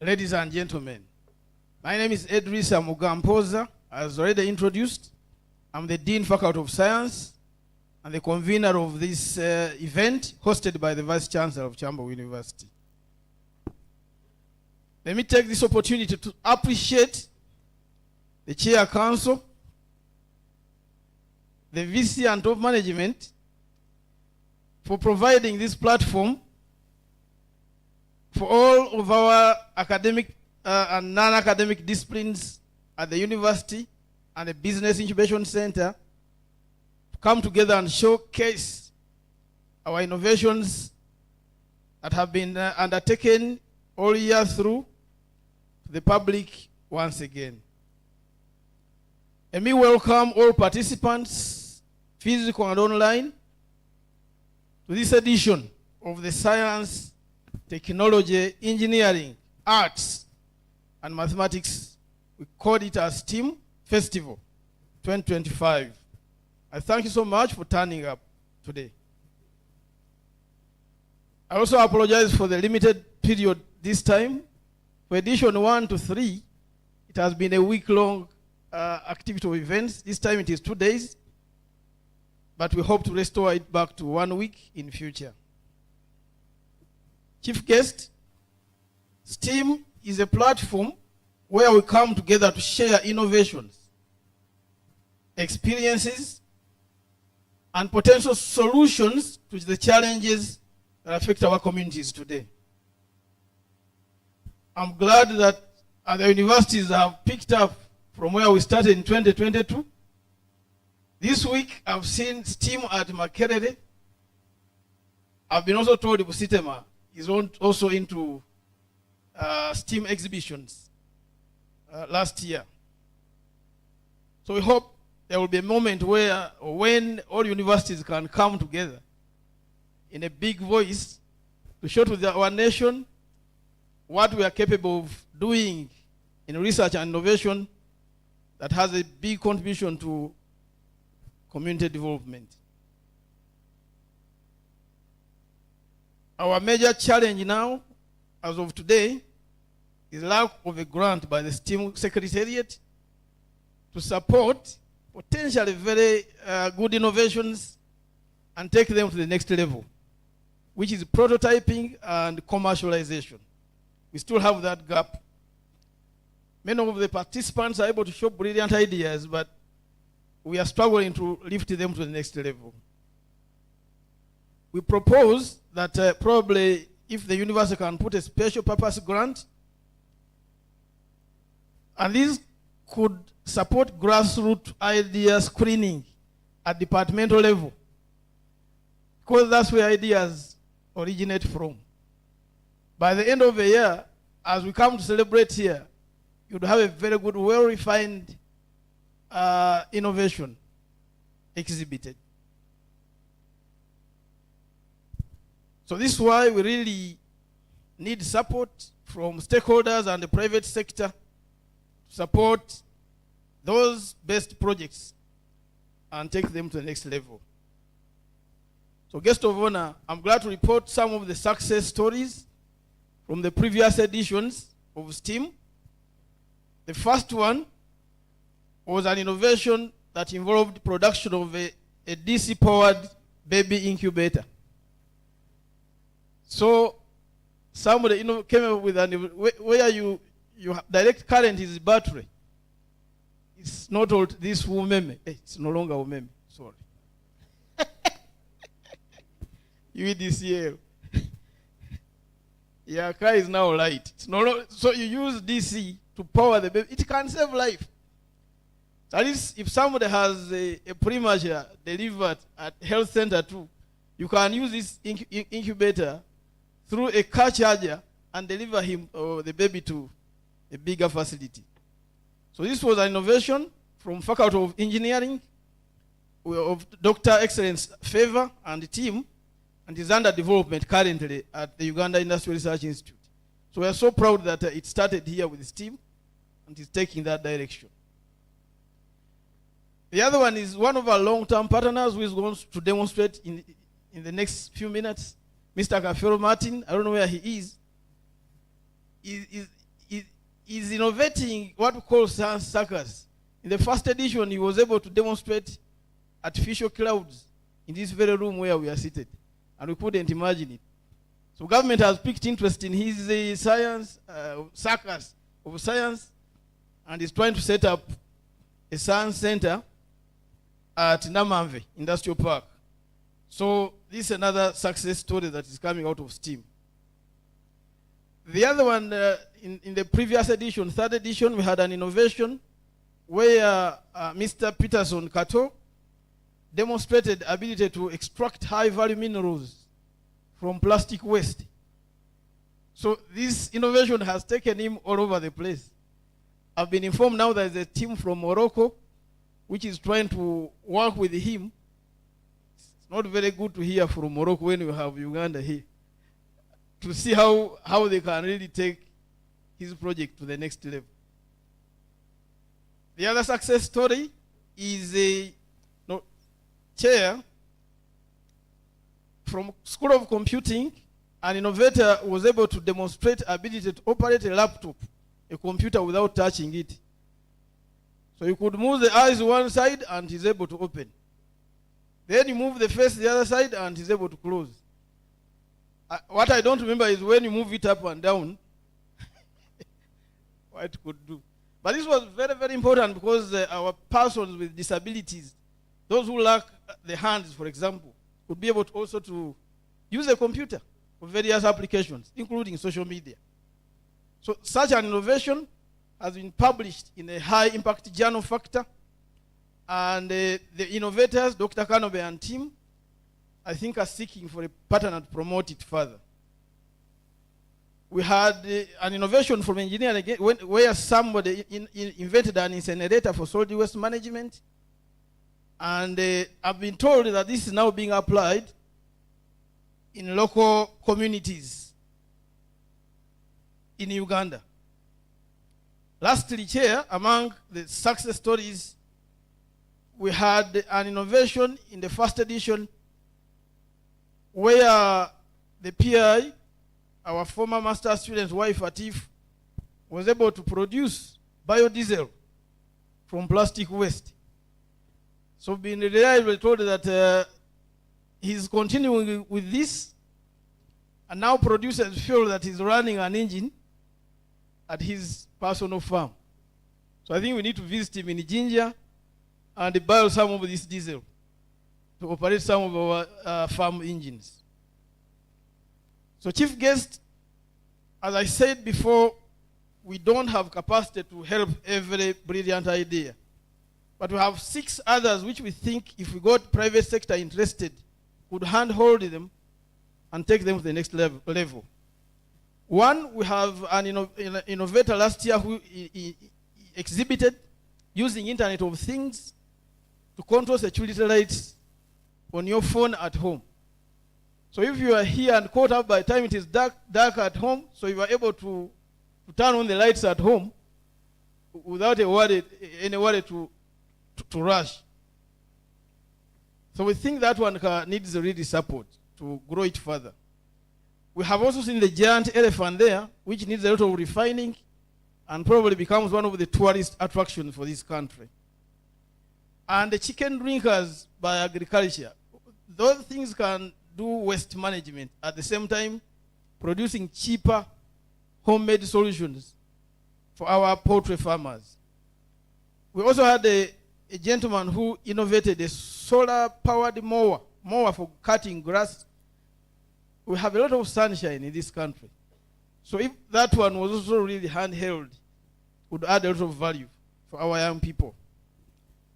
ladies and gentlemen, my name is Edrisa Mugampoza. As already introduced, I'm the Dean Faculty of Science and the convener of this event hosted by the Vice Chancellor of Kyambogo University. Let me take this opportunity to appreciate the Chair Council, the VC and top management for providing this platform for all of our academic and non-academic disciplines at the university and the Business Incubation Center to come together and showcase our innovations that have been undertaken all year through to the public once again. Let me welcome all participants, physical and online, to this edition of the Science, Technology, Engineering, Arts, and Mathematics. We called it as STEAM Festival 2025. I thank you so much for turning up today. I also apologize for the limited period this time. For edition 1 to 3, it has been a week-long activity of events. This time it is 2 days, but we hope to restore it back to 1 week in future. Chief guest, STEAM is a platform where we come together to share innovations, experiences, and potential solutions to the challenges that affect our communities today. I'm glad that other universities have picked up from where we started in 2022. This week, I've seen STEAM at Makerere. I've been also told Busitema is also into STEAM exhibitions last year. So we hope there will be a moment where, or when all universities can come together in a big voice to show to our nation what we are capable of doing in research and innovation that has a big contribution to community development. Our major challenge now, as of today, is lack of a grant by the STEAM Secretariat to support potentially very good innovations and take them to the next level, which is prototyping and commercialization. We still have that gap. Many of the participants are able to show brilliant ideas, but we are struggling to lift them to the next level. We propose that probably if the university can put a special purpose grant, and this could support grassroots idea screening at departmental level, because that's where ideas originate from. By the end of the year, as we come to celebrate here, you'd have a very good, well-refined innovation exhibited. So this is why we really need support from stakeholders and the private sector to support those best projects and take them to the next level. So guest of honor, I'm glad to report some of the success stories from the previous editions of STEAM. The first one was an innovation that involved production of a DC-powered baby incubator. So somebody came up with an where you direct current is battery. It's not all this woman. It's no longer woman. Sorry. UDCL. Your car is now light. It's no, so you use DC to power the baby. It can save life. At least if somebody has a premature delivered at health center too, you can use this incubator through a car charger and deliver him or the baby to a bigger facility. So this was an innovation from Faculty of Engineering of Dr. Excellence Favor and the team, and is under development currently at the Uganda Industrial Research Institute. So we are so proud that it started here with this team and is taking that direction. The other one is one of our long-term partners who is going to demonstrate in the next few minutes, Mr. Kafero Martin. I don't know where he is. Is innovating what we call science circus. In the first edition, he was able to demonstrate artificial clouds in this very room where we are seated, and we couldn't imagine it. So government has picked interest in his science, circus of science, and is trying to set up a science center at Namanve Industrial Park. So this is another success story that is coming out of STEAM. The other one, in the previous edition, third edition, we had an innovation where Mr. Peterson Kato demonstrated ability to extract high-value minerals from plastic waste. So this innovation has taken him all over the place. I've been informed now that there's a team from Morocco which is trying to work with him. It's not very good to hear from Morocco when you have Uganda here, to see how they can really take his project to the next level. The other success story is a chair from School of Computing. An innovator was able to demonstrate ability to operate a laptop, a computer, without touching it. So you could move the eyes one side and he's able to open. Then you move the face the other side and he's able to close. What I don't remember is when you move it up and down, what it could do. But this was very, very important because our persons with disabilities, those who lack the hands, for example, could be able to also to use a computer for various applications, including social media. So such an innovation has been published in a high-impact journal Factor, and the innovators, Dr. Kanobe and team, I think are seeking for a partner to promote it further. We had an innovation from engineering where somebody invented an incinerator for solid waste management, and I've been told that this is now being applied in local communities in Uganda. Lastly, Chair, among the success stories, we had an innovation in the first edition where the PI, our former master student's wife, Atif, was able to produce biodiesel from plastic waste. So being reliably told that he's continuing with this and now produces fuel that is running an engine at his personal farm. So I think we need to visit him in Jinja and buy some of this diesel to operate some of our farm engines. So Chief Guest, as I said before, we don't have capacity to help every brilliant idea. But we have 6 others which we think if we got private sector interested, would handhold them and take them to the next level. One, we have an innovator last year who exhibited using Internet of Things to control security lights on your phone at home. So if you are here and caught up by the time it is dark at home, so you are able to turn on the lights at home without any worry to rush. So we think that one needs really support to grow it further. We have also seen the giant elephant there, which needs a lot of refining and probably becomes one of the tourist attractions for this country. And the chicken drinkers by agriculture. Those things can do waste management at the same time producing cheaper homemade solutions for our poultry farmers. We also had a gentleman who innovated a solar-powered mower for cutting grass. We have a lot of sunshine in this country. So if that one was also really handheld, would add a lot of value for our young people.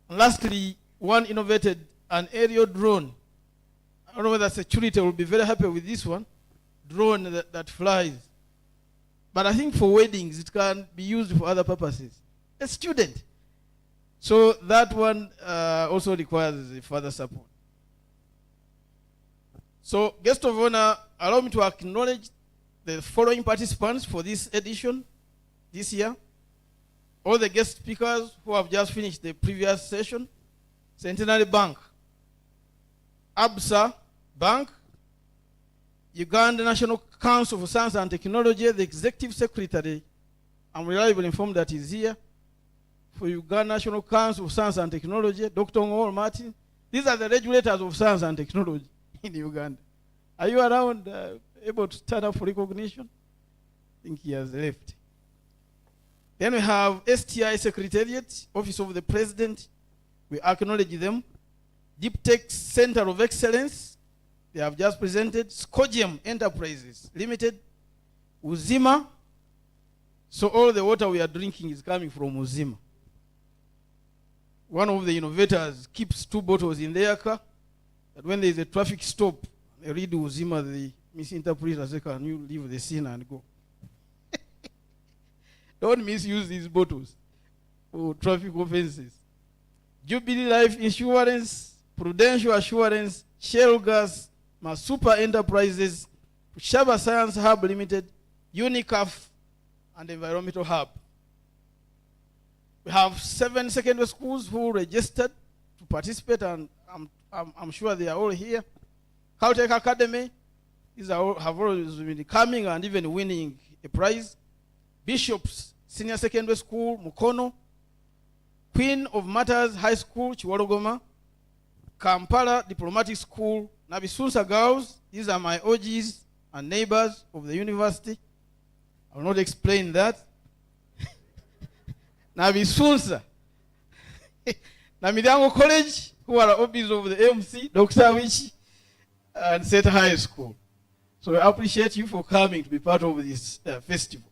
And lastly, one innovated an aerial drone. I don't know whether security will be very happy with this one, drone that flies. But I think for weddings, it can be used for other purposes. A student. So that one also requires further support. So, guest of honor, allow me to acknowledge the following participants for this edition, this year. All the guest speakers who have just finished the previous session. Centenary Bank, ABSA Bank, Uganda National Council for Science and Technology, the Executive Secretary, I'm reliably informed that he's here, for Uganda National Council for Science and Technology, Dr. Ngol Martin. These are the regulators of science and technology in Uganda. Are you around, able to stand up for recognition? I think he has left. Then we have STI Secretariat, Office of the President. We acknowledge them. Deep Tech Center of Excellence, they have just presented. Scogium Enterprises Limited, Uzima. So all the water we are drinking is coming from Uzima. One of the innovators keeps 2 bottles in their car, that when there is a traffic stop, they read Uzima, the misinterpreter say, can you leave the scene and go? Don't misuse these bottles for traffic offenses. Jubilee Life Insurance, Prudential Assurance, Shell Gas, Masupa Enterprises, Shaba Science Hub Limited, Unicaf, and Environmental Hub. We have 7 secondary schools who registered to participate, and I'm sure they are all here. Caltech Academy, these are all, have always been coming and even winning a prize. Bishops Senior Secondary School, Mukono. Queen of Martyrs High School, Chiwalogoma. Kampala Diplomatic School, Nabisunsa Girls. These are my OGs and neighbors of the university. I will not explain that. Nabisunsa. Namidango College, who are OBs of the MC, Dr. Wichi, and Seta High School. So I appreciate you for coming to be part of this festival.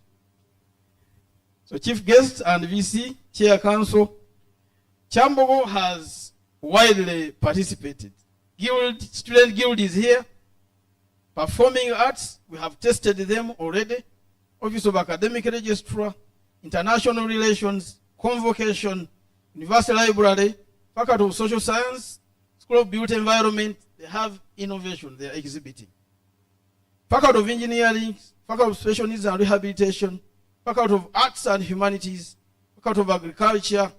So chief guest and VC, Chair Council, Kyambogo has widely participated. Student Guild is here. Performing arts, we have tested them already. Office of Academic Registrar, International Relations, Convocation, University Library, Faculty of Social Science, School of Built Environment, they have innovation they are exhibiting. Faculty of Engineering, Faculty of Special Needs and Rehabilitation, Faculty of Arts and Humanities, Faculty of Agriculture,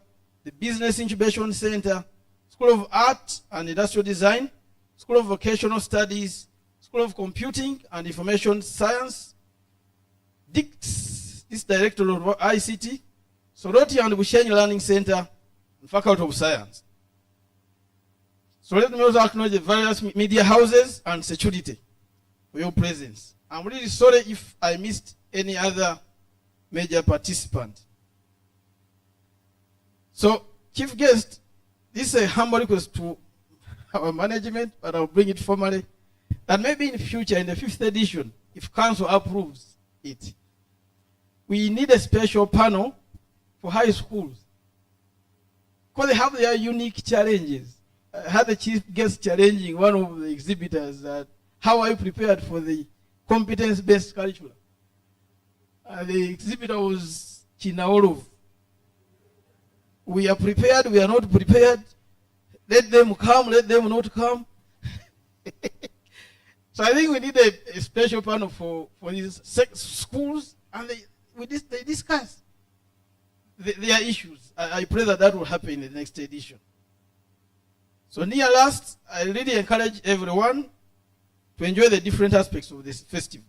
the Business Incubation Center, School of Art and Industrial Design, School of Vocational Studies, School of Computing and Information Science, DICT, this Director of ICT, Soroti and Bushenyi Learning Center, and Faculty of Science. So let me also acknowledge the various media houses and security for your presence. I'm really sorry if I missed any other major participant. So, chief guest, this is a humble request to our management, but I'll bring it formally, that maybe in the future, in the 5th edition, if council approves it, we need a special panel for high schools, because they have their unique challenges. I had the chief guest challenging one of the exhibitors that, how are you prepared for the competence-based curriculum? The exhibitor was Chinaorov. We are prepared, we are not prepared. Let them come, let them not come. So I think we need a special panel for these schools, and they discuss their issues. I pray that that will happen in the next edition. So near last, I really encourage everyone to enjoy the different aspects of this festival,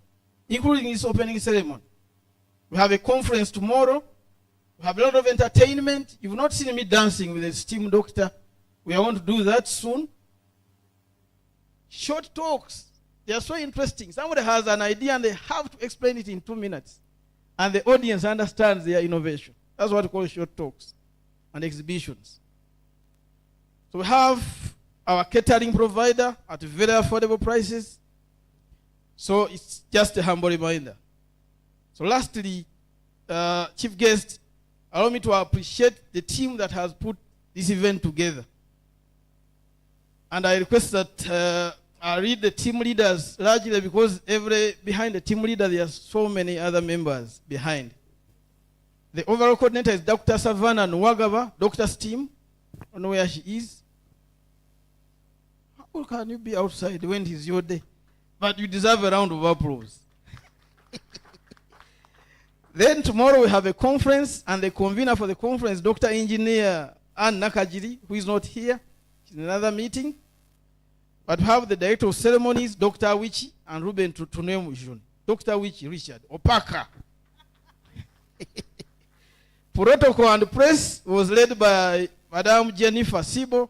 including this opening ceremony. We have a conference tomorrow. We have a lot of entertainment. You've not seen me dancing with the esteemed doctor. We are going to do that soon. Short talks. They are so interesting. Somebody has an idea and they have to explain it in 2 minutes. And the audience understands their innovation. That's what we call short talks and exhibitions. So we have our catering provider at very affordable prices. So it's just a humble reminder. So lastly, chief guest, allow me to appreciate the team that has put this event together. And I request that I read the team leaders largely, because behind the team leader there are so many other members behind. The overall coordinator is Dr. Savannah Nwagaba, doctor's team. I don't know where she is. How can you be outside when it is your day? But you deserve a round of applause. Then tomorrow we have a conference, and the convener for the conference, Dr. Engineer Ann Nakajiri, who is not here. She's in another meeting. But we have the Director of Ceremonies, Dr. Wichi, and Ruben Tutunemujun. Dr. Wichi Richard Opaka. Protocol and press was led by Madame Jennifer Sibo.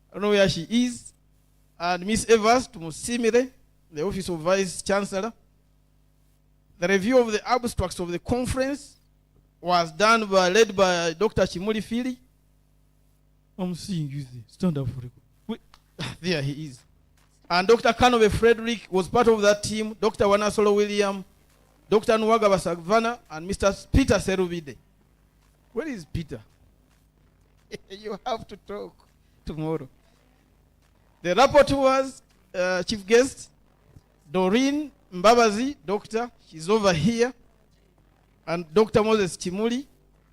I don't know where she is. And Miss Evers Tumusimire, the Office of Vice Chancellor. The review of the abstracts of the conference was led by Dr. Chimuli Fili. I'm seeing you there. Stand up for a There he is. And Dr. Kanobe Frederick was part of that team, Dr. Wanasolo William, Dr. Nwaga Basavana, and Mr. Peter Serubide. Where is Peter? You have to talk tomorrow. The rapporteurs, chief guest, Doreen Mbabazi, doctor, she's over here, and Dr. Moses Chimuli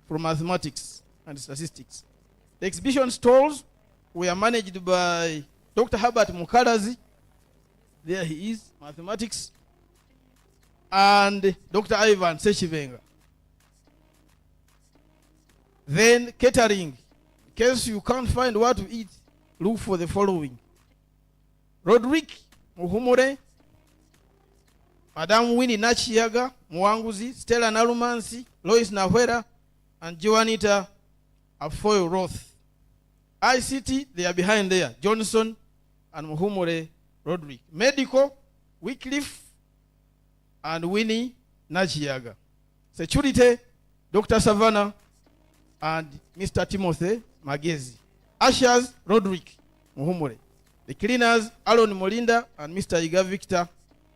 from mathematics and statistics. The exhibition stalls were managed by Dr. Herbert Mukalazi, there he is, mathematics, and Dr. Ivan Sechivenga. Then catering, in case you can't find what to eat, look for the following. Roderick Muhumure, Madam Winnie Nachiyaga, Mwanguzi, Stella Narumansi, Lois Nahwera, and Joanita Afoyo Roth. ICT, they are behind there, Johnson and Muhumure Roderick. Medical, Wycliffe and Winnie Nachiyaga. Security, Dr. Savannah and Mr. Timothy Magezi. Ushers, Roderick Muhumure. The cleaners, Aaron Molinda and Mr. Iga Victor.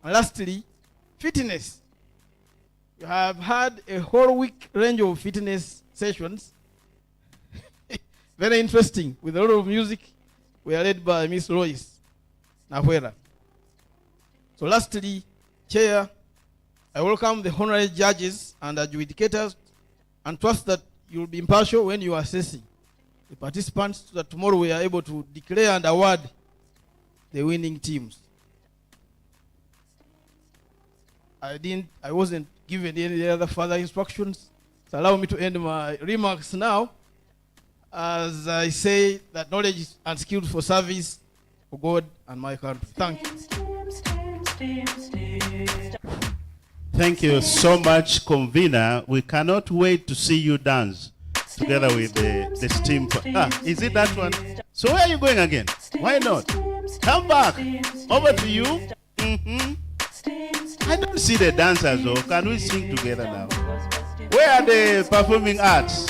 And lastly, fitness. You have had a whole week range of fitness sessions. Very interesting, with a lot of music. We are led by Miss Lois Nahwera. So lastly, Chair, I welcome the honorary judges and adjudicators and trust that you will be impartial when you are assessing the participants so that tomorrow we are able to declare and award the winning teams. I wasn't given any other further instructions. So allow me to end my remarks now as I say that knowledge and skills for service for God and my country. Thank you. Thank you so much, convener. We cannot wait to see you dance together with the steam. Is it that one? So where are you going again? Why not? Come back. Over to you. I don't see the dancers, though. Can we sing together now? Where are the performing arts?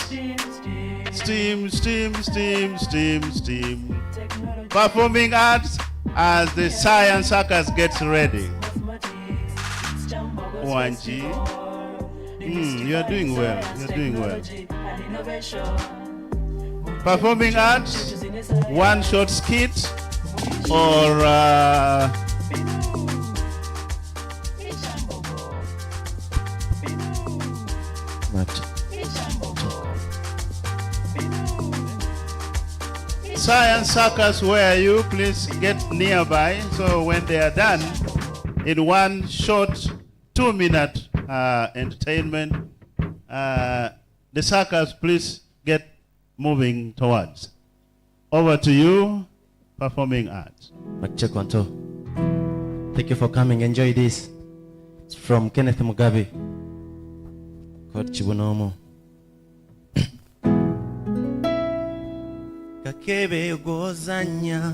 Steam, steam, steam, steam, steam. Performing arts as the science circus gets ready. Wanji. You are doing well. You are doing well. Performing arts, one short skit, or science circus, where are you? Please get nearby so when they are done in one short 2-minute entertainment, the circus, please get moving towards. Over to you, performing arts. Thank you for coming. Enjoy this. It's from Kenneth Mugabe. Called Chibunomo. Kakebe gozanya,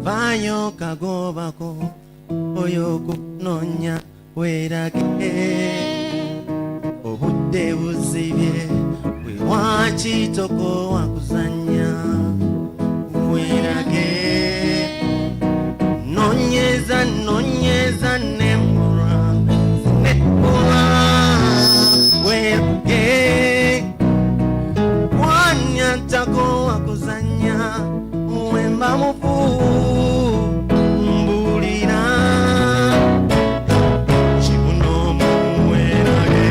vanyo kagobako, oyoku nonya, werake. Obude buzibye, we wachitoko wakuzanya, werake. Nonyeza, nonyeza, nemura, nekura, werake. Wanyatako wakuzanya, mwemba mufu, mbulira. Chibunomu werake,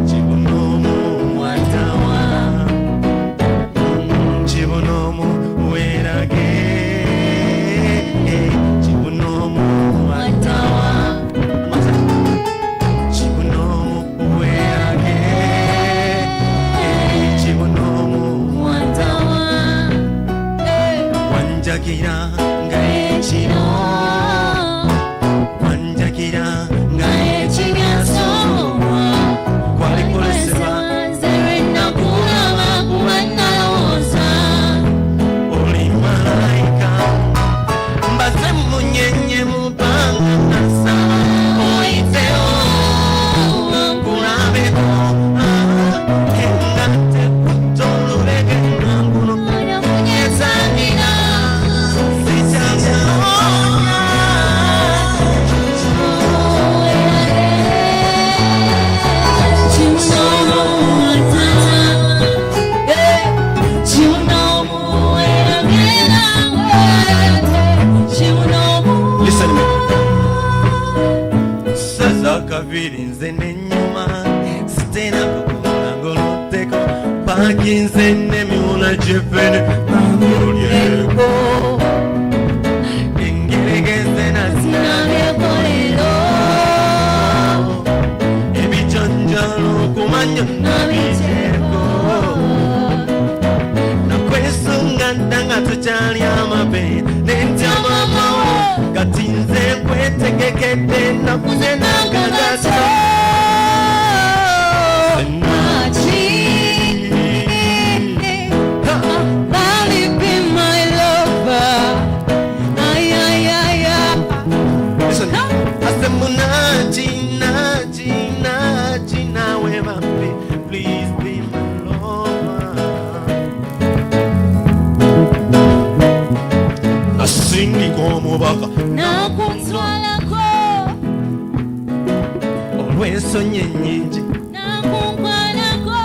chibunomu watawa. Chibunomu werake, chibunomu watawa. Chibunomu werake, chibunomu watawa. Wanjakira ngae chino, wanjakira ngae chinyasowa. Kwali kolesera zerena kulaba kubanaloza. Oli malaika mbaze munyenye mubanga nasa. Oiteo kulabeko engate kutoluleke nanguno. Nyezanira makinze nemiula jefene mamulyeko engeregeze nasinabyekolero ebijanjalo kumanya nabiteko nakwesunga ndanga tukyali amabe nentya mamawo kati nze kwetegekede nakuze nakagato please be my lover. Nasingi como baka nakuntwalako olw'ensonyi ennyingi nakunkwalako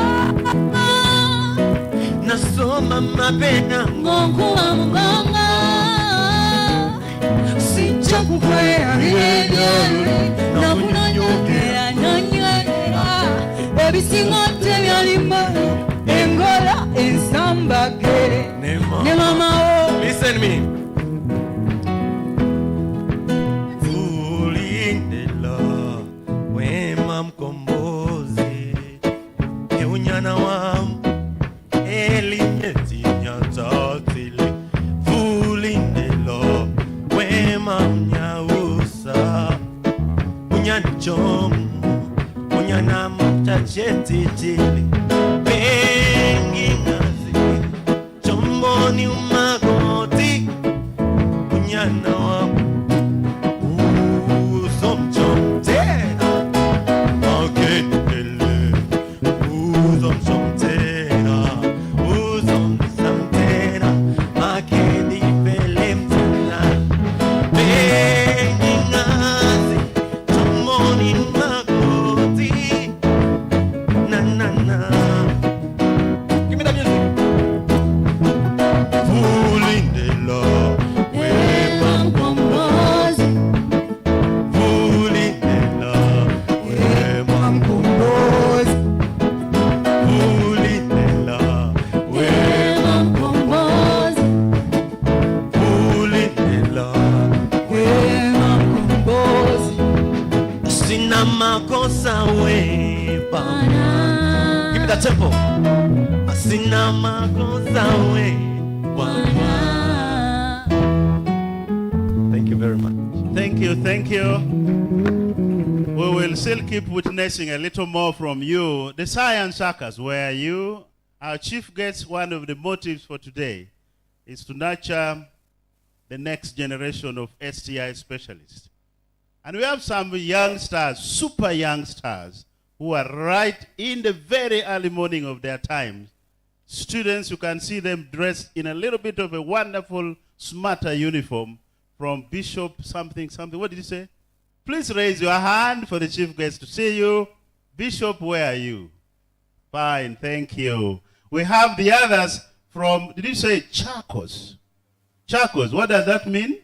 nasoma mapena ng'onkuba mugongo sijja kukweyalira ebyaluli nakunonyogera nonywerera ebisinga tebyalimu engola ensambagere ne mamawo. Listen me. Fulindela wema mkombozi eunyana wam elinyeti nyatatili fulindela wema mnyausa unyani chomu unyana mtachetitili pengi ngazi chomboni umagoti unyana wa uzomchomtena akenele uzomchomtena uzomsamtena akenipele mtena pengi ngazi chomboni umagoti na na na. Give me that music. Fulindela wema mkombozi fulindela wema mkombozi fulindela wema mkombozi fulindela wema mkombozi sina makosa we Bwana. Give me that tempo. Sina makosa we Bwana. Thank you very much. Thank you, thank you. We will still keep witnessing a little more from you. The science suckers, where are you? Our chief guest, one of the motives for today is to nurture the next generation of STI specialists. And we have some young stars, super young stars, who are right in the very early morning of their time. Students, you can see them dressed in a little bit of a wonderful, smarter uniform from Bishop something. What did you say? Please raise your hand for the chief guest to see you. Bishop, where are you? Fine, thank you. We have the others from, did you say Chacos? Chacos, what does that mean?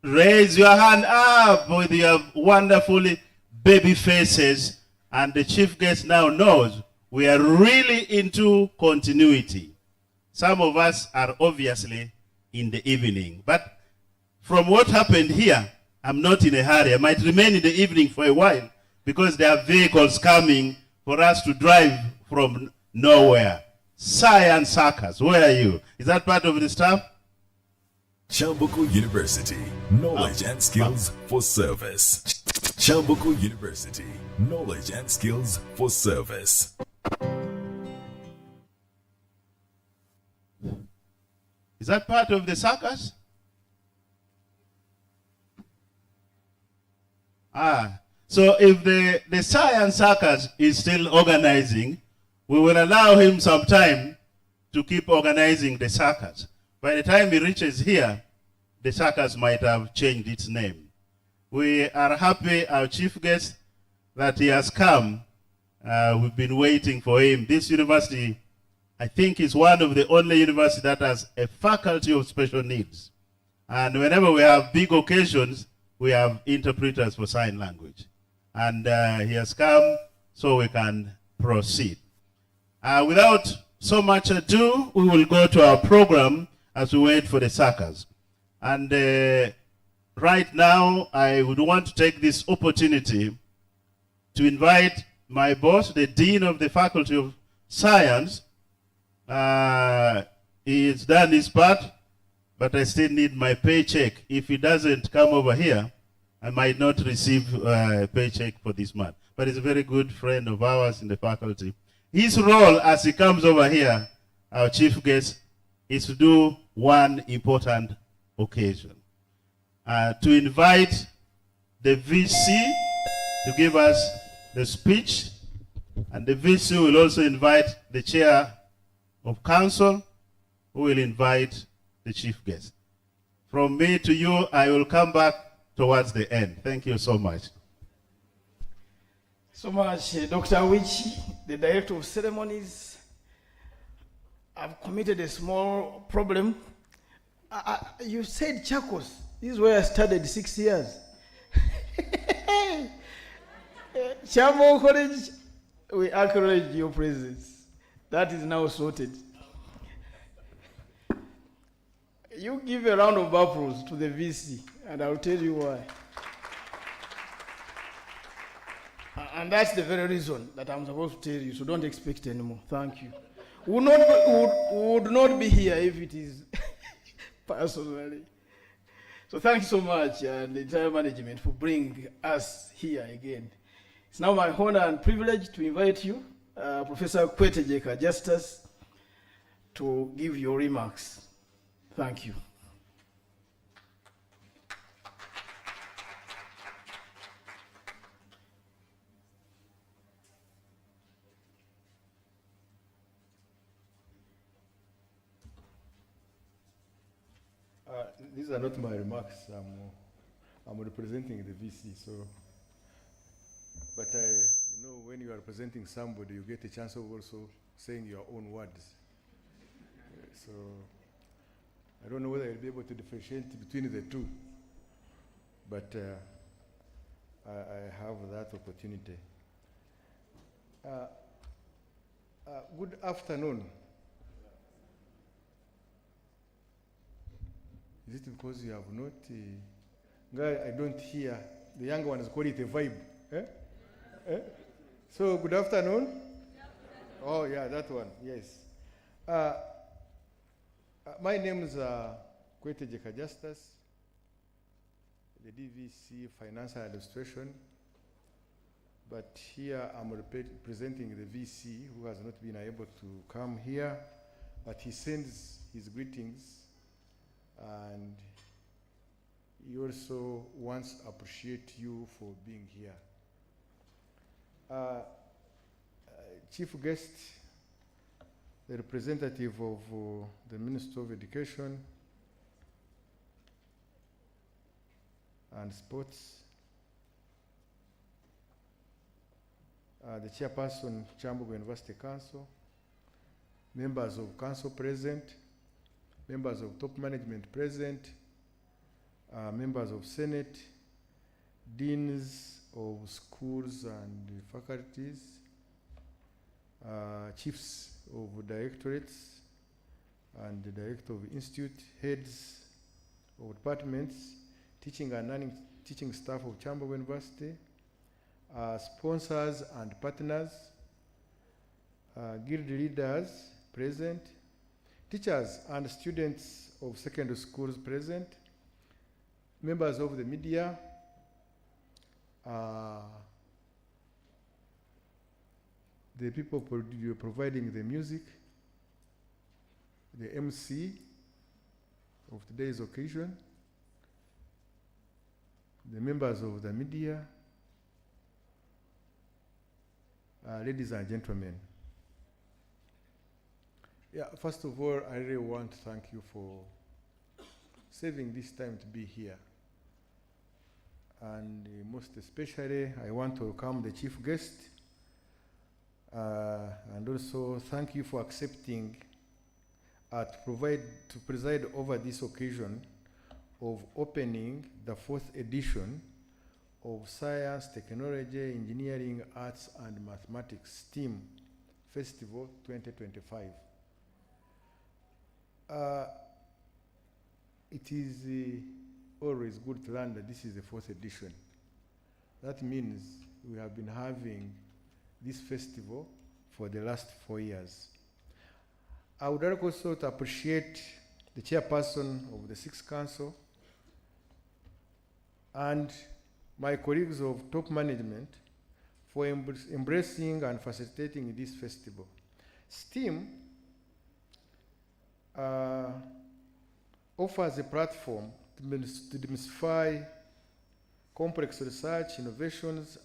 Raise your hand up with your wonderfully baby faces. And the chief guest now knows we are really into continuity. Some of us are obviously in the evening. But from what happened here, I'm not in a hurry. I might remain in the evening for a while because there are vehicles coming for us to drive from nowhere. Science suckers, where are you? Is that part of the staff? Kyambogo University, knowledge and skills for service. Kyambogo University, knowledge and skills for service. Is that part of the suckers? So if the science suckers is still organizing, we will allow him some time to keep organizing the suckers. By the time he reaches here, the suckers might have changed its name. We are happy, our chief guest, that he has come. We've been waiting for him. This university, I think, is one of the only universities that has a faculty of special needs. And whenever we have big occasions, we have interpreters for sign language. And he has come so we can proceed. Without so much ado, we will go to our program as we wait for the suckers. And right now, I would want to take this opportunity to invite my boss, the Dean of the Faculty of Science. He has done his part, but I still need my paycheck. If he doesn't come over here, I might not receive a paycheck for this month. But he's a very good friend of ours in the faculty. His role as he comes over here, our chief guest, is to do one important occasion. To invite the VC to give us the speech, and the VC will also invite the chair of council, who will invite the chief guest. From me to you, I will come back towards the end. Thank you so much. So much, Dr. Awichi, the Director of Ceremonies. I've committed a small problem. You said Chakos. This is where I studied 6 years. Kyambogo College, we acknowledge your presence. That is now sorted. You give a round of applause to the VC, and I'll tell you why. And that's the very reason that I'm supposed to tell you, so don't expect anymore. Thank you. We would not be here if it is personally. So thank you so much, and the entire management, for bringing us here again. It's now my honor and privilege to invite you, Professor Kwetejeka Justus, to give your remarks. Thank you. These are not my remarks. I'm representing the VC, so. But you know, when you are presenting somebody, you get a chance of also saying your own words. So I don't know whether I'll be able to differentiate between the two, but I have that opportunity. Good afternoon. Is it because you have not? Guy, I don't hear. The younger ones call it a vibe. Eh? Eh? So, good afternoon. Oh, yeah, that one. Yes. My name is Kwetejeka Justus, the DVC Financial Administration. But here I'm representing the VC, who has not been able to come here, but he sends his greetings. And he also wants to appreciate you for being here. Chief guest, the representative of the Minister of Education and Sports, the chairperson, Kyambogo University Council, members of council present, members of top management present, members of Senate, deans of schools and faculties, chiefs of directorates and the director of institute, heads of departments, teaching and non-teaching staff of Kyambogo University, sponsors and partners, guild leaders present, teachers and students of secondary schools present, members of the media, the people providing the music, the MC of today's occasion, the members of the media, ladies and gentlemen. Yeah, first of all, I really want to thank you for saving this time to be here. And most especially, I want to welcome the chief guest, and also thank you for accepting to preside over this occasion of opening the 4th edition of Science, Technology, Engineering, Arts and Mathematics STEAM Festival 2025. It is always good to learn that this is the 4th edition. That means we have been having this festival for the last 4 years. I would like also to appreciate the chairperson of the 6th Council and my colleagues of top management for embracing and facilitating this festival. STEAM offers a platform to demystify complex research, innovations,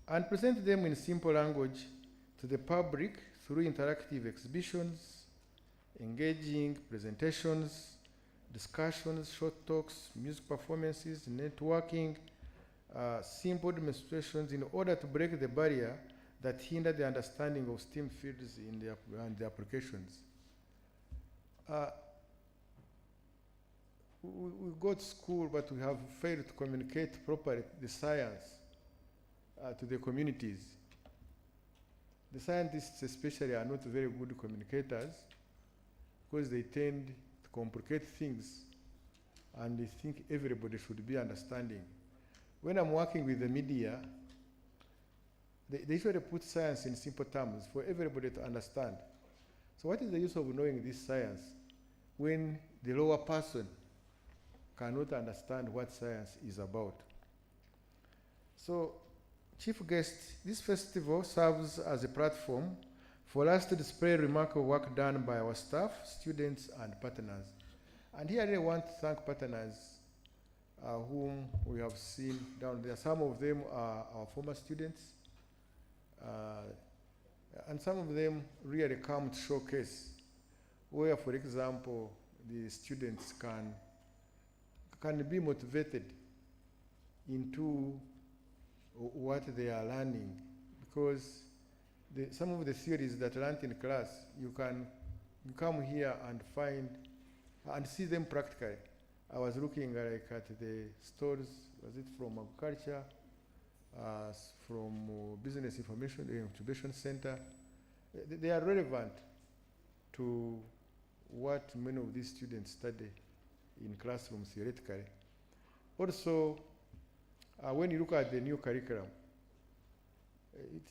and present them in simple language to the public through interactive exhibitions, engaging presentations, discussions, short talks, music performances, networking, simple demonstrations in order to break the barrier that hinder the understanding of STEAM fields in the applications. We go to school, but we have failed to communicate properly the science to the communities. The scientists especially are not very good communicators because they tend to complicate things and they think everybody should be understanding. When I'm working with the media, they usually put science in simple terms for everybody to understand. So what is the use of knowing this science when the lower person cannot understand what science is about? So, Chief Guest, this festival serves as a platform for us to display remarkable work done by our staff, students, and partners. And here I really want to thank partners whom we have seen down there. Some of them are our former students, and some of them really come to showcase where, for example, the students can be motivated into what they are learning, because some of the theories that are learned in class, you can come here and find and see them practically. I was looking at the stores, was it from agriculture, from business information incubation center. They are relevant to what many of these students study in classrooms theoretically. Also, when you look at the new curriculum, it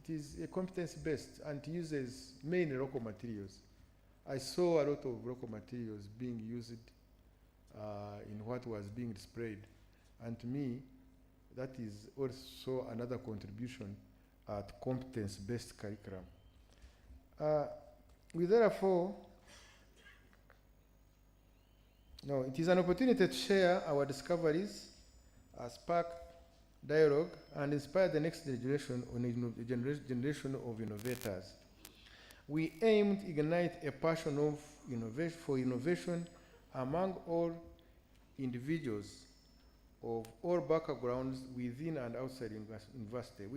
is a competence-based and uses mainly local materials. I saw a lot of local materials being used in what was being displayed. And to me, that is also another contribution to competence-based curriculum. It is an opportunity to share our discoveries, spark dialogue, and inspire the next generation of innovators. We aim to ignite a passion for innovation among all individuals of all backgrounds within and outside university.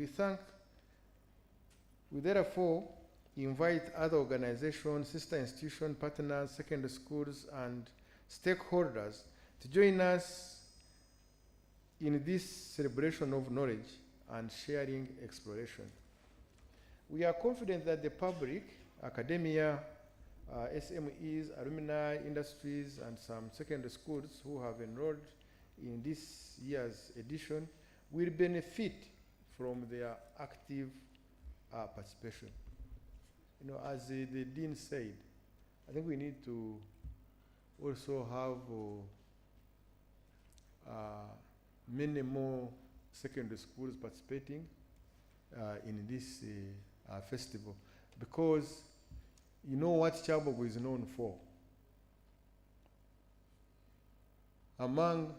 We therefore invite other organizations, sister institutions, partners, secondary schools, and stakeholders to join us in this celebration of knowledge and sharing exploration. We are confident that the public, academia, SMEs, alumni, industries, and some secondary schools who have enrolled in this year's edition will benefit from their active participation. As the Dean said, I think we need to also have many more secondary schools participating in this festival, because you know what Kyambogo is known for. Among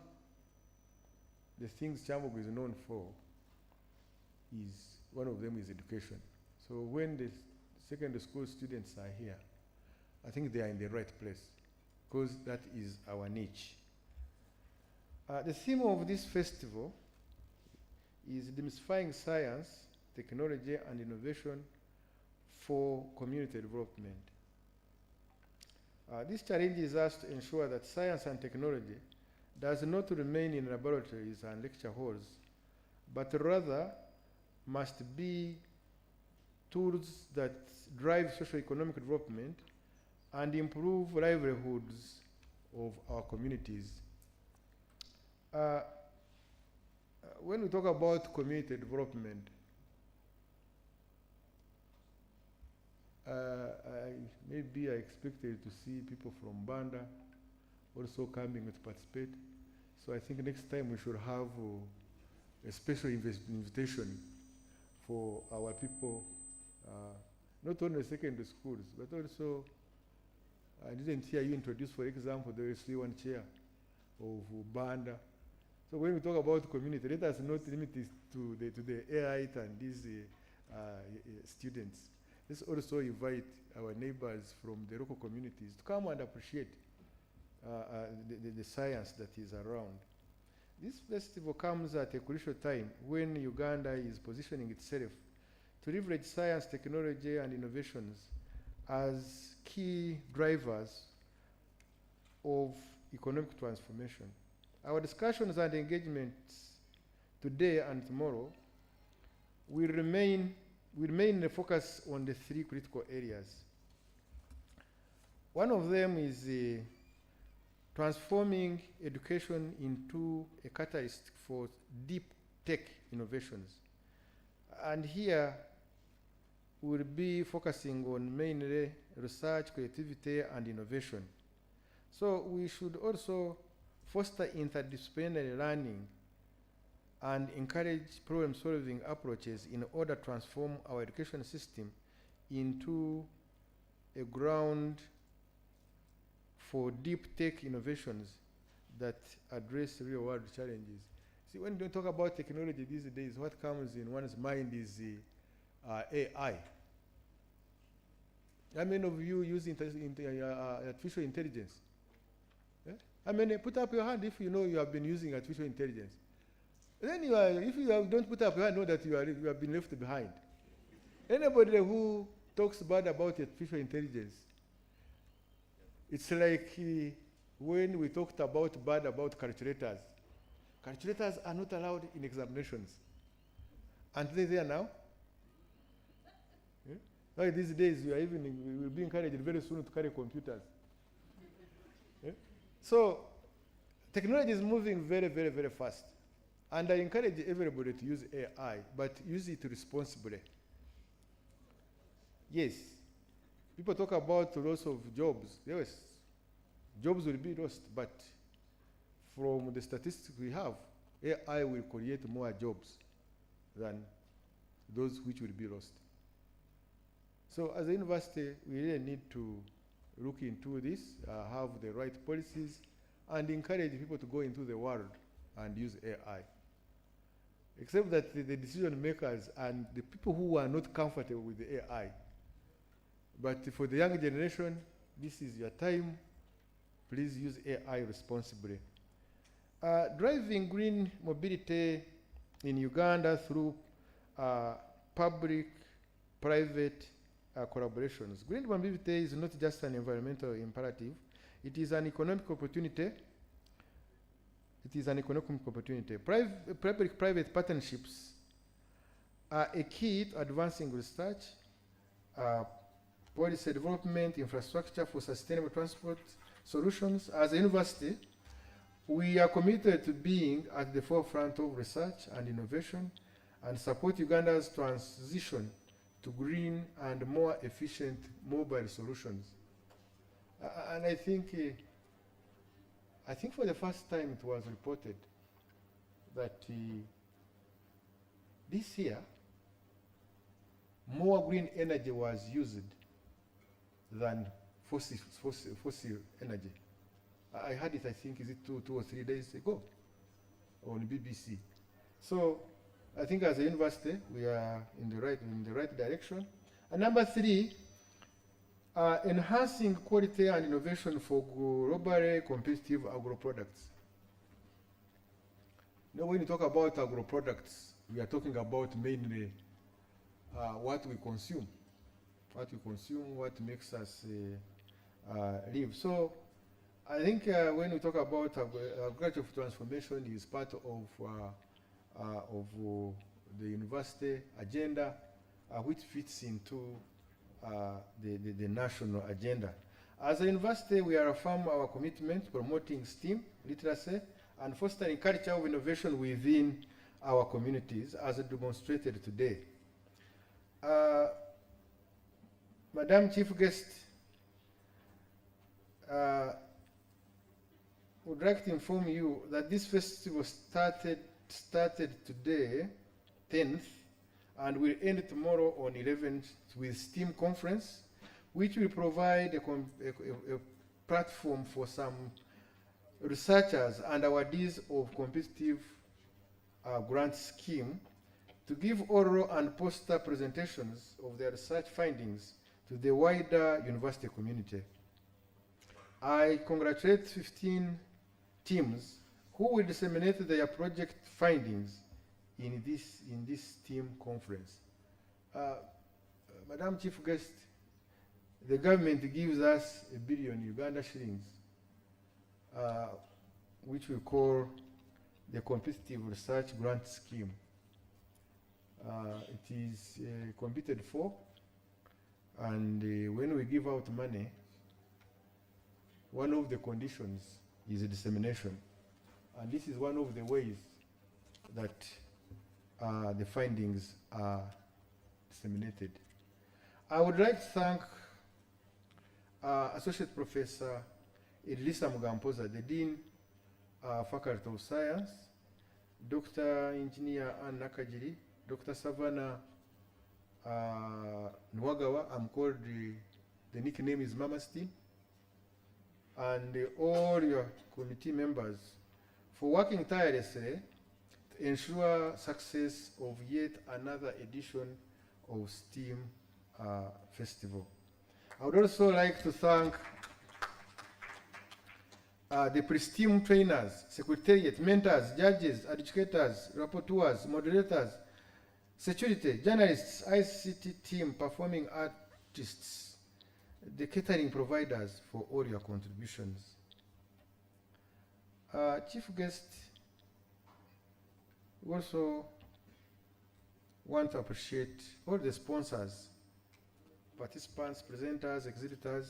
the things Kyambogo is known for, one of them is education. So when the secondary school students are here, I think they are in the right place, because that is our niche. The theme of this festival is demystifying science, technology, and innovation for community development. This challenges us to ensure that science and technology does not remain in laboratories and lecture halls, but rather must be tools that drive socio-economic development and improve livelihoods of our communities. When we talk about community development, maybe I expected to see people from Banda also coming to participate. So I think next time we should have a special invitation for our people, not only secondary schools, but also, I didn't hear you introduce, for example, the S31 chair of Banda. So when we talk about community, let us not limit this to the AI and these students. Let's also invite our neighbors from the local communities to come and appreciate the science that is around. This festival comes at a crucial time when Uganda is positioning itself to leverage science, technology, and innovations as key drivers of economic transformation. Our discussions and engagements today and tomorrow will mainly focus on the three critical areas. One of them is transforming education into a catalyst for deep tech innovations. And here we'll be focusing on mainly research, creativity, and innovation. So we should also foster interdisciplinary learning and encourage problem-solving approaches in order to transform our education system into a ground for deep tech innovations that address real-world challenges. See, when we talk about technology these days, what comes in one's mind is AI. How many of you use artificial intelligence? Yeah? I mean, put up your hand if you know you have been using artificial intelligence. Then if you don't put up your hand, know that you have been left behind. Anybody who talks bad about artificial intelligence, it's like when we talked bad about calculators. Calculators are not allowed in examinations. Aren't they there now? Yeah? Like these days, we will be encouraged very soon to carry computers. Yeah? So, technology is moving very, very, very fast. And I encourage everybody to use AI, but use it responsibly. Yes, people talk about loss of jobs. Yes, jobs will be lost, but from the statistics we have, AI will create more jobs than those which will be lost. So as a university, we really need to look into this, have the right policies, and encourage people to go into the world and use AI. Except that the decision makers and the people who are not comfortable with the AI. But for the young generation, this is your time. Please use AI responsibly. Driving green mobility in Uganda through public-private collaborations. Green mobility is not just an environmental imperative. It is an economic opportunity. It is an economic opportunity. Public-private partnerships are a key to advancing research, policy development, infrastructure for sustainable transport solutions. As a university, we are committed to being at the forefront of research and innovation and support Uganda's transition to green and more efficient mobile solutions. And I think for the first time it was reported that this year more green energy was used than fossil energy. I heard it, I think, is it two or 3 days ago on BBC. So I think as a university, we are in the right direction. And number 3, enhancing quality and innovation for globally competitive agro-products. Now, when you talk about agro-products, we are talking about mainly what we consume. What makes us live. So I think when we talk about agricultural transformation is part of the university agenda, which fits into the national agenda. As a university, we affirm our commitment promoting STEAM literacy and fostering culture of innovation within our communities, as demonstrated today. Madam Chief Guest, would like to inform you that this festival started today, 10th, and will end tomorrow on 11th with STEAM conference, which will provide a platform for some researchers and awardees of competitive grant scheme to give oral and poster presentations of their research findings to the wider university community. I congratulate 15 teams who will disseminate their project findings in this team conference. Madam Chief Guest, the government gives us $1 billion Uganda shillings, which we call the Competitive Research Grant Scheme. It is competed for, and when we give out money, one of the conditions is dissemination. And this is one of the ways that the findings are disseminated. I would like to thank Associate Professor Edrisa Mugampoza, the Dean, Faculty of Science, Dr. Engineer Ann Nakajiri, Dr. Savannah Nwagawa, I'm called, the nickname is Mama Steam, and all your committee members for working tirelessly to ensure success of yet another edition of STEAM Festival. I would also like to thank the pre-STEAM trainers, secretariat, mentors, judges, educators, rapporteurs, moderators, security, journalists, ICT team, performing artists, the catering providers for all your contributions. Chief Guest, we also want to appreciate all the sponsors, participants, presenters, exhibitors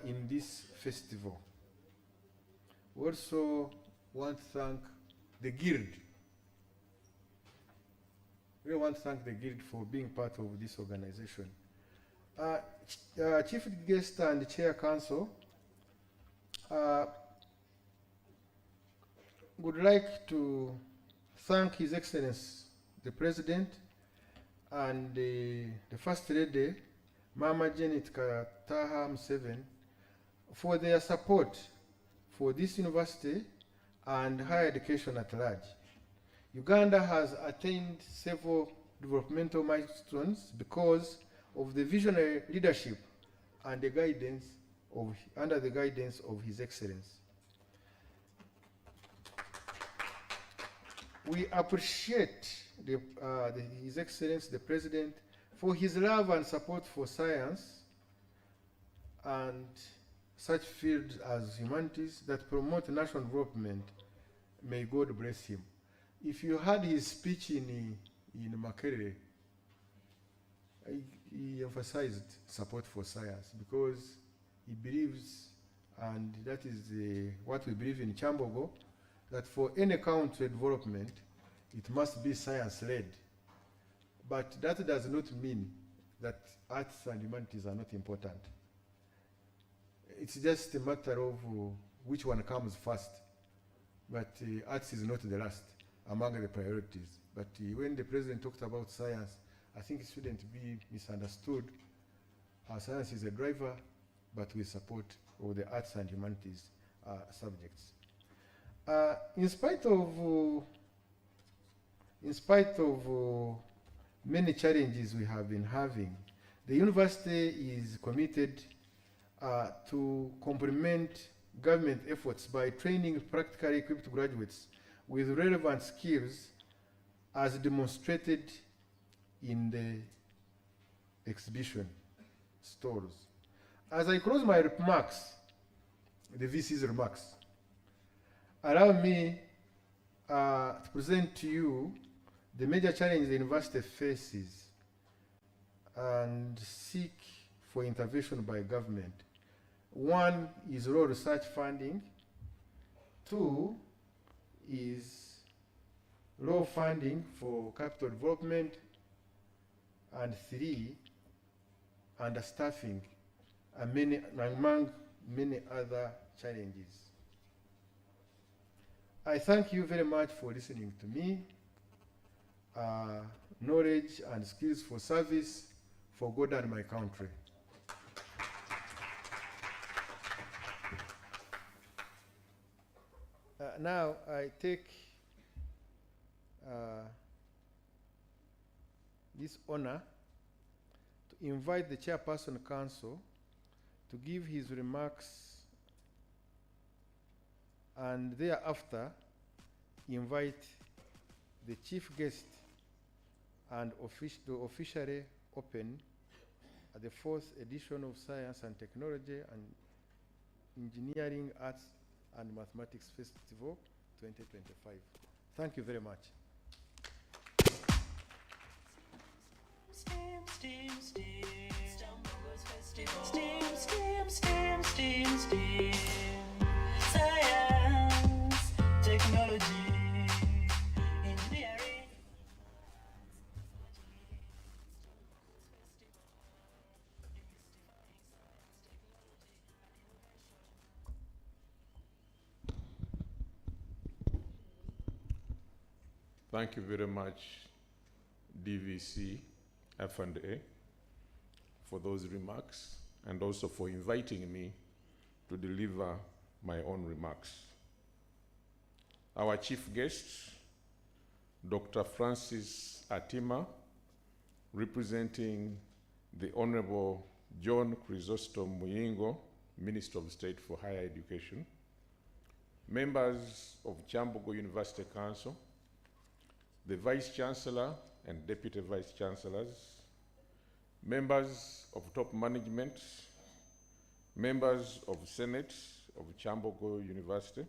in this festival. We also want to thank the Guild. We want to thank the Guild for being part of this organization. Chief Guest and Chair Council would like to thank His Excellency the President and the First Lady, Mama Janet Kataha Museveni, for their support for this university and higher education at large. Uganda has attained several developmental milestones because of the visionary leadership and the guidance of, under the guidance of His Excellency. We appreciate His Excellency the President for his love and support for science and such fields as humanities that promote national development. May God bless him. If you heard his speech in Makerere, he emphasized support for science because he believes, and that is what we believe in Kyambogo, that for any country development, it must be science-led. But that does not mean that arts and humanities are not important. It's just a matter of which one comes first. But arts is not the last among the priorities. But when the President talked about science, I think it shouldn't be misunderstood. Our science is a driver, but we support all the arts and humanities subjects. In spite of many challenges we have been having, the university is committed to complement government efforts by training practically equipped graduates with relevant skills as demonstrated in the exhibition stalls. As I close my remarks, the VC's remarks, allow me to present to you the major challenge the university faces and seek for intervention by government. One is low research funding. Two is low funding for capital development. And three, understaffing, among many other challenges. I thank you very much for listening to me. Knowledge and skills for service for God and my country. Now I take this honor to invite the Chairperson Council to give his remarks, and thereafter invite the chief guest and to officially open the 4th edition of Science and Technology and Engineering, Arts and Mathematics Festival 2025. Thank you very much. STEM, STEM, STEM. Kyambogo's festival. STEM, STEM, STEM, STEM, STEM. Science, technology, engineering. Thank you very much, DVC F&A, for those remarks, and also for inviting me to deliver my own remarks. Our chief guest, Dr. Francis Atima, representing the Honorable John Chrysostom Muyingo, Minister of State for Higher Education, members of Kyambogo University Council, the Vice Chancellor and Deputy Vice Chancellors, members of top management, members of Senate of Kyambogo University,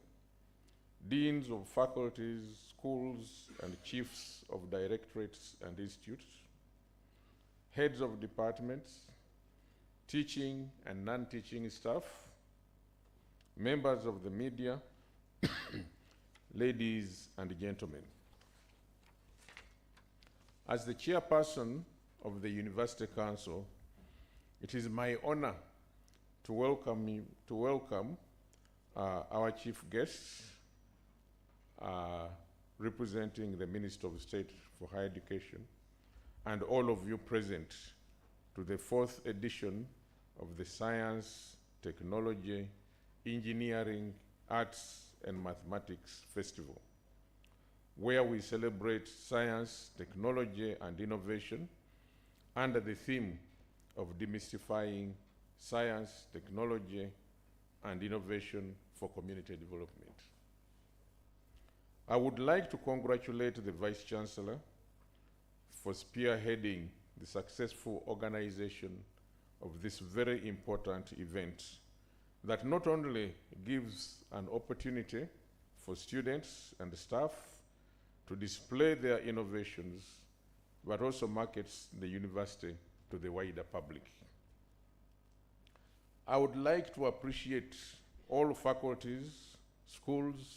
deans of faculties, schools, and chiefs of directorates and institutes, heads of departments, teaching and non-teaching staff, members of the media, ladies and gentlemen. As the chairperson of the University Council, it is my honor to welcome our chief guests, representing the Minister of State for Higher Education, and all of you present to the 4th edition of the Science, Technology, Engineering, Arts, and Mathematics Festival, where we celebrate science, technology, and innovation under the theme of demystifying science, technology, and innovation for community development. I would like to congratulate the Vice Chancellor for spearheading the successful organization of this very important event that not only gives an opportunity for students and staff to display their innovations, but also markets the university to the wider public. I would like to appreciate all faculties, schools,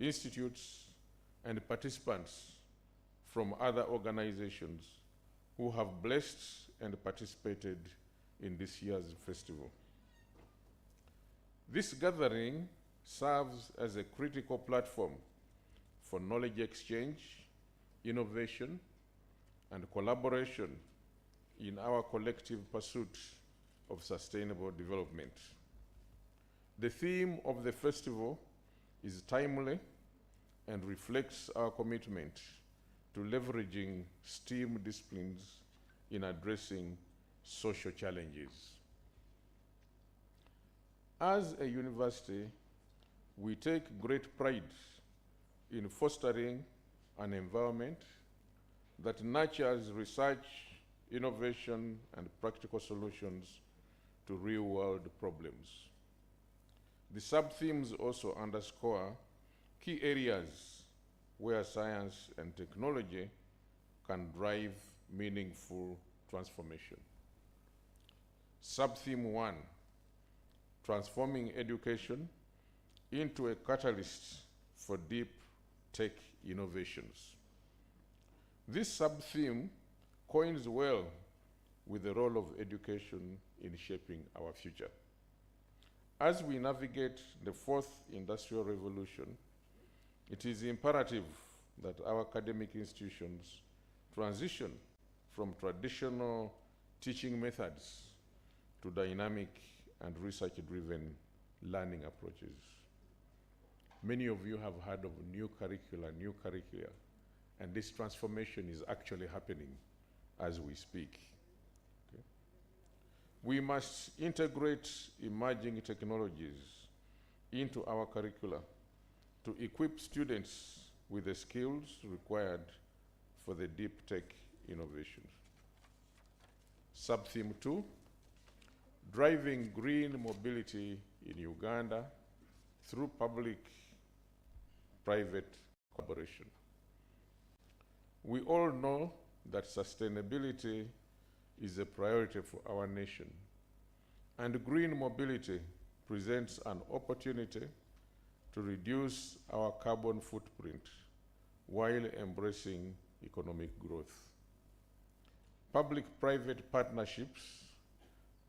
institutes, and participants from other organizations who have blessed and participated in this year's festival. This gathering serves as a critical platform for knowledge exchange, innovation, and collaboration in our collective pursuit of sustainable development. The theme of the festival is timely and reflects our commitment to leveraging STEAM disciplines in addressing social challenges. As a university, we take great pride in fostering an environment that nurtures research, innovation, and practical solutions to real-world problems. The sub-themes also underscore key areas where science and technology can drive meaningful transformation. Sub-theme 1, transforming education into a catalyst for deep tech innovations. This sub-theme coins well with the role of education in shaping our future. As we navigate the fourth industrial revolution, it is imperative that our academic institutions transition from traditional teaching methods to dynamic and research-driven learning approaches. Many of you have heard of new curricula, and this transformation is actually happening as we speak. Okay? We must integrate emerging technologies into our curricula to equip students with the skills required for the deep tech innovations. Sub-theme 2, driving green mobility in Uganda through public-private collaboration. We all know that sustainability is a priority for our nation, and green mobility presents an opportunity to reduce our carbon footprint while embracing economic growth. Public-private partnerships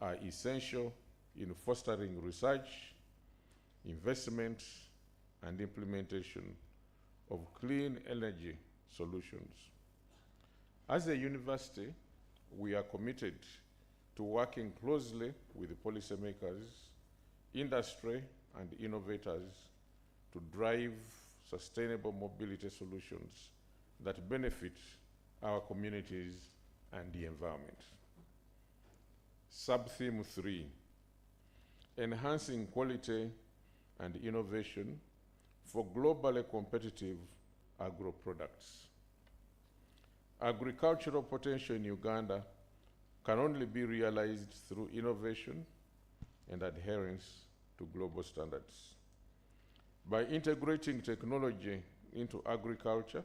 are essential in fostering research, investment, and implementation of clean energy solutions. As a university, we are committed to working closely with policymakers, industry, and innovators to drive sustainable mobility solutions that benefit our communities and the environment. Sub-theme 3, enhancing quality and innovation for globally competitive agro-products. Agricultural potential in Uganda can only be realized through innovation and adherence to global standards. By integrating technology into agriculture,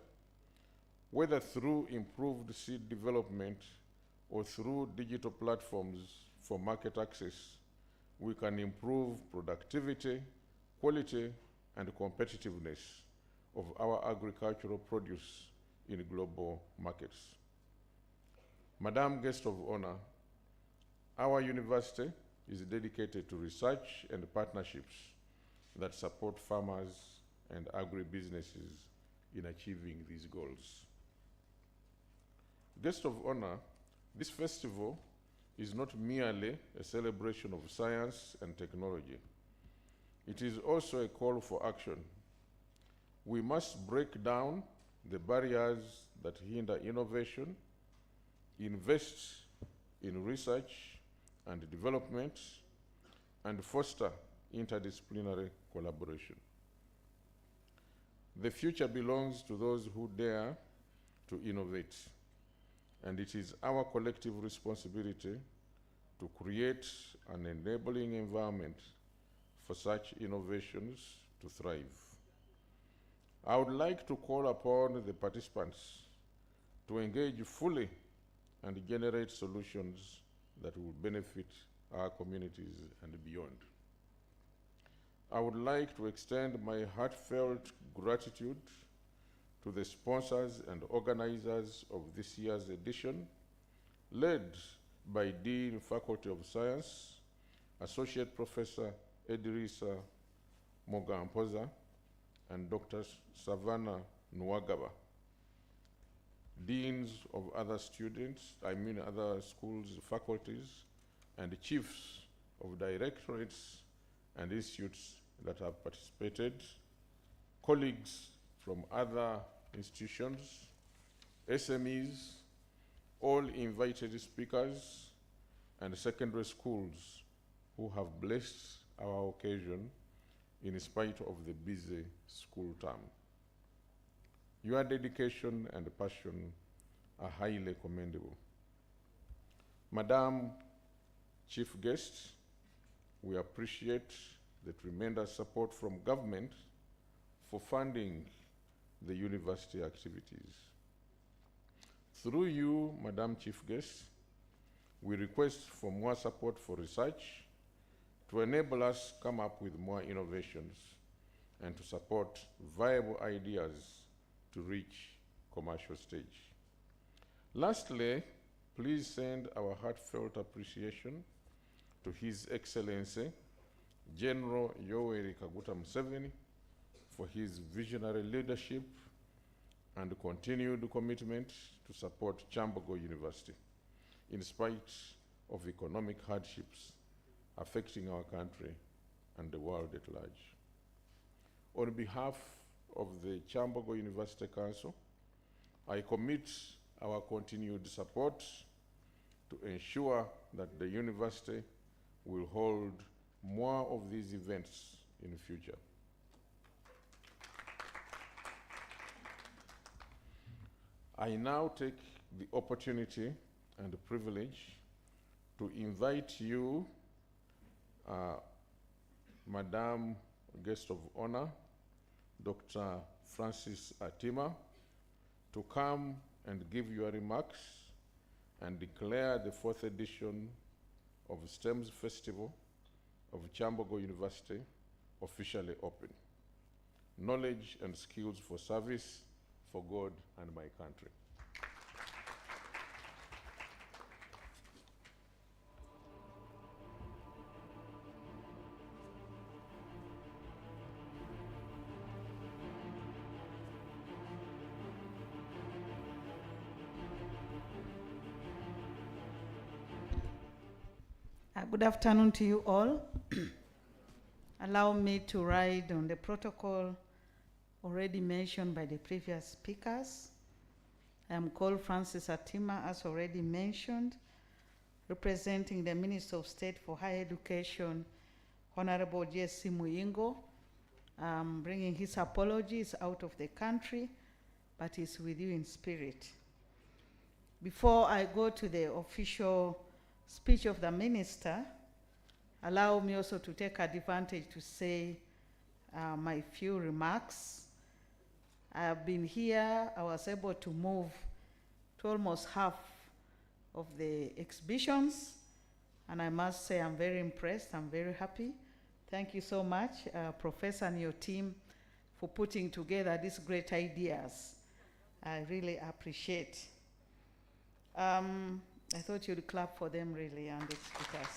whether through improved seed development or through digital platforms for market access, we can improve productivity, quality, and competitiveness of our agricultural produce in global markets. Madam Guest of Honor, our university is dedicated to research and partnerships that support farmers and agribusinesses in achieving these goals. Guest of Honor, this festival is not merely a celebration of science and technology. It is also a call for action. We must break down the barriers that hinder innovation, invest in research and development, and foster interdisciplinary collaboration. The future belongs to those who dare to innovate, and it is our collective responsibility to create an enabling environment for such innovations to thrive. I would like to call upon the participants to engage fully and generate solutions that will benefit our communities and beyond. I would like to extend my heartfelt gratitude to the sponsors and organizers of this year's edition, led by Dean Faculty of Science, Associate Professor Edrisa Mogampoza, and Dr. Savannah Nwagaba, deans of other other schools, faculties, and chiefs of directorates and institutes that have participated, colleagues from other institutions, SMEs, all invited speakers, and secondary schools who have blessed our occasion in spite of the busy school term. Your dedication and passion are highly commendable. Madam Chief Guest, we appreciate the tremendous support from government for funding the university activities. Through you, Madam Chief Guest, we request for more support for research to enable us come up with more innovations and to support viable ideas to reach commercial stage. Lastly, please send our heartfelt appreciation to His Excellency General Yoweri Kaguta Museveni for his visionary leadership and continued commitment to support Kyambogo University in spite of economic hardships affecting our country and the world at large. On behalf of the Kyambogo University Council, I commit our continued support to ensure that the university will hold more of these events in the future. I now take the opportunity and the privilege to invite you, Madam Guest of Honor, Dr. Francis Atima, to come and give your remarks and declare the 4th edition of STEMS Festival of Kyambogo University officially open. Knowledge and skills for service for God and my country. Good afternoon to you all. Allow me to ride on the protocol already mentioned by the previous speakers. I am called Francis Atima, as already mentioned, representing the Minister of State for Higher Education, Honorable J.C. Muyingo, bringing his apologies out of the country, but is with you in spirit. Before I go to the official speech of the minister, allow me also to take advantage to say my few remarks. I have been here, I was able to move to almost half of the exhibitions, and I must say I'm very impressed, I'm very happy. Thank you so much, Professor and your team, for putting together these great ideas. I really appreciate. I thought you'd clap for them really, and the speakers.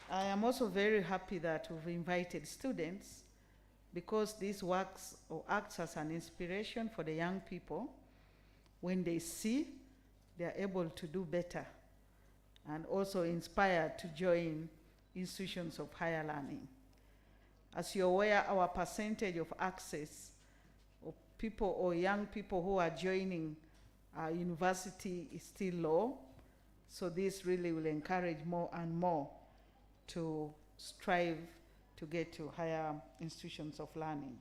I am also very happy that we've invited students, because this works or acts as an inspiration for the young people. When they see, they are able to do better, and also inspired to join institutions of higher learning. As you're aware, our percentage of access of people or young people who are joining our university is still low, so this really will encourage more and more to strive to get to higher institutions of learning.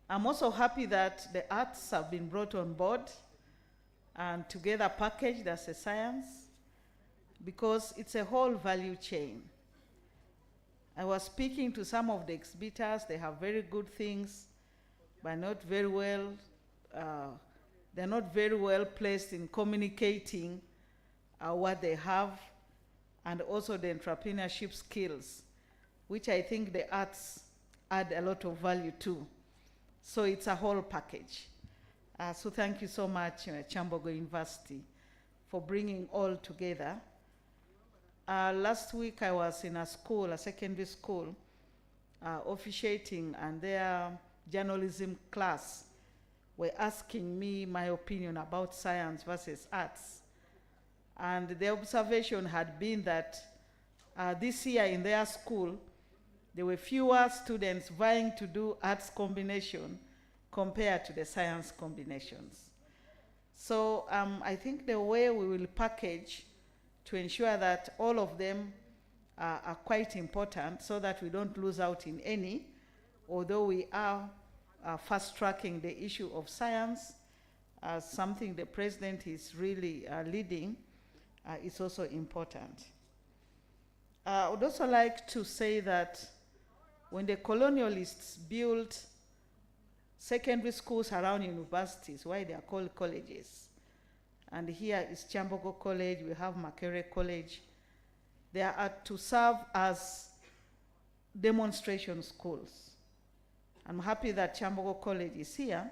I'm also happy that the arts have been brought on board and together packaged as a science, because it's a whole value chain. I was speaking to some of the exhibitors. They have very good things, but not very well, they're not very well placed in communicating what they have, and also the entrepreneurship skills, which I think the arts add a lot of value to. So it's a whole package. So thank you so much, Kyambogo University, for bringing all together. Last week I was in a school, a secondary school, officiating, and their journalism class were asking me my opinion about science versus arts. And the observation had been that this year in their school, there were fewer students vying to do arts combination compared to the science combinations. So I think the way we will package to ensure that all of them are quite important, so that we don't lose out in any, although we are fast-tracking the issue of science as something the president is really leading, is also important. I would also like to say that when the colonialists built secondary schools around universities, why they are called colleges. And here is Kyambogo College, we have Makerere College. They are to serve as demonstration schools. I'm happy that Kyambogo College is here,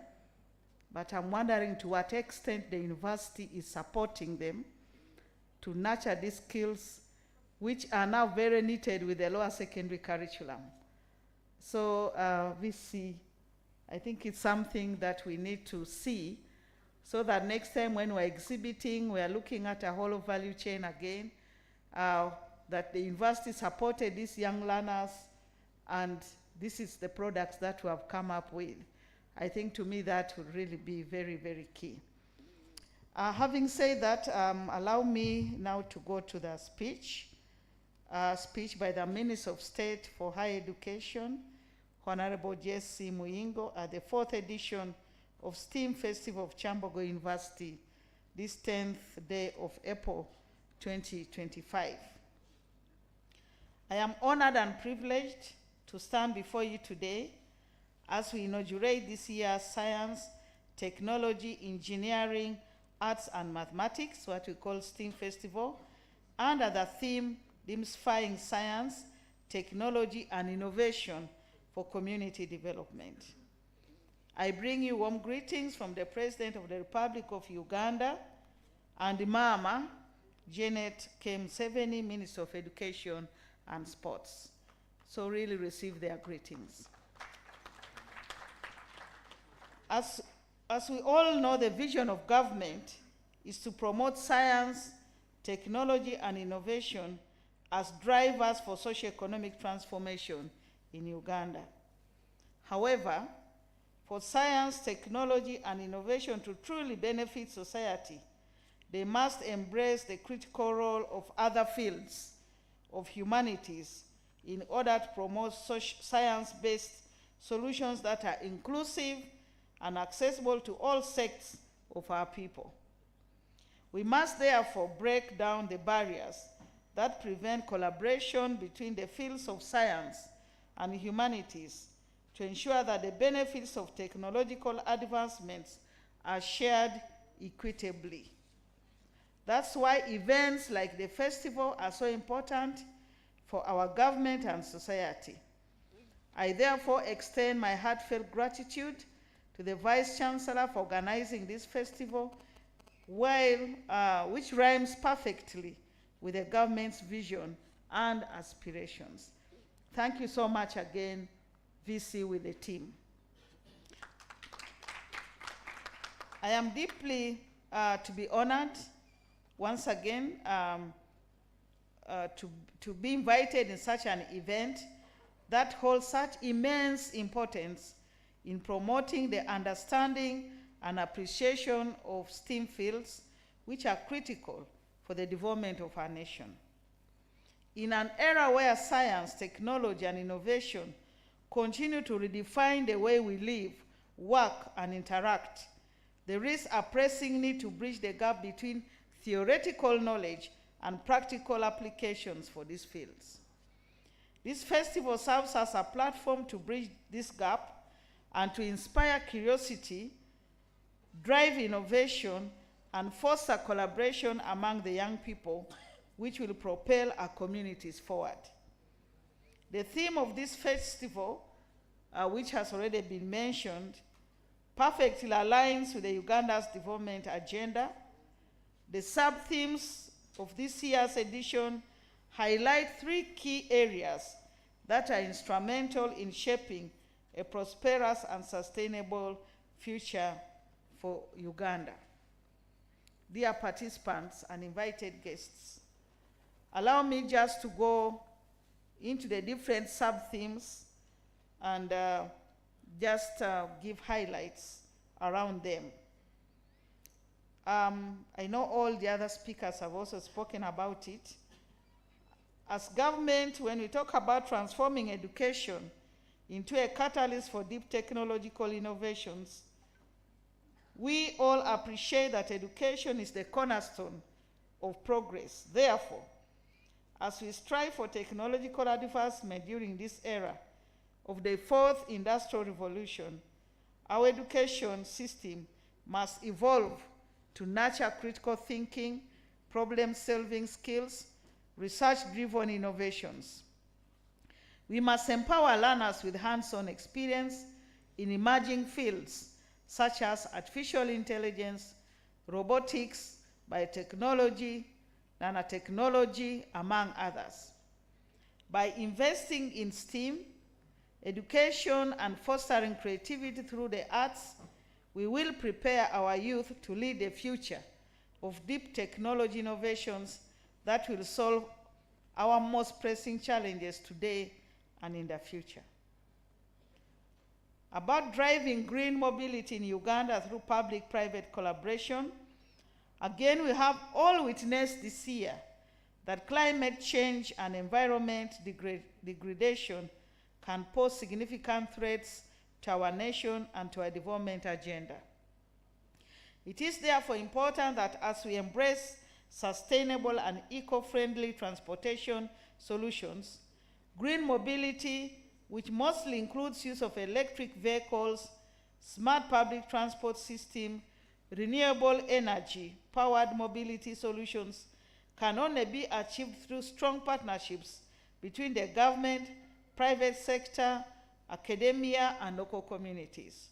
but I'm wondering to what extent the university is supporting them to nurture these skills, which are now very needed with the lower secondary curriculum. So VC, I think it's something that we need to see, so that next time when we're exhibiting, we're looking at a whole value chain again, that the university supported these young learners, and this is the products that we have come up with. I think to me that would really be very, very key. Having said that, allow me now to go to the speech by the Minister of State for Higher Education, Honorable Jesse Muyingo, at the 4th edition of STEAM Festival of Kyambogo University, this 10th day of April 2025. I am honored and privileged to stand before you today as we inaugurate this year's Science, Technology, Engineering, Arts and Mathematics, what we call STEAM Festival, under the theme Demystifying Science, Technology and Innovation for Community Development. I bring you warm greetings from the President of the Republic of Uganda and Mama Janet K. Museveni, Minister of Education and Sports. So really receive their greetings. As we all know, the vision of government is to promote science, technology, and innovation as drivers for socio-economic transformation in Uganda. However, for science, technology, and innovation to truly benefit society, they must embrace the critical role of other fields of humanities in order to promote science-based solutions that are inclusive and accessible to all sects of our people. We must therefore break down the barriers that prevent collaboration between the fields of science and humanities to ensure that the benefits of technological advancements are shared equitably. That's why events like the festival are so important for our government and society. I therefore extend my heartfelt gratitude to the Vice Chancellor for organizing this festival, which rhymes perfectly with the government's vision and aspirations. Thank you so much again, VC with the team. I am deeply to be honored once again to be invited in such an event that holds such immense importance in promoting the understanding and appreciation of STEAM fields, which are critical for the development of our nation. In an era where science, technology, and innovation continue to redefine the way we live, work, and interact, there is a pressing need to bridge the gap between theoretical knowledge and practical applications for these fields. This festival serves as a platform to bridge this gap and to inspire curiosity, drive innovation, and foster collaboration among the young people, which will propel our communities forward. The theme of this festival, which has already been mentioned, perfectly aligns with the Uganda's development agenda. The sub-themes of this year's edition highlight 3 key areas that are instrumental in shaping a prosperous and sustainable future for Uganda. Dear participants and invited guests, allow me just to go into the different sub-themes and just give highlights around them. I know all the other speakers have also spoken about it. As government, when we talk about transforming education into a catalyst for deep technological innovations, we all appreciate that education is the cornerstone of progress. Therefore, as we strive for technological advancement during this era of the 4th industrial revolution, our education system must evolve to nurture critical thinking, problem-solving skills, research-driven innovations. We must empower learners with hands-on experience in emerging fields such as artificial intelligence, robotics, biotechnology, nanotechnology, among others. By investing in STEAM, education, and fostering creativity through the arts, we will prepare our youth to lead a future of deep technology innovations that will solve our most pressing challenges today and in the future. About driving green mobility in Uganda through public-private collaboration, again, we have all witnessed this year that climate change and environment degradation can pose significant threats to our nation and to our development agenda. It is therefore important that as we embrace sustainable and eco-friendly transportation solutions, green mobility, which mostly includes use of electric vehicles, smart public transport system, renewable energy, powered mobility solutions, can only be achieved through strong partnerships between the government, private sector, academia, and local communities.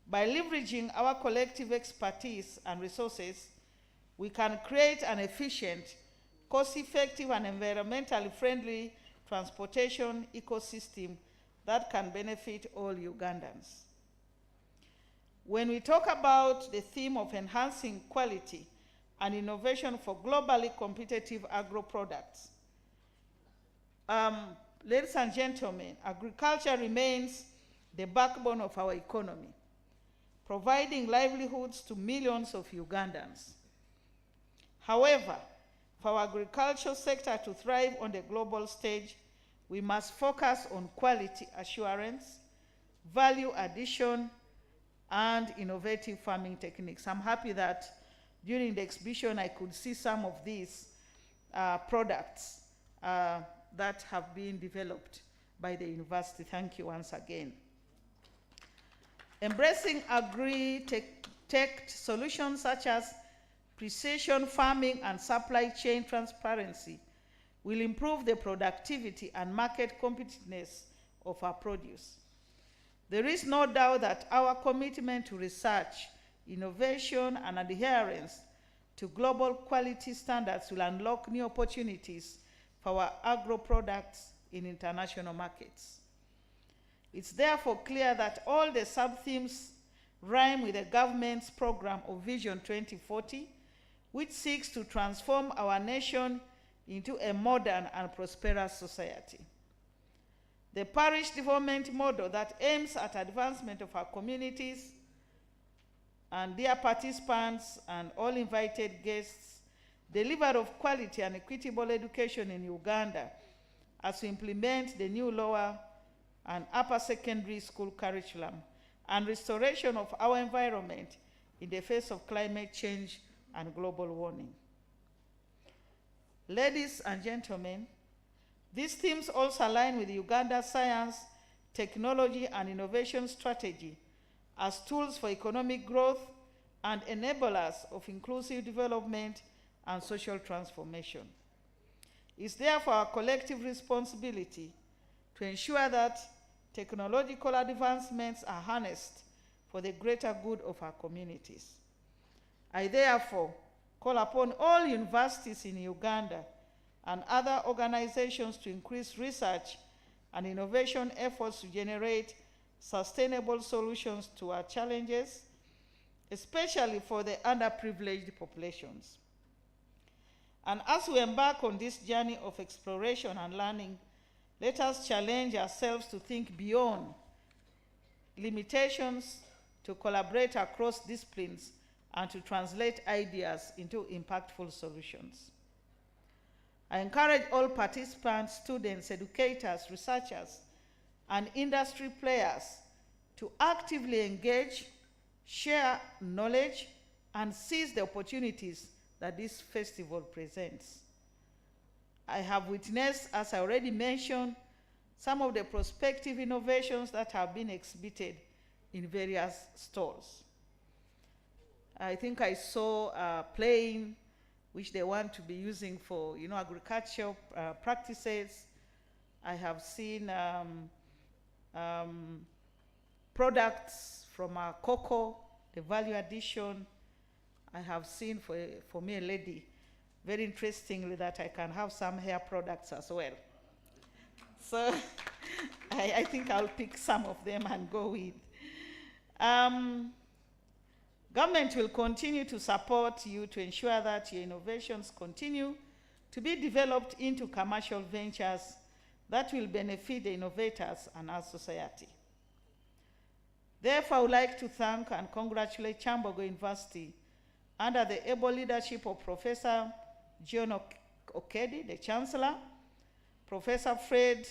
By leveraging our collective expertise and resources, we can create an efficient, cost-effective, and environmentally friendly transportation ecosystem that can benefit all Ugandans. When we talk about the theme of enhancing quality and innovation for globally competitive agro-products, ladies and gentlemen, agriculture remains the backbone of our economy, providing livelihoods to millions of Ugandans. However, for our agricultural sector to thrive on the global stage, we must focus on quality assurance, value addition, and innovative farming techniques. I'm happy that during the exhibition I could see some of these products that have been developed by the university. Thank you once again. Embracing agri-tech solutions such as precision farming and supply chain transparency will improve the productivity and market competitiveness of our produce. There is no doubt that our commitment to research, innovation, and adherence to global quality standards will unlock new opportunities for our agro products in international markets. It's therefore clear that all the sub-themes rhyme with the government's program of Vision 2040, which seeks to transform our nation into a modern and prosperous society. The parish development model that aims at advancement of our communities and dear participants and all invited guests, deliver of quality and equitable education in Uganda as we implement the new lower and upper secondary school curriculum and restoration of our environment in the face of climate change and global warming. Ladies and gentlemen, these themes also align with Uganda's science, technology, and innovation strategy as tools for economic growth and enablers of inclusive development and social transformation. It's therefore our collective responsibility to ensure that technological advancements are harnessed for the greater good of our communities. I therefore call upon all universities in Uganda and other organizations to increase research and innovation efforts to generate sustainable solutions to our challenges, especially for the underprivileged populations. And as we embark on this journey of exploration and learning, let us challenge ourselves to think beyond limitations, to collaborate across disciplines, and to translate ideas into impactful solutions. I encourage all participants, students, educators, researchers, and industry players to actively engage, share knowledge, and seize the opportunities that this festival presents. I have witnessed, as I already mentioned, some of the prospective innovations that have been exhibited in various stalls. I think I saw a plane which they want to be using for, agricultural practices. I have seen products from cocoa, the value addition. I have seen for me a lady, very interestingly, that I can have some hair products as well. So I think I'll pick some of them and go with. Government will continue to support you to ensure that your innovations continue to be developed into commercial ventures that will benefit the innovators and our society. Therefore, I would like to thank and congratulate Kyambogo University under the able leadership of Professor John Okedi, the Chancellor, Professor Fred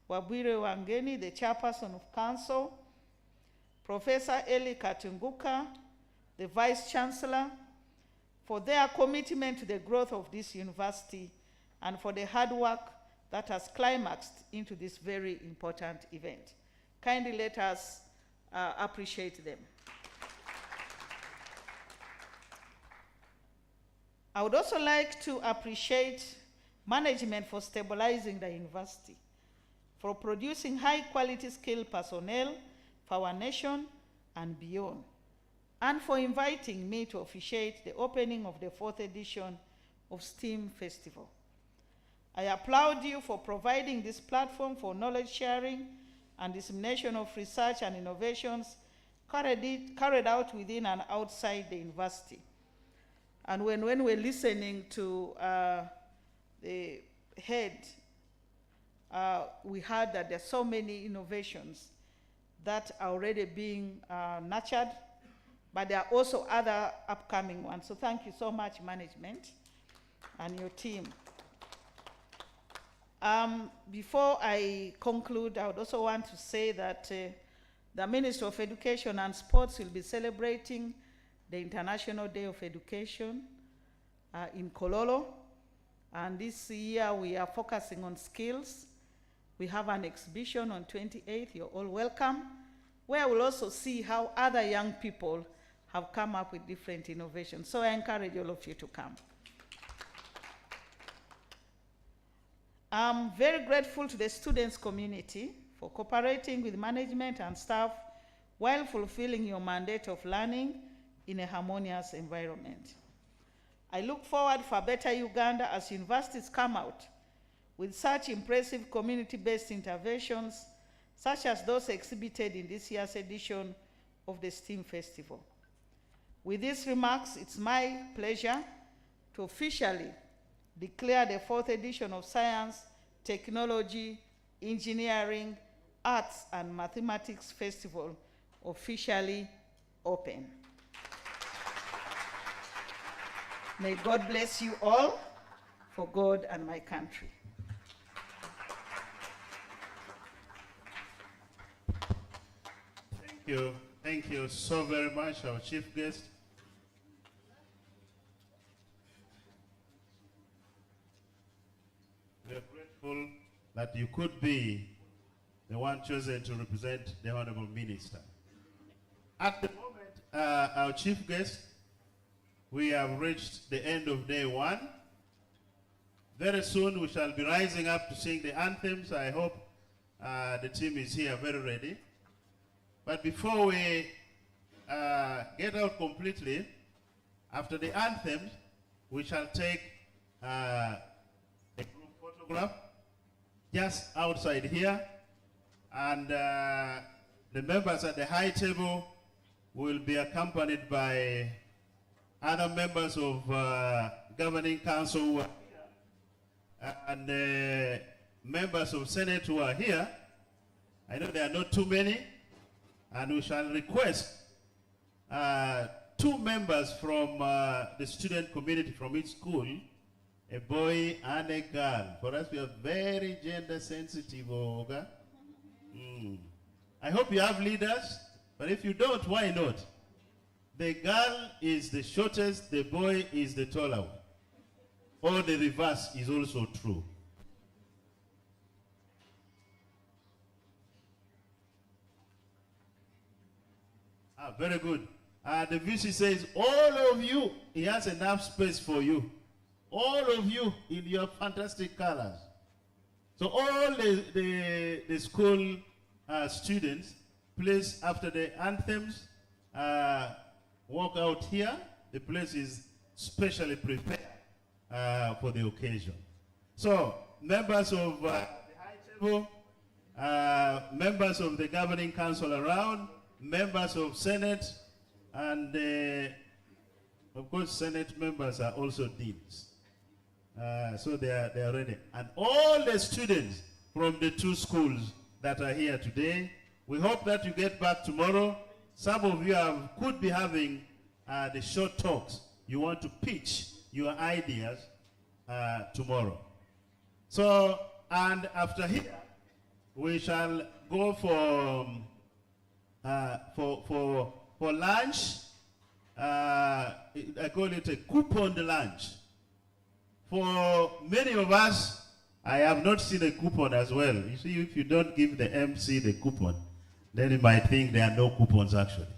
Wabwire Wangeni, the Chairperson of Council, Professor Eli Katunguka, the Vice Chancellor, for their commitment to the growth of this university and for the hard work that has climaxed into this very important event. Kindly let us appreciate them. I would also like to appreciate management for stabilizing the university, for producing high-quality skilled personnel for our nation and beyond, and for inviting me to officiate the opening of the 4th edition of STEAM Festival. I applaud you for providing this platform for knowledge sharing and dissemination of research and innovations carried out within and outside the university. And when we're listening to the head, we heard that there are so many innovations that are already being nurtured, but there are also other upcoming ones. So thank you so much, management and your team. Before I conclude, I would also want to say that the Ministry of Education and Sports will be celebrating the International Day of Education in Kololo. And this year we are focusing on skills. We have an exhibition on 28th, you're all welcome, where we'll also see how other young people have come up with different innovations. So I encourage all of you to come. I'm very grateful to the students community for cooperating with management and staff while fulfilling your mandate of learning in a harmonious environment. I look forward for a better Uganda as universities come out with such impressive community-based interventions, such as those exhibited in this year's edition of the STEAM Festival. With these remarks, it's my pleasure to officially declare the 4th edition of Science, Technology, Engineering, Arts, and Mathematics Festival officially open. May God bless you all, for God and my country. Thank you. Thank you so very much, our chief guest. We are grateful that you could be the one chosen to represent the Honorable Minister. At the moment, our chief guest, we have reached the end of day one. Very soon we shall be rising up to sing the anthems. I hope the team is here very ready. But before we get out completely, after the anthems, we shall take a group photograph just outside here. And the members at the high table will be accompanied by other members of governing council who are here, and members of Senate who are here. I know there are not too many, and we shall request 2 members from the student community from each school, a boy and a girl. For us, we are very gender sensitive, Oga. I hope you have leaders, but if you don't, why not? The girl is the shortest, the boy is the taller one. Or the reverse is also true. Very good. The VC says, all of you, he has enough space for you. All of you in your fantastic colors. So all the school students, please, after the anthems, walk out here. The place is specially prepared for the occasion. So, members of the high table, members of the governing council around, members of Senate, and of course, Senate members are also deans. So they are ready. And all the students from the 2 schools that are here today, we hope that you get back tomorrow. Some of you could be having the short talks. You want to pitch your ideas tomorrow. So, and after here, we shall go for lunch. I call it a coupon lunch. For many of us, I have not seen a coupon as well. You see, if you don't give the MC the coupon, then you might think there are no coupons actually.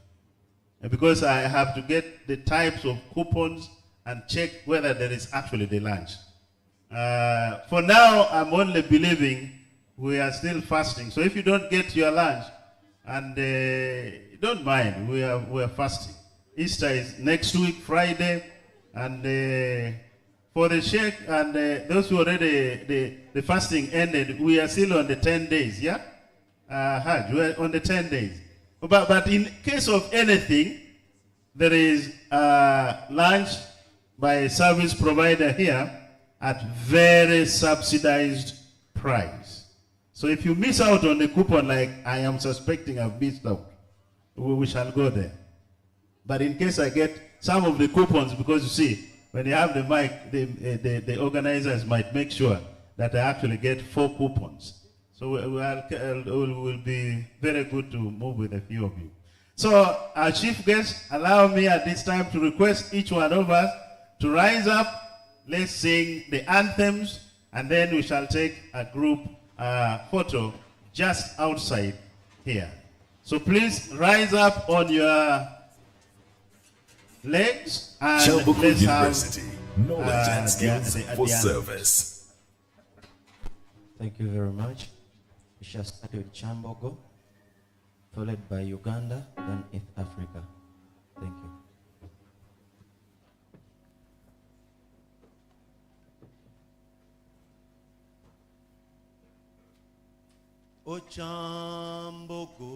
And because I have to get the types of coupons and check whether there is actually the lunch. For now, I'm only believing we are still fasting. So if you don't get your lunch, and don't mind, we are fasting. Easter is next week, Friday, and for the Sheikh and those who already, the fasting ended, we are still on the 10 days, yeah? Hajj, we are on the 10 days. But in case of anything, there is lunch by a service provider here at very subsidized price. So if you miss out on the coupon like I am suspecting I've missed out, we shall go there. But in case I get some of the coupons, because you see, when you have the mic, the organizers might make sure that I actually get 4 coupons. So it will be very good to move with a few of you. So our chief guest, allow me at this time to request each one of us to rise up. Let's sing the anthems, and then we shall take a group photo just outside here. So please rise up on your legs and Kyambogo let's University, have knowledge and skills for service. Thank you very much. We shall start with Kyambogo, followed by Uganda, then East Africa. Thank you. O Kyambogo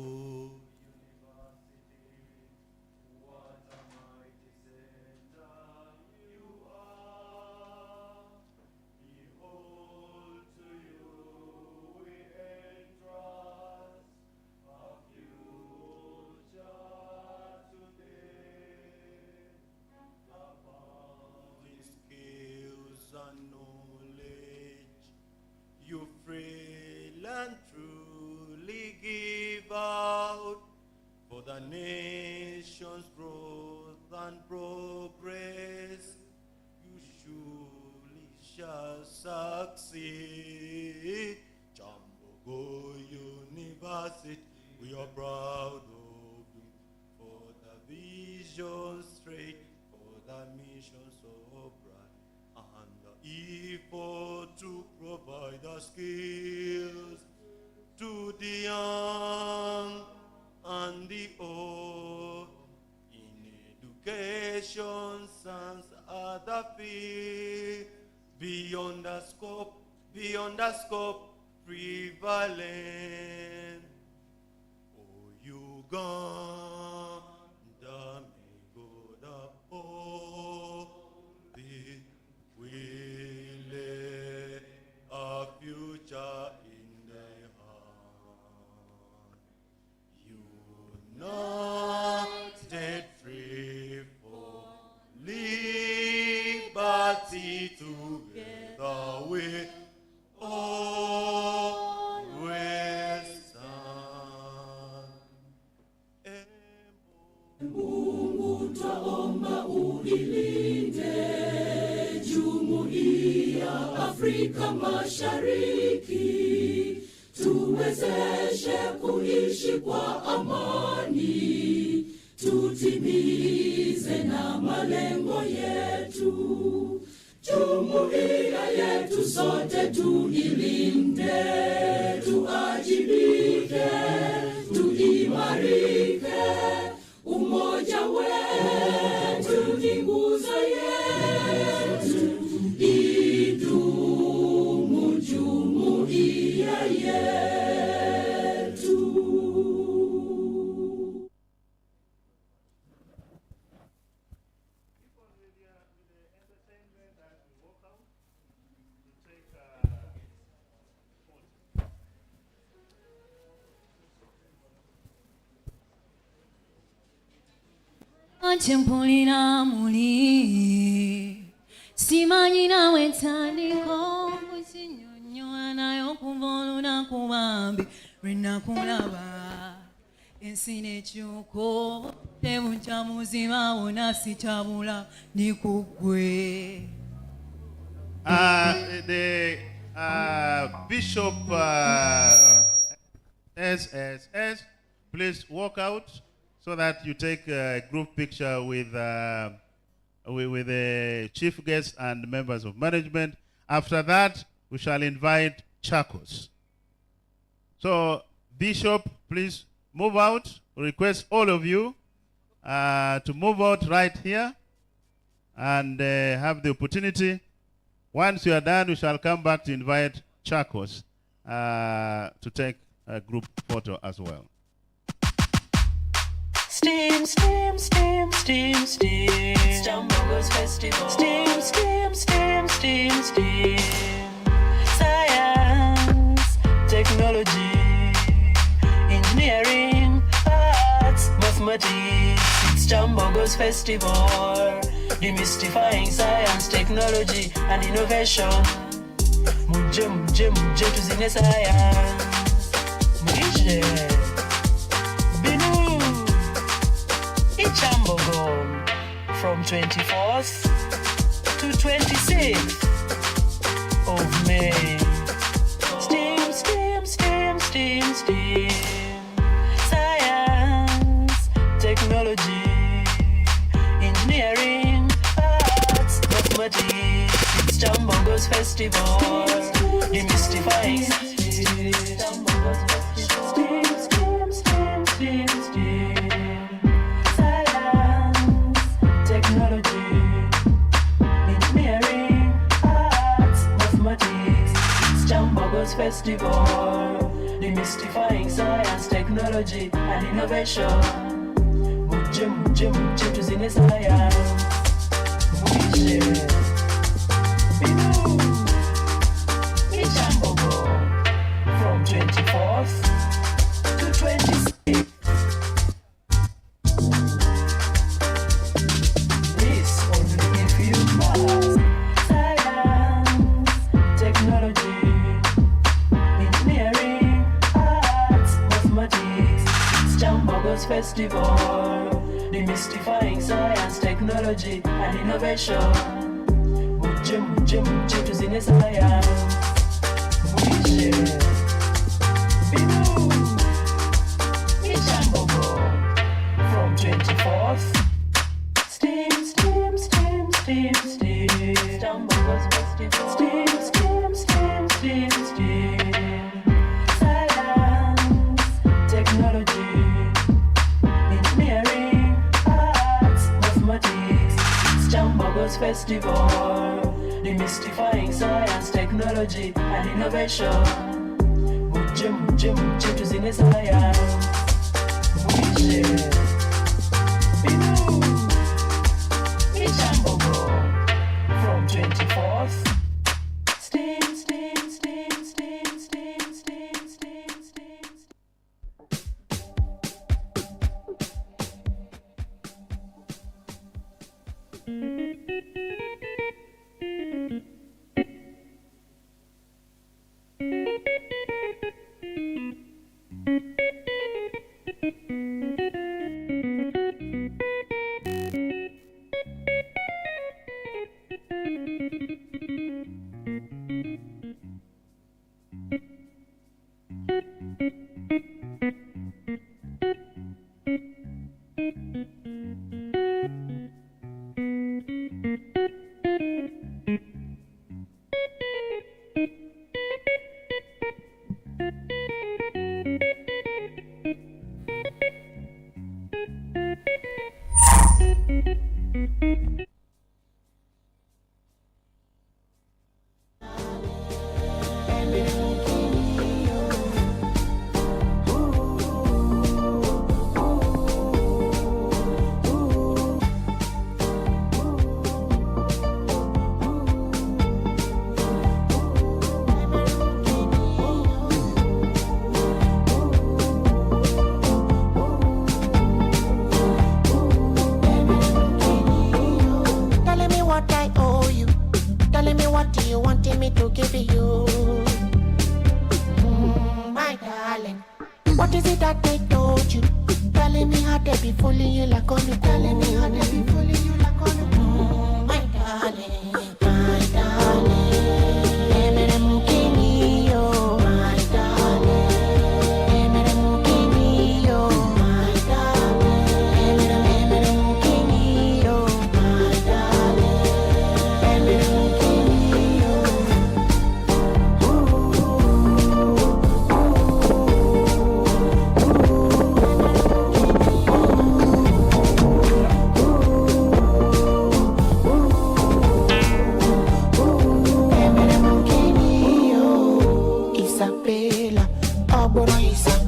you freely and truly give out for the nation's growth and progress. You surely shall succeed. Kyambogo University, we are proud of you for the vision straight, for the mission so bright, and the effort to provide the skills to the young and the old. In education, science, other fields, beyond the scope prevalent. Oh, Uganda, may God uphold thee. We lay our future in thy hand. United, free for liberty, together we always stand. Mungu twaomba uilinde Jumuiya Afrika Mashariki, tuwezeshe kuishi kwa amani, tutimize na malengo yetu. Jumuiya yetu sote tuilinde, tuajibike, tuimarike. Umoja wetu ni nguzo yetu, idumu jumuiya yetu. Mpulira muli simanyi nawe ntandiko kukinyonnyola nayo kuva olunaku bambi lwe nakulaba ensi n'ekyuko tebutya muzima wona sitabula ni ku ggwe. The Bishop SSS, please walk out so that you take a group picture with the chief guests and members of management. After that, we shall invite Chakos. So, Bishop, please move out. We request all of you to move out right here and have the opportunity. Once you are done, we shall come back to invite Chakos to take a group photo as well. Steam, steam, steam, steam, steam. Kyambogo's festival. Steam, steam, steam, steam, steam. Science, technology, engineering, arts, mathematics. It's Kyambogo's festival. Demystifying science, technology, and innovation. Muje, muje, muje, tuzine science. Muje. Kyambogo from 24th to 26th of May. Steam, steam, steam, steam, steam. Science, technology, engineering, arts, mathematics. It's Kyambogo's festival. Demystifying Kyambogo's festival. Steam, steam, steam, steam, steam. Festival, demystifying science, technology, and innovation. Muje, muje, muje, tuzine science. Muje. Kyambogo from 24th to 26th. This only if you must. Science, technology, Kyambogo's festival, demystifying science, technology, and innovation. Muje, muje, muje, tuzine science. Muje. Kyambogo from 24th. Steam, steam, steam, steam, steam. Kyambogo's festival. Steam, steam, steam, steam, steam. Science, technology, engineering, arts, mathematics. It's Kyambogo's festival, demystifying science, technology, and innovation. Muje, muje, muje, tuzine science. Muje. Kyambogo from 24th. Steam, steam, steam, steam, steam, steam, steam, steam.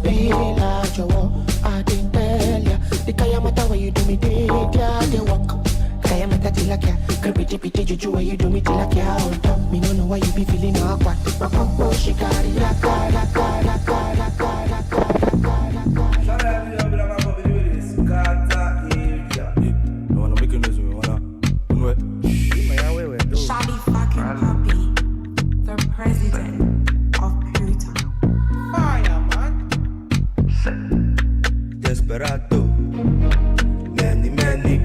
Bella, Joe, I didn't tell ya. The Kayamata where you do me did, yeah, they walk. Kayamata tilakya, creepy pity juju where you do me tilakya. On top, me no know why you be feeling awkward. My pumpo shikari, laka, laka, laka, laka, laka, Shabby fucking puppy, the president of Puerto. Fire, man. Desperado, many,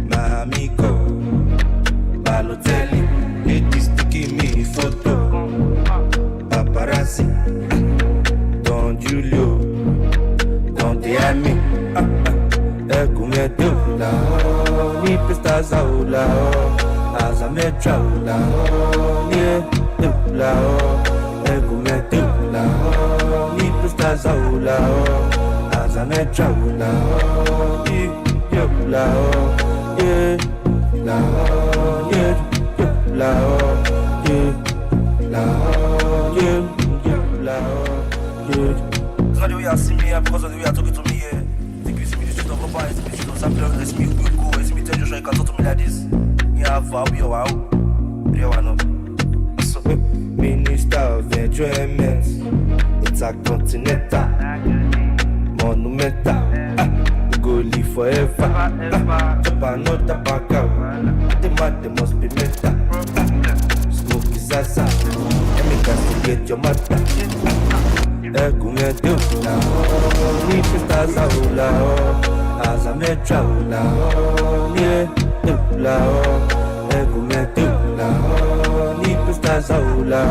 my amigo, Balotelli, ladies taking me photo, paparazzi, Don Julio, Don Diami, Ecumedo, la, ni pestas aula, as a metra, la, la, Ecumedo, la, ni pestas aula, as a metra, la, la, yeah, la, yeah, la, yeah, la, yeah, la, yeah. So the way you see me, because of the way you talking to me, yeah. Think you see me, this is not proper, it's me, it's not it's me, we go, it's me, tell you, you can talk to me like this. You have wow, you wow, you know. So, Minister of Enjoyment, it's a continental, monumental. Go live forever. Chop another back out. The man, they must be mental. Smoke is asa. Let me gas to get your mother. Ecumedo, la. Ni pestas aula. As a metra, la. Yeah, la. Ecumedo, la. Ni pestas aula.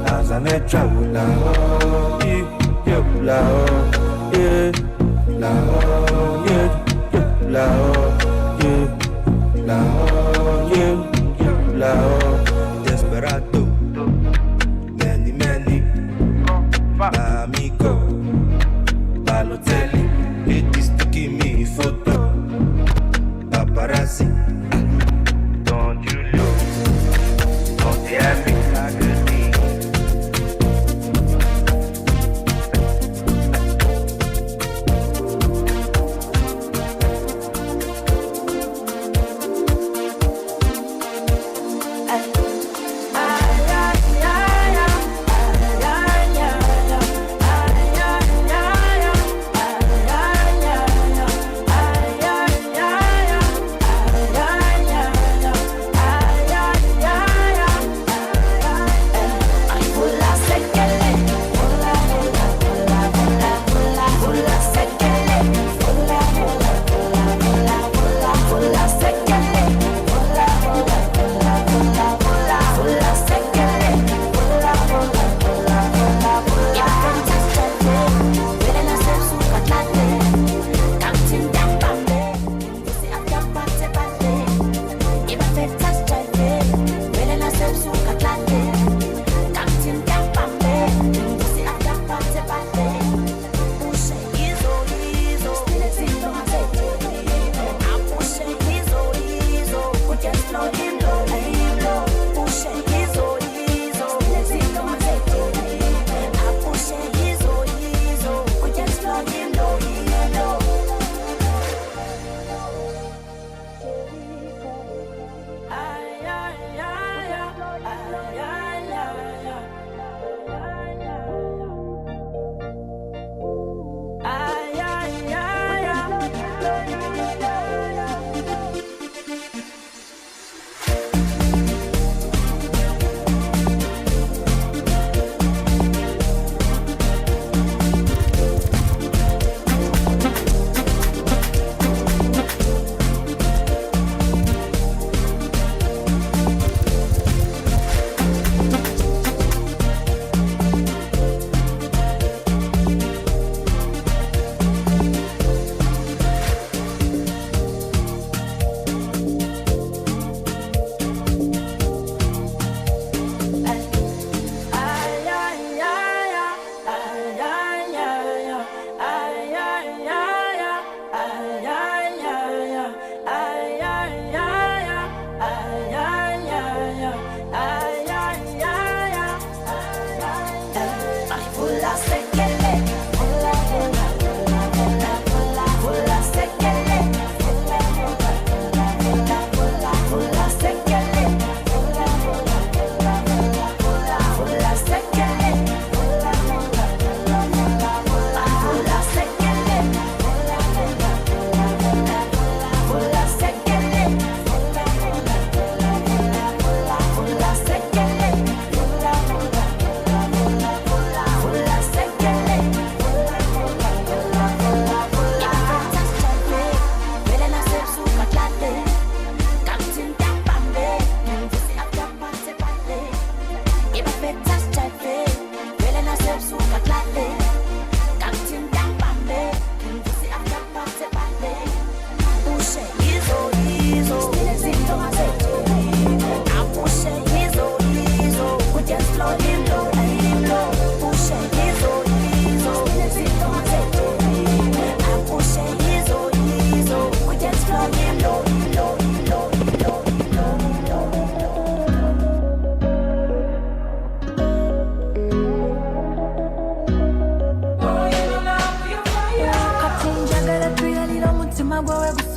As a metra, la. Yeah, la. Yeah. La, yeah, la, yeah, la, yeah, la, Desperado, many, my amigo, Balotelli, ladies taking me photo, paparazzi, Don Julio, Don Diami,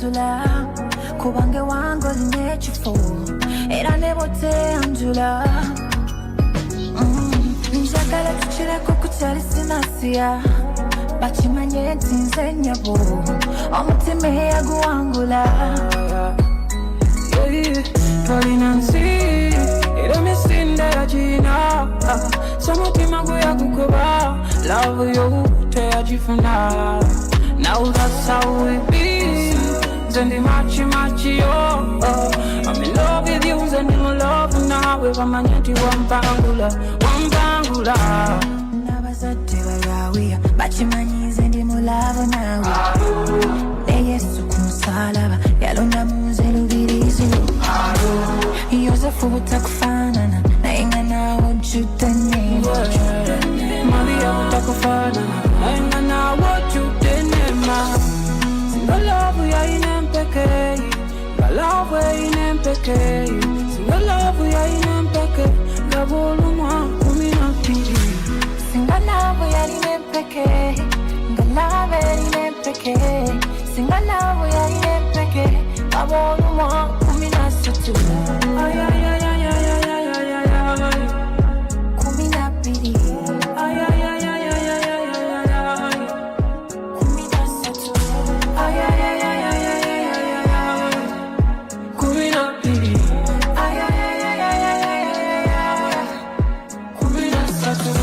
nsula kubange wange oline ekifo era ne bwoteyanjula njagala tukireko kukyali sinasiya bakimanye nti nze nnyabo omutima eyaguwangula tolina nsi era emisinde yagina somutima guyagukuba love yo teyagifuna. Now that's how we be. Zendi machi yo. I'm in love with you, zendi my love now. We're manyeti wampangula. Nabazadde bayawiya bakimanyi nze ndi mu love nawe ne Yesu ku musalaba yalonda mu nze lubirizi Yosefu butakufaanana naye nga naawe ojjudde nneema Maria butakufaanana naye nga naawe ojjudde nneema. Singa love yayina empeke, nga love yayina empeke. Singa love yayina empeke, nga bw'olumwa 12. Singa love yalina empeke, nga love yalina empeke. Singa love yalina empeke, nga bw'olumwa 13. Ay, ay, ay, ay, ay, ay, ay, ay, ay, ay. 12. Ay, ay, ay, ay, ay, ay, ay, ay, ay. 13. Ay, ay, ay, ay, ay, ay, ay, ay, ay. 12. Ay, ay, ay, ay, ay, ay, ay, ay, ay. 13.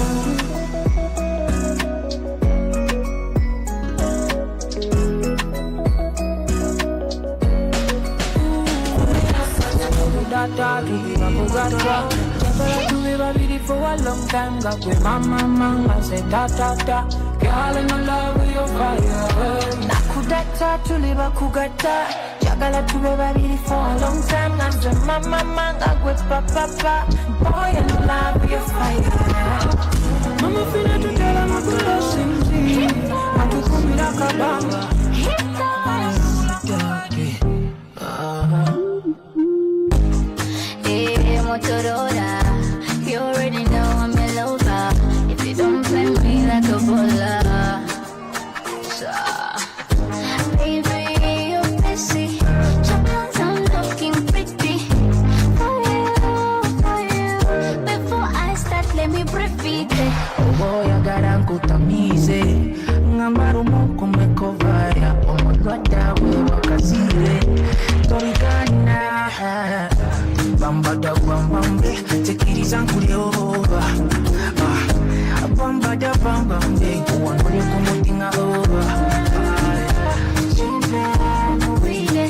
Tuve babiri for a long time. Got with mama say da da da. Girl in love with your fire. Nakudata tuliba kugata jagala tube babiri for a long time. Nze mama agwe papa boy in love with your fire. Mama fina tutela makula sinzi. Matukumira kabanga. Hey, Motorola, you already know I'm in lover. If you don't play me like a bowler, so baby, you're busy. Sometimes I'm looking pretty for you. Before I start, let me breathe. Oh boy, I got ankutamize. Ngambaro moko mekovaya. Omodwada we wakazire. Torigana. Bambada bambambe, tekiri zangu leoba. Bambada bambambe, uwanole kumutinga oba. Chimbe, muwile,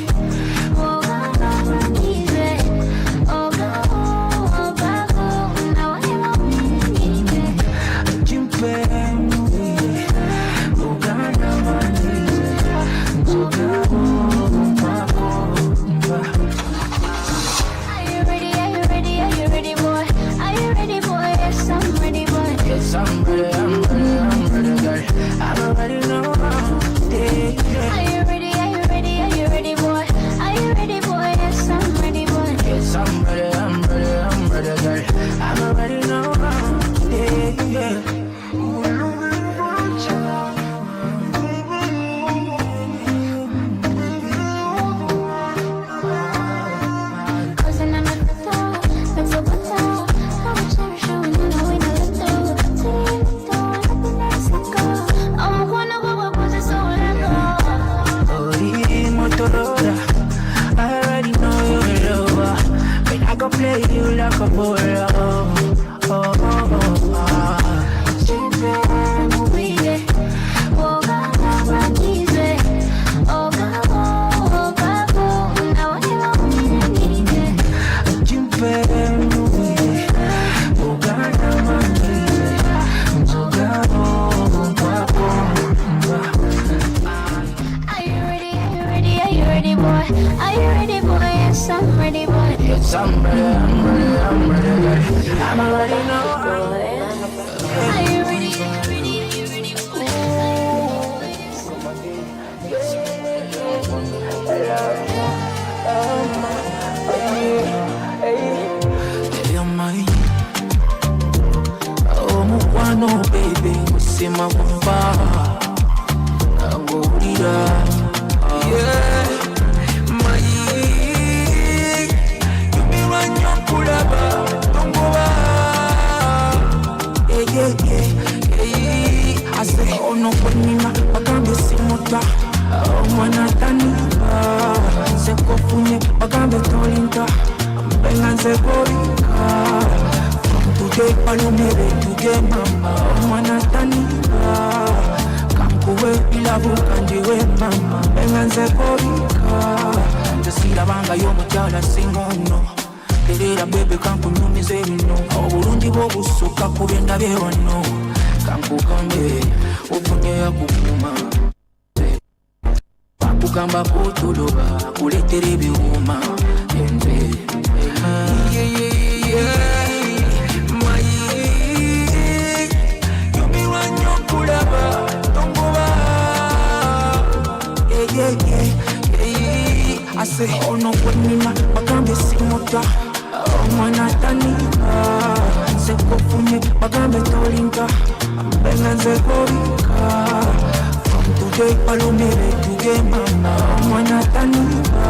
oganga mwangize, ogago, nawewa mwingine. Chimbe, muwile, oganga mwangize, ogago, yes, I'm ready, girl. I already know I'm ready. Are you ready, boy? Are you ready, boy? Yes, I'm ready, boy. Yes, I'm ready, girl. I already know I'm ready. Play you like a boy, I'm ready, girl. I'm already know. Are you ready? You're mine. Oh, Mukwano, baby, Musima Wamba. Yeah. ono kwenina bagambe simuta omwana tanika nsekofunye bagambe tolinka mbenga nsekobika tuge palomere tuge mama omwana tanika kankuwe ilabuka ndiwe mama mbenga nsekobika nzesirabanga y'omukyala singono Terera bebe kankunyumize bino obulungi bw'obusuka ku byenda bye wano kankugambe ofunye yakukuma bakugamba kutuloba kuleetera ebiwuma enze yumirwa nnyo kulaba tongoba ase ono kwenina bagambe simuta omwana tanika nsekofunye bagambe tolinka mbenga nsekobika tuge palomere tuge mama omwana tanika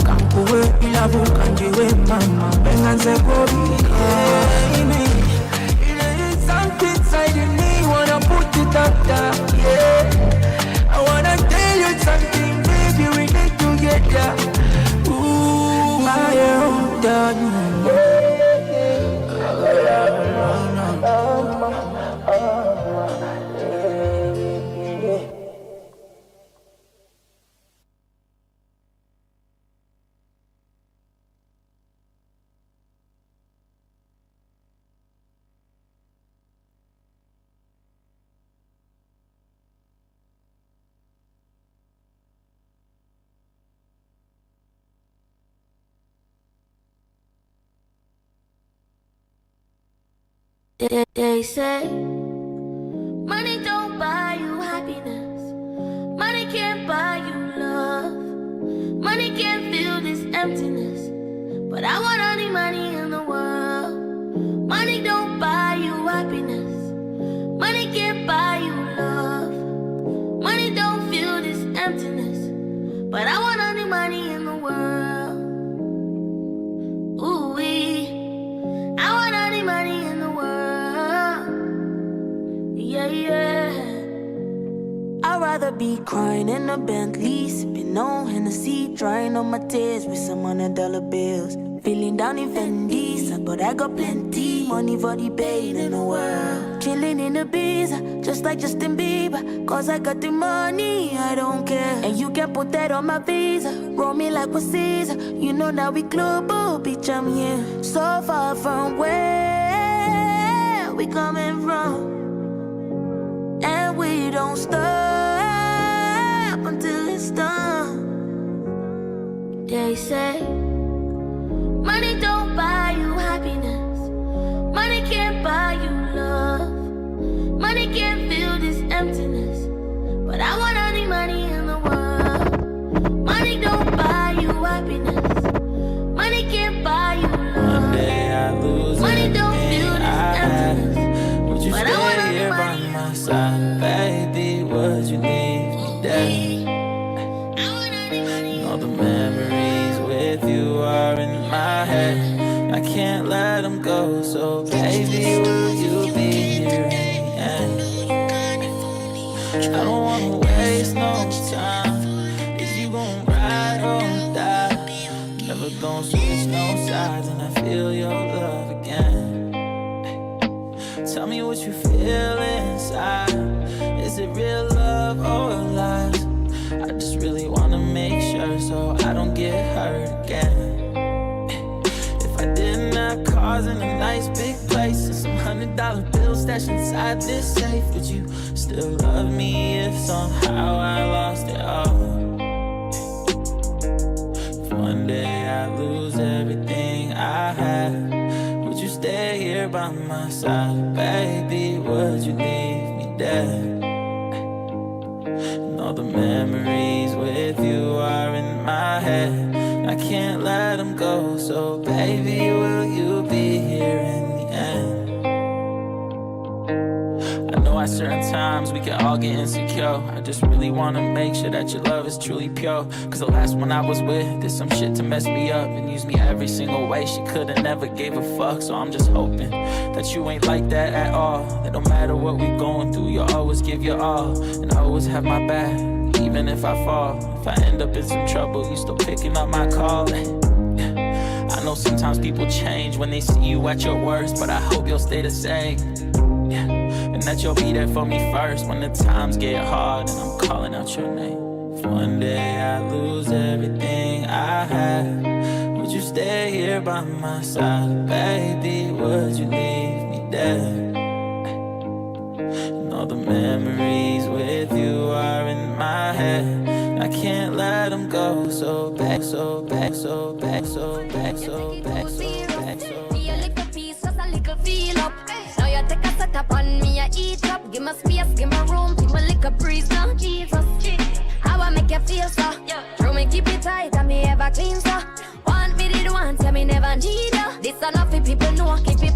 kankuwe ilabuka ndiwe mama mbenga nsekobika something inside in me wanna put it up there, yeah. I wanna tell you something, baby, we need to get there. Ooh, I am done. They say money don't buy you happiness, money can't buy you love, money can't fill this emptiness, but I want all the money in the world. Money don't buy you happiness, money can't buy you love, money don't fill this emptiness, but I want all the money in the world. Ooh-wee, I want all the money in the world. Yeah. I'd rather be crying in a Bentley, sipping on Hennessy, drying on my tears with some $100 bills. Feeling down in Fendi, but I got plenty money for the pain in the world. Chilling in the Ibiza, just like Justin Bieber, cause I got the money, I don't care. And you can put that on my visa, roll me like a Caesar. You know now we global, bitch, I'm here. So far from where we coming from, and we don't stop until it's done. They say money don't buy you happiness, money can't buy you love, money can't fill this emptiness, but I want all the money in the world. Money don't buy you happiness, money can't buy you love. One day I lose money don't fill this emptiness, would you but I want all stay the here by money. my side, baby? Would you leave me dead? All the memories with you are in my head, I can't let them go, so baby, will you be here in the end? I don't wanna waste no time, is you gon' ride or die? Never gon' switch no sides, and I feel your love again. Tell me what you feel inside, is it real love or lies? I just really wanna make sure so I don't get hurt again. If I did not cause in a nice big place and some $100 bills stashed inside this safe, would you still love me if somehow I lost it all? If one day I lose everything I have, would you stay here by my side, baby? Would you leave me dead? All the memories with you are in my head, I can't let them go, so baby, will you be here in the end? I know I certain times we can all get insecure. I just really wanna make sure that your love is truly pure. Cause the last one I was with did some shit to mess me up and use me every single way she could've never gave a fuck. So I'm just hoping that you ain't like that at all. That no matter what we going through, you'll always give your all and always have my back. Even if I fall, if I end up in some trouble, you still picking up my call. I know sometimes people change when they see you at your worst, but I hope you'll stay the same. And that you'll be there for me first when the times get hard and I'm calling out your name. If one day I lose everything I have, would you stay here by my side? Baby, would you leave me there? And all the memories with you are in my head. I can't let them go. So back, so back, so back, so back, so back, so back, so Be a little piece, just a little feel up. Now you take a set up on me, I eat up. Give me space, give me room, give me little breeze now. Jesus, how I make you feel so? Throw me, keep it tight, and me ever clean so. Want me did want, tell me never need you. This enough for people know, keep it